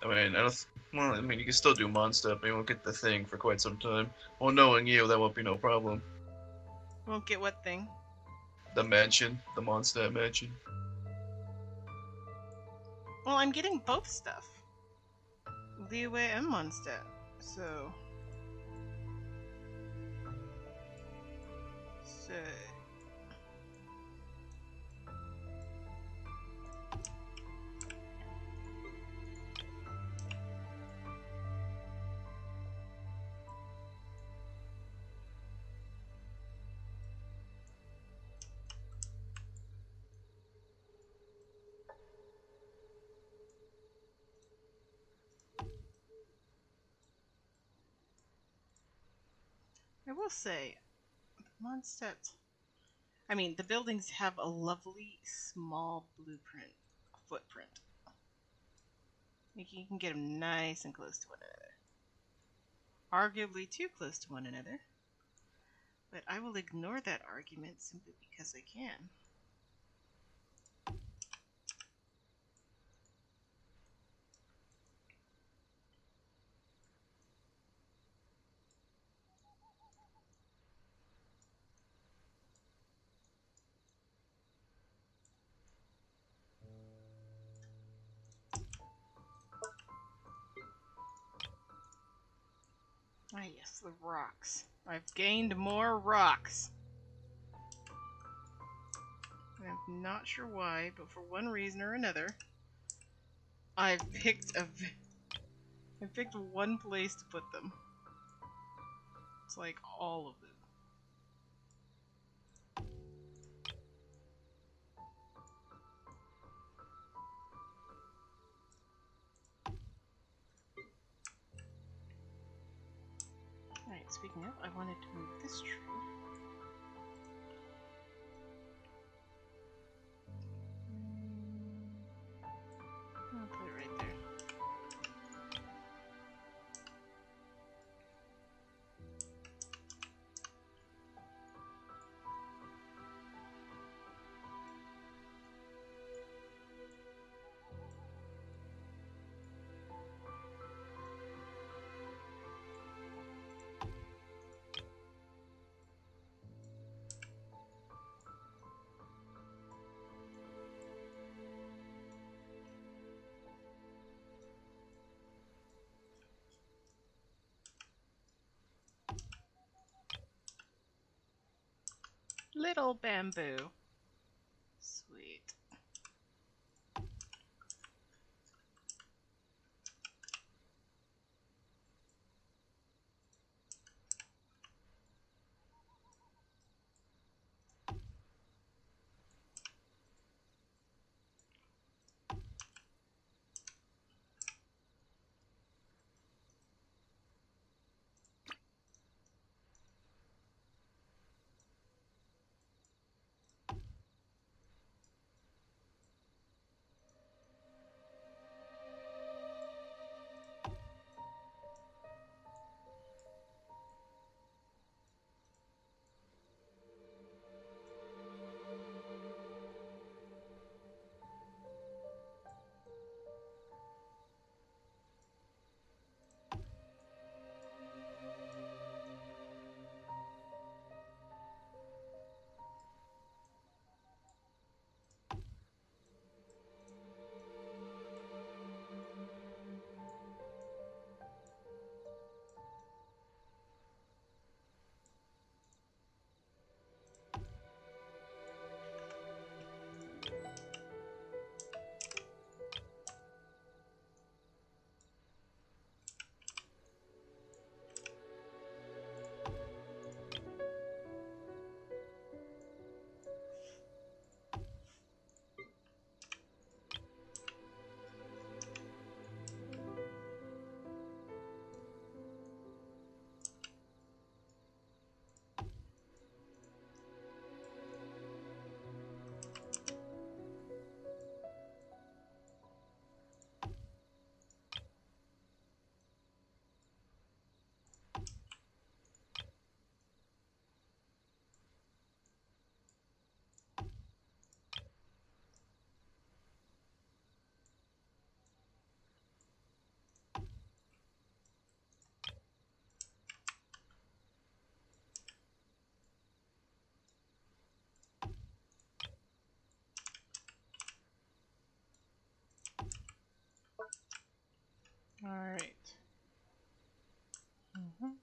I mean, well, I mean, you can still do Mondstadt, but you won't get the thing for quite some time. Well, knowing you, that won't be no problem.
Won't get what thing?
The mansion, the Mondstadt mansion.
Well, I'm getting both stuff. Leeway and Mondstadt. So... I will say, Mondstadt... I mean, the buildings have a lovely small footprint. You can get them nice and close to one another. Arguably too close to one another. But I will ignore that argument simply because I can. Ah yes, the rocks. I've gained more rocks. I'm not sure why, but for one reason or another, I've picked I picked one place to put them. It's like all of them. Alright, speaking of, I wanted to move this tree. I'll put it right there. Little bamboo. Sweet.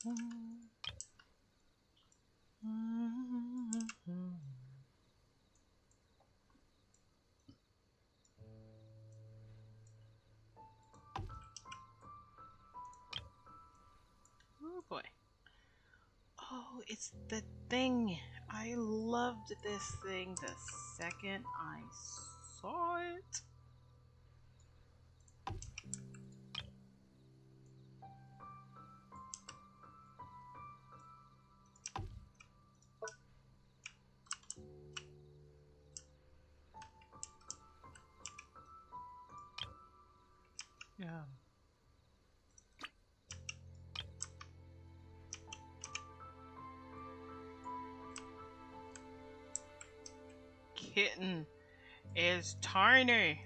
Oh boy. Oh, it's the thing. I loved this thing the second I saw it. Yeah. Kitten is tiny.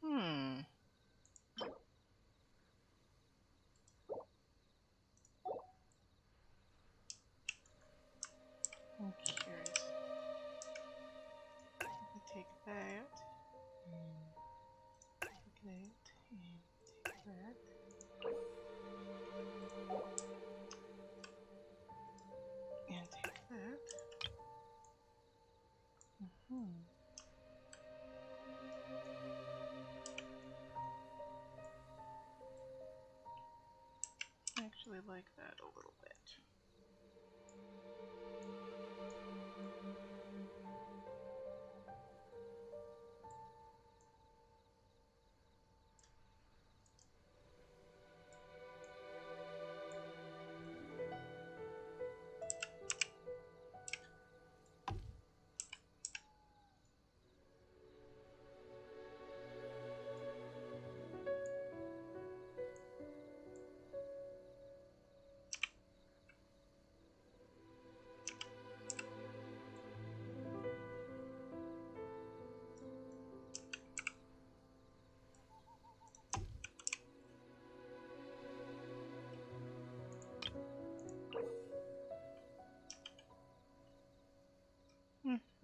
Hmm. I'm curious. I take that. Take that. And take that. And take that. I actually like that a little bit.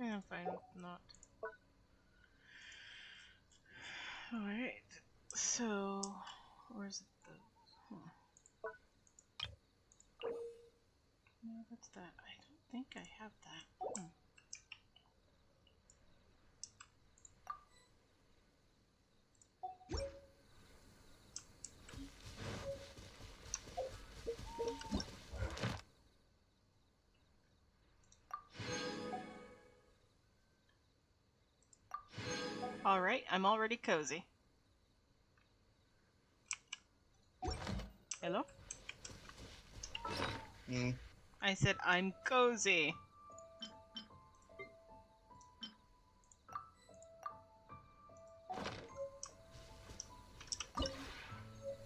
Yeah, I'm fine with not. Alright. So, where's the... No, that's that. I don't think I have that. Alright, I'm already cozy. Hello? I said I'm cozy.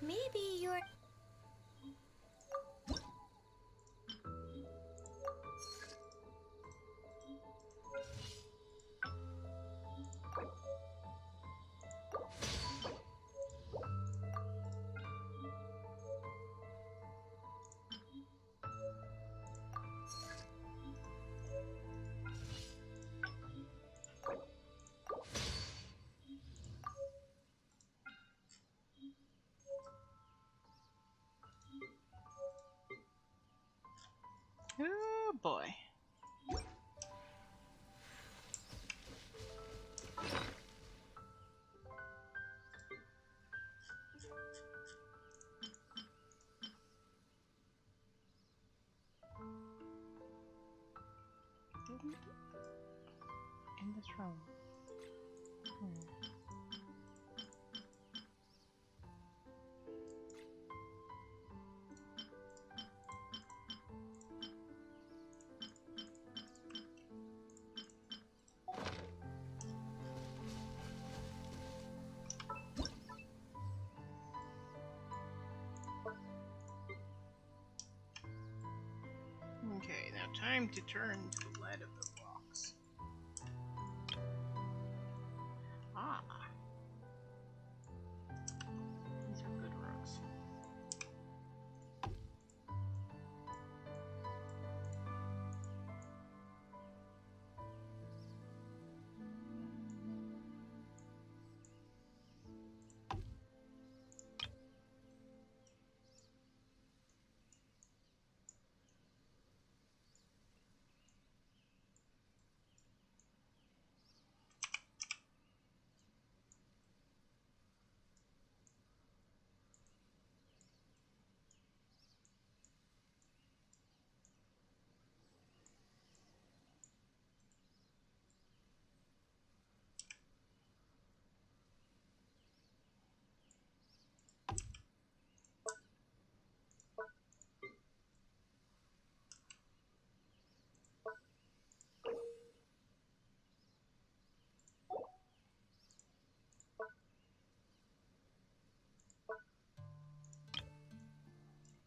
Maybe you're...
Oh boy. Oh. Okay, now time to turn to the light of the rocks. Ah. These are good rocks.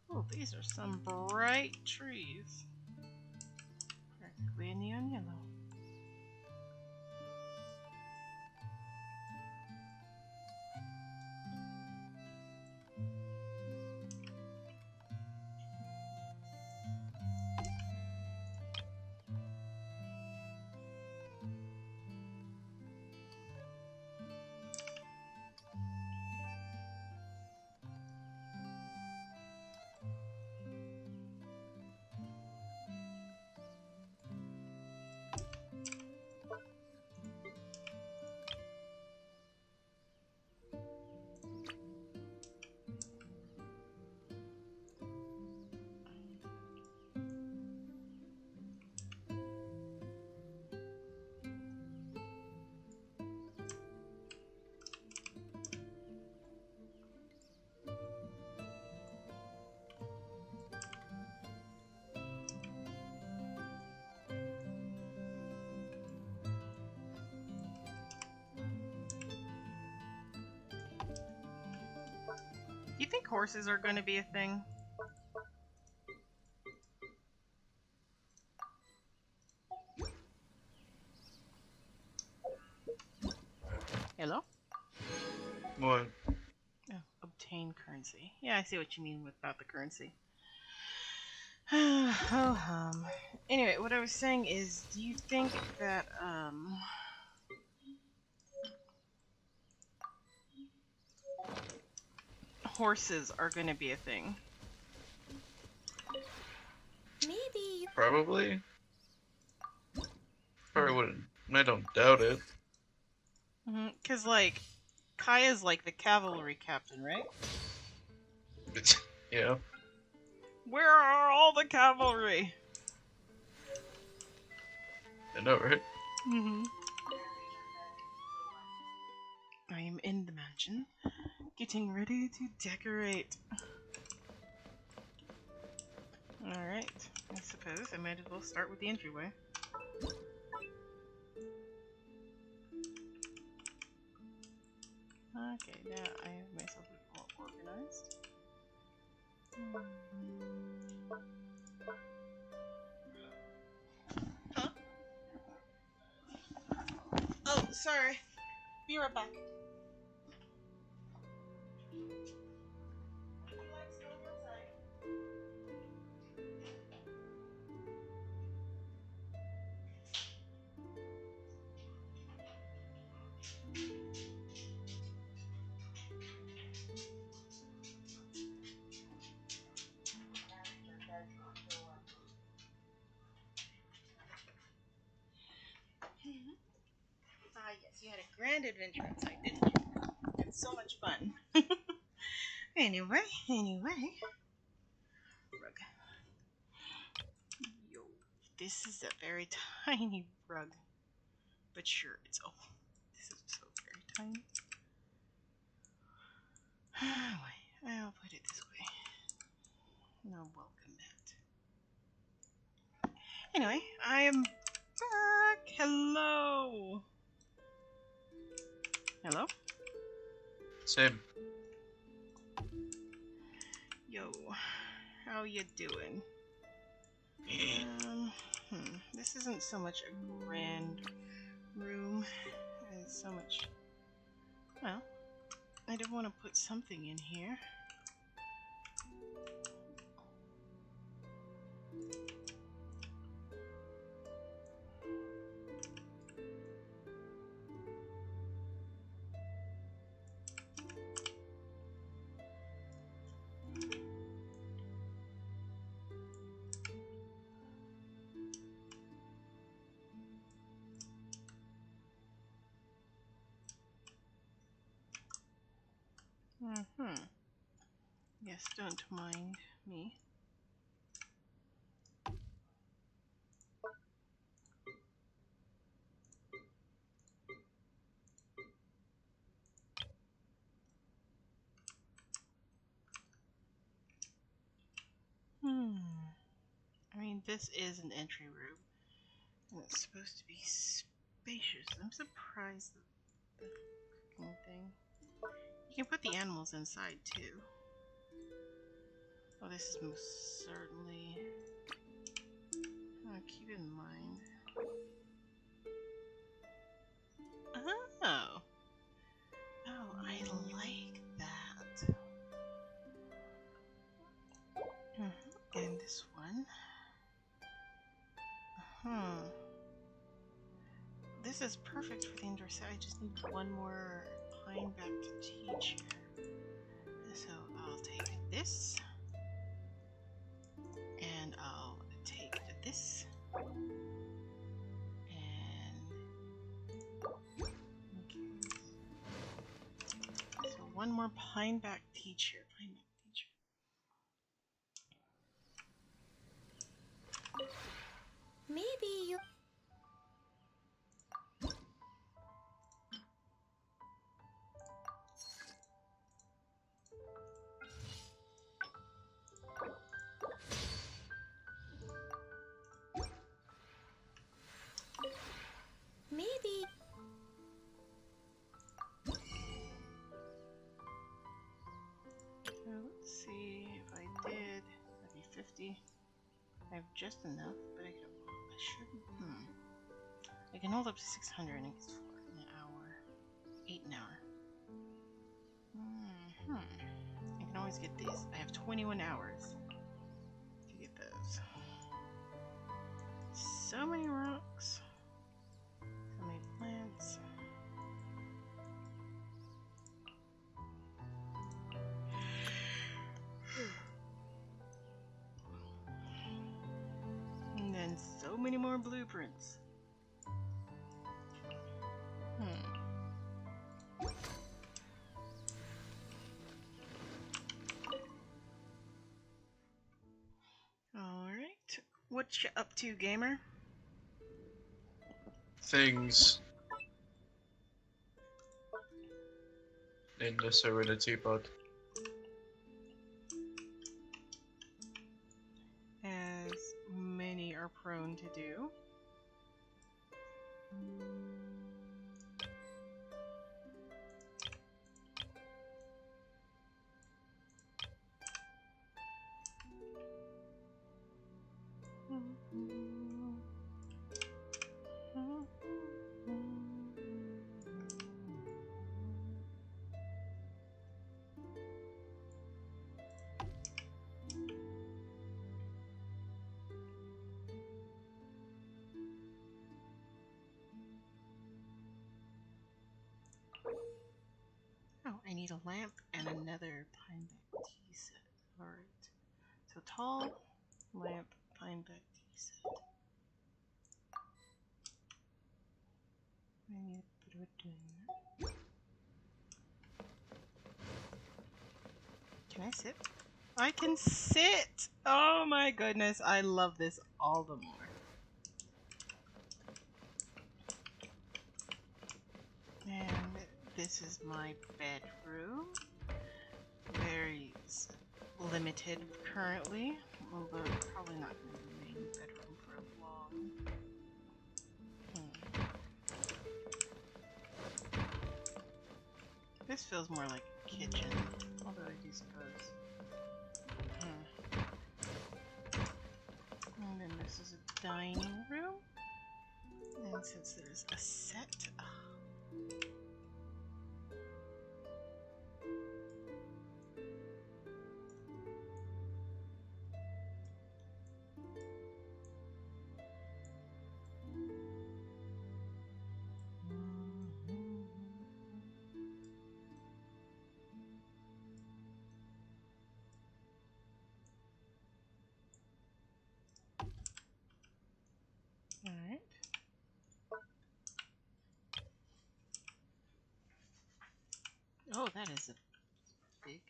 Oh, these are some bright trees. Practically a neon yellow. Do you think horses are going to be a thing? Hello?
What?
Oh, obtain currency. Yeah, I see what you mean without the currency. Oh, anyway, what I was saying is, do you think that, horses are going to be a thing?
Maybe.
Probably. Probably wouldn't. I don't doubt it.
Because, like, Kaya's like the cavalry captain, right?
Yeah.
Where are all the cavalry?
I know, right?
I am in the mansion, getting ready to decorate. Alright, I suppose I might as well start with the entryway. Okay, now I have myself a bit more organized. Huh? Oh, sorry. Be right back. Ah, yes, you had a grand adventure outside, didn't you? It's so much fun. Anyway. Rug. Yo, this is a very tiny rug. But sure, it's this is so very tiny. Wait, I'll put it this way. No welcome mat. Anyway, I am back. Hello. Hello?
Same.
Yo, how you doing? This isn't so much a grand room as so much. Well, I did want to put something in here. Yes, don't mind me. I mean, this is an entry room, and it's supposed to be spacious. I'm surprised at the cooking thing. You can put the animals inside too. Oh, this is most certainly. Keep in mind. Oh. Oh, I like that. And this one. This is perfect for the indoor side. I just need one more pine backed teacher. So I'll take this. And I'll take this. And okay. So one more pine back teacher.
Maybe you... Maybe...
Let's see if I did. That'd be 50. I have just enough, but I shouldn't. I can hold up to 600 and it gets 4 in an hour. 8 an hour. I can always get these. I have 21 hours to get those. So many rocks. So many plants. And then so many more blueprints. Alright. What you up to, gamer?
Things in the Serena Teapot.
As many are prone to do. Oh, I need a lamp and another pine back tea set. Alright. So tall, lamp, pine back tea set. I need to put it in. Can I sit? I can sit! Oh my goodness, I love this all the more. this is my bedroom. Very limited currently, but probably not going to remain bedroom for long. This feels more like a kitchen, although I do suppose. And then this is a dining room. And since there's a set, alright. Oh, that is a big.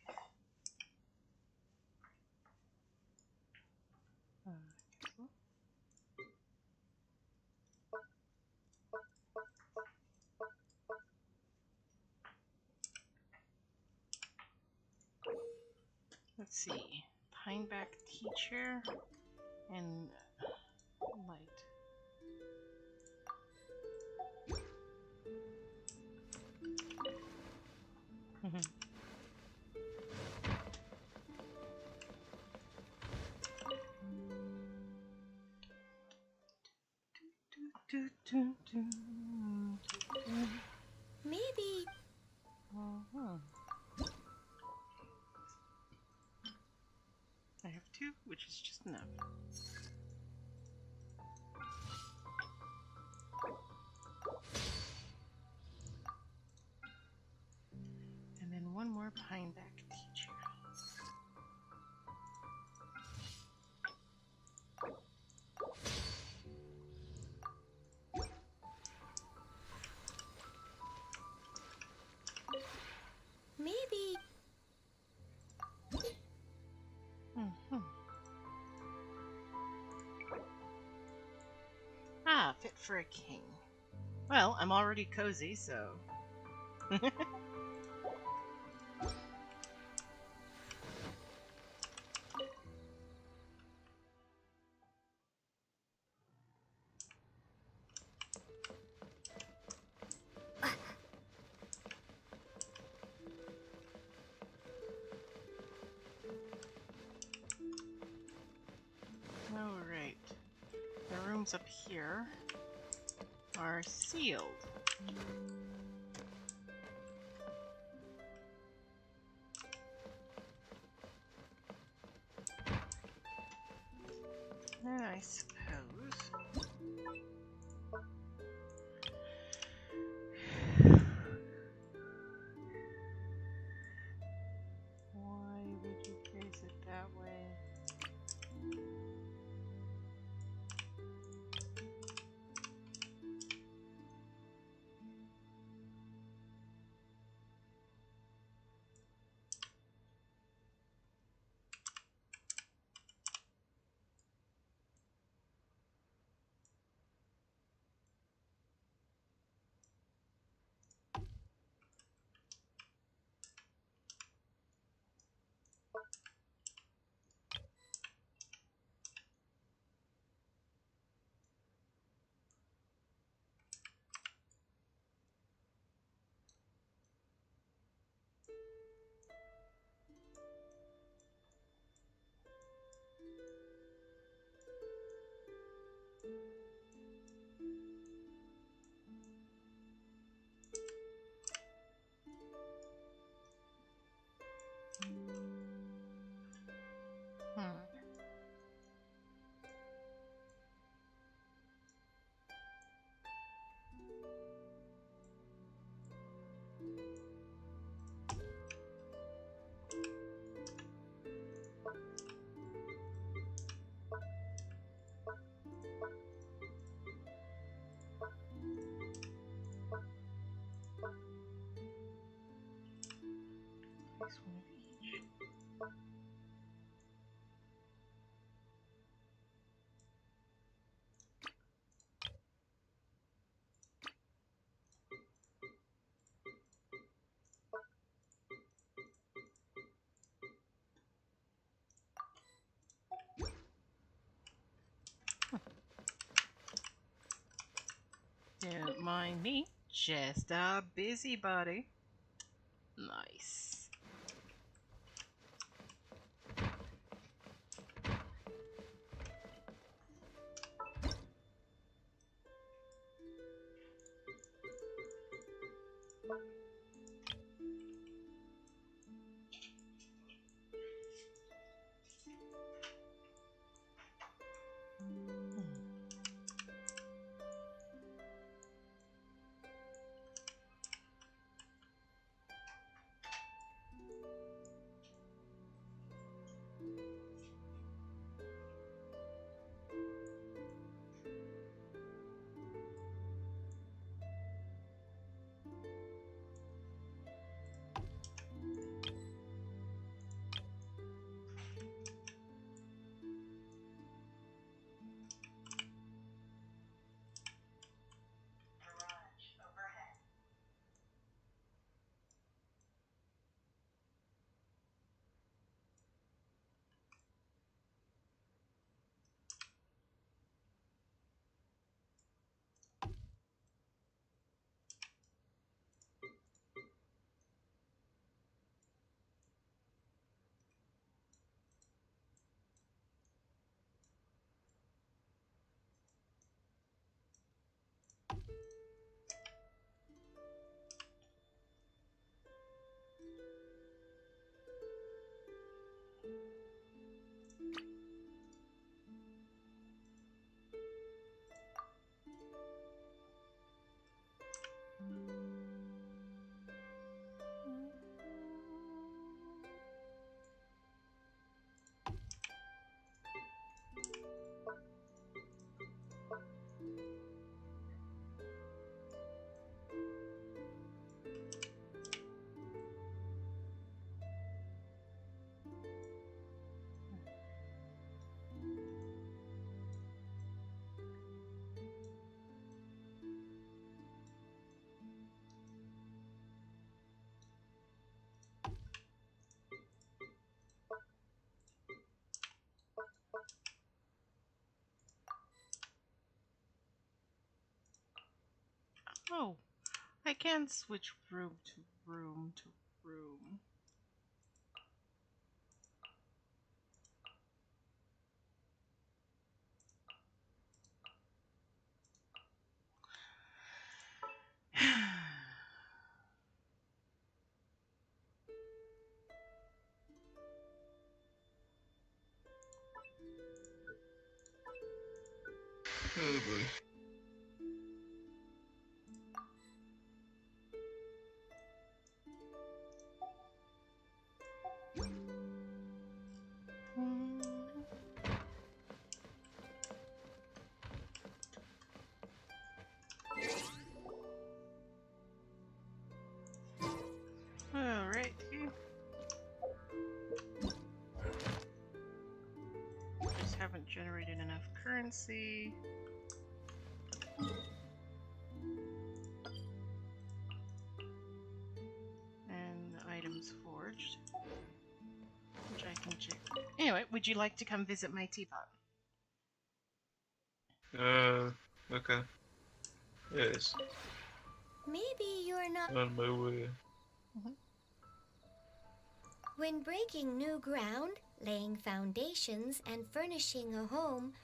Let's see. Pineback teacher and light.
Maybe.
I have two, which is just enough. And then one more pineback teacher.
Maybe.
Ah, fit for a king. Well, I'm already cozy, so... Alright. The rooms up here are sealed. And I suppose... Why would you face it that way? Place one of each. mind me. Just a busybody. Nice. Oh, I can switch room to room to room.
Oh boy.
Alright. Just haven't generated enough currency. And the items forged, which I can check. Anyway, would you like to come visit my teapot?
Okay. Yes.
Maybe you're not.
On my way.
When breaking new ground, laying foundations, and furnishing a home,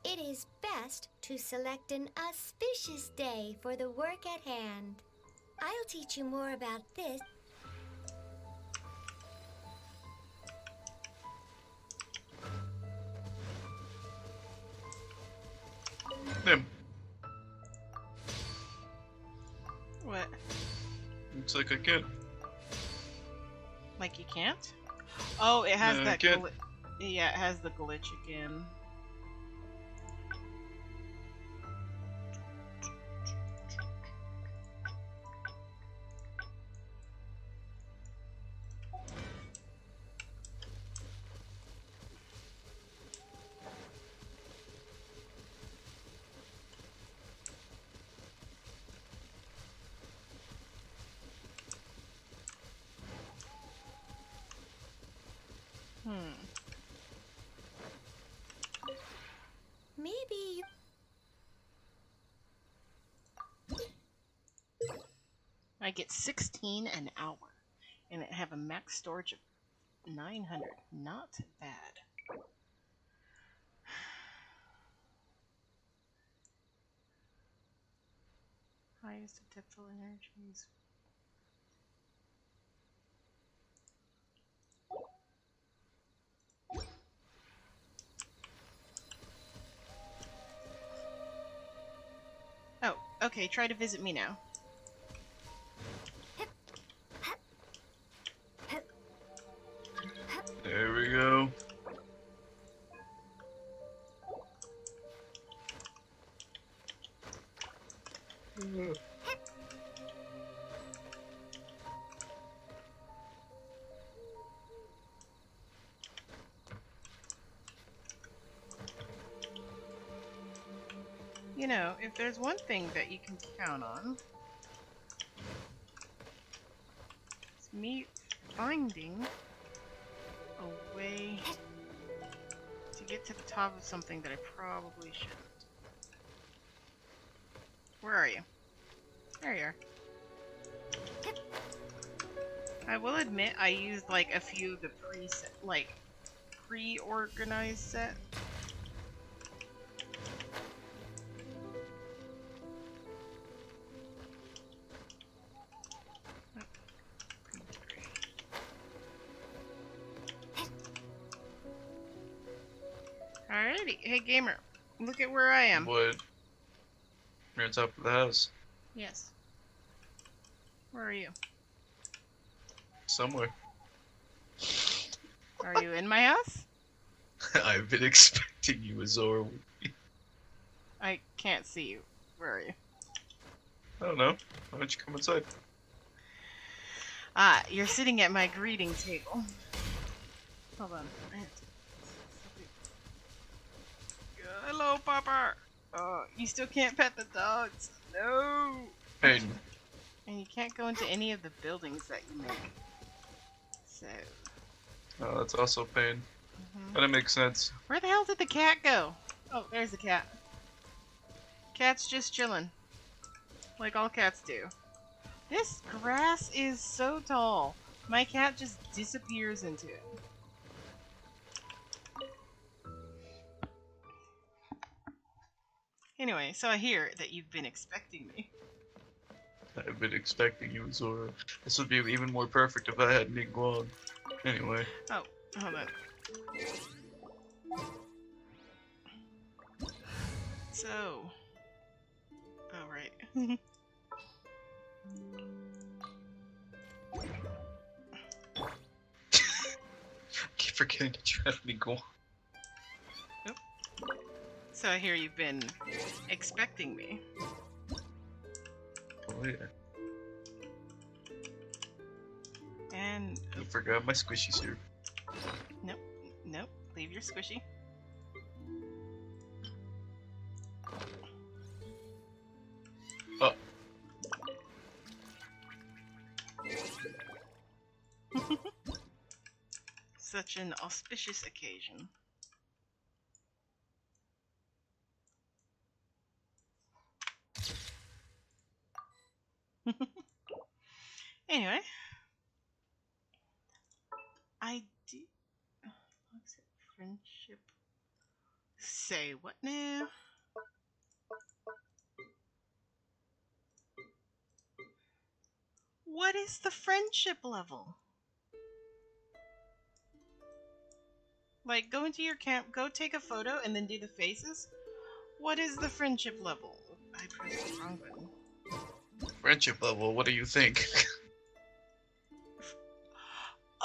it is best to select an auspicious day for the work at hand. I'll teach you more about this.
Damn.
What?
Looks like I can.
Like you can't? Oh, it has
No, I
that
can't.
yeah, it has the glitch again.
Maybe you...
get 16 an hour. And I have a max storage of 900. Not bad. Highest adeptal energies. Oh, okay, try to visit me now.
There we go.
You know, if there's one thing that you can count on, it's me finding a way to get to the top of something that I probably shouldn't. Where are you? There you are. I will admit I used like a few of the pre-organized set. Alrighty, hey gamer, look at where I am.
What? You're on top of the house.
Yes. Where are you?
Somewhere.
Are you in my house?
I've been expecting you, Azora.
I can't see you. Where are you?
I don't know. Why don't you come inside?
Ah, you're sitting at my greeting table. Hold on. Hello, Papa. You still can't pet the dogs. No.
Peyton.
And you can't go into any of the buildings that you make. So.
Oh, that's also pain. That makes sense.
Where the hell did the cat go? Oh, there's the cat. Cat's just chilling. Like all cats do. This grass is so tall. My cat just disappears into it. Anyway, so I hear that you've been expecting me.
I've been expecting you, Azora. This would be even more perfect if I had Niguan. Anyway.
Oh, hold on. So. Oh, right.
I keep forgetting that you have Niguan.
Nope. So I hear you've been expecting me.
Oh, yeah.
And
I forgot my squishy's here.
nope, nope. Leave your squishy.
Oh.
Such an auspicious occasion. Anyway, I do. What's it? Friendship. Say what now? What is the friendship level? Like, go into your camp, go take a photo, and then do the faces? What is the friendship level? I pressed the wrong button.
Friendship level, what do you think?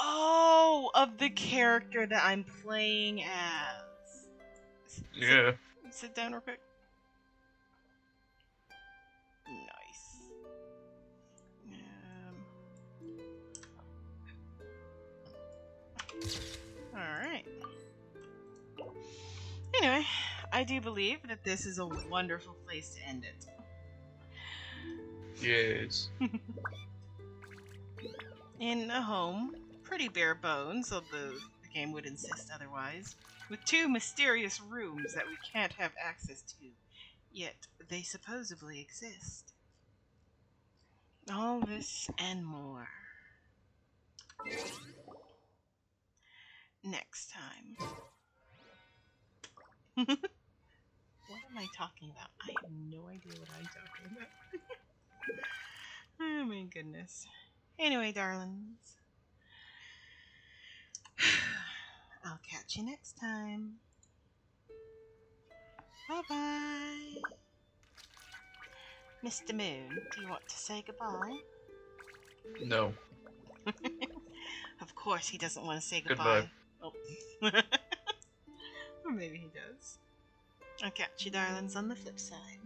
Oh, of the character that I'm playing as.
Yeah.
Sit down real quick. Nice. Alright. Anyway, I do believe that this is a wonderful place to end it.
Yes.
In a home, pretty bare bones, although the game would insist otherwise, with 2 mysterious rooms that we can't have access to, yet they supposedly exist. All this and more. Next time. What am I talking about? I have no idea what I'm talking about. Oh my goodness. Anyway, darlings. I'll catch you next time. Bye-bye. Mr. Moon, do you want to say goodbye?
No.
Of course he doesn't want to say
Goodbye.
goodbye. Oh. Or maybe he does. I'll catch you darlings on the flip side.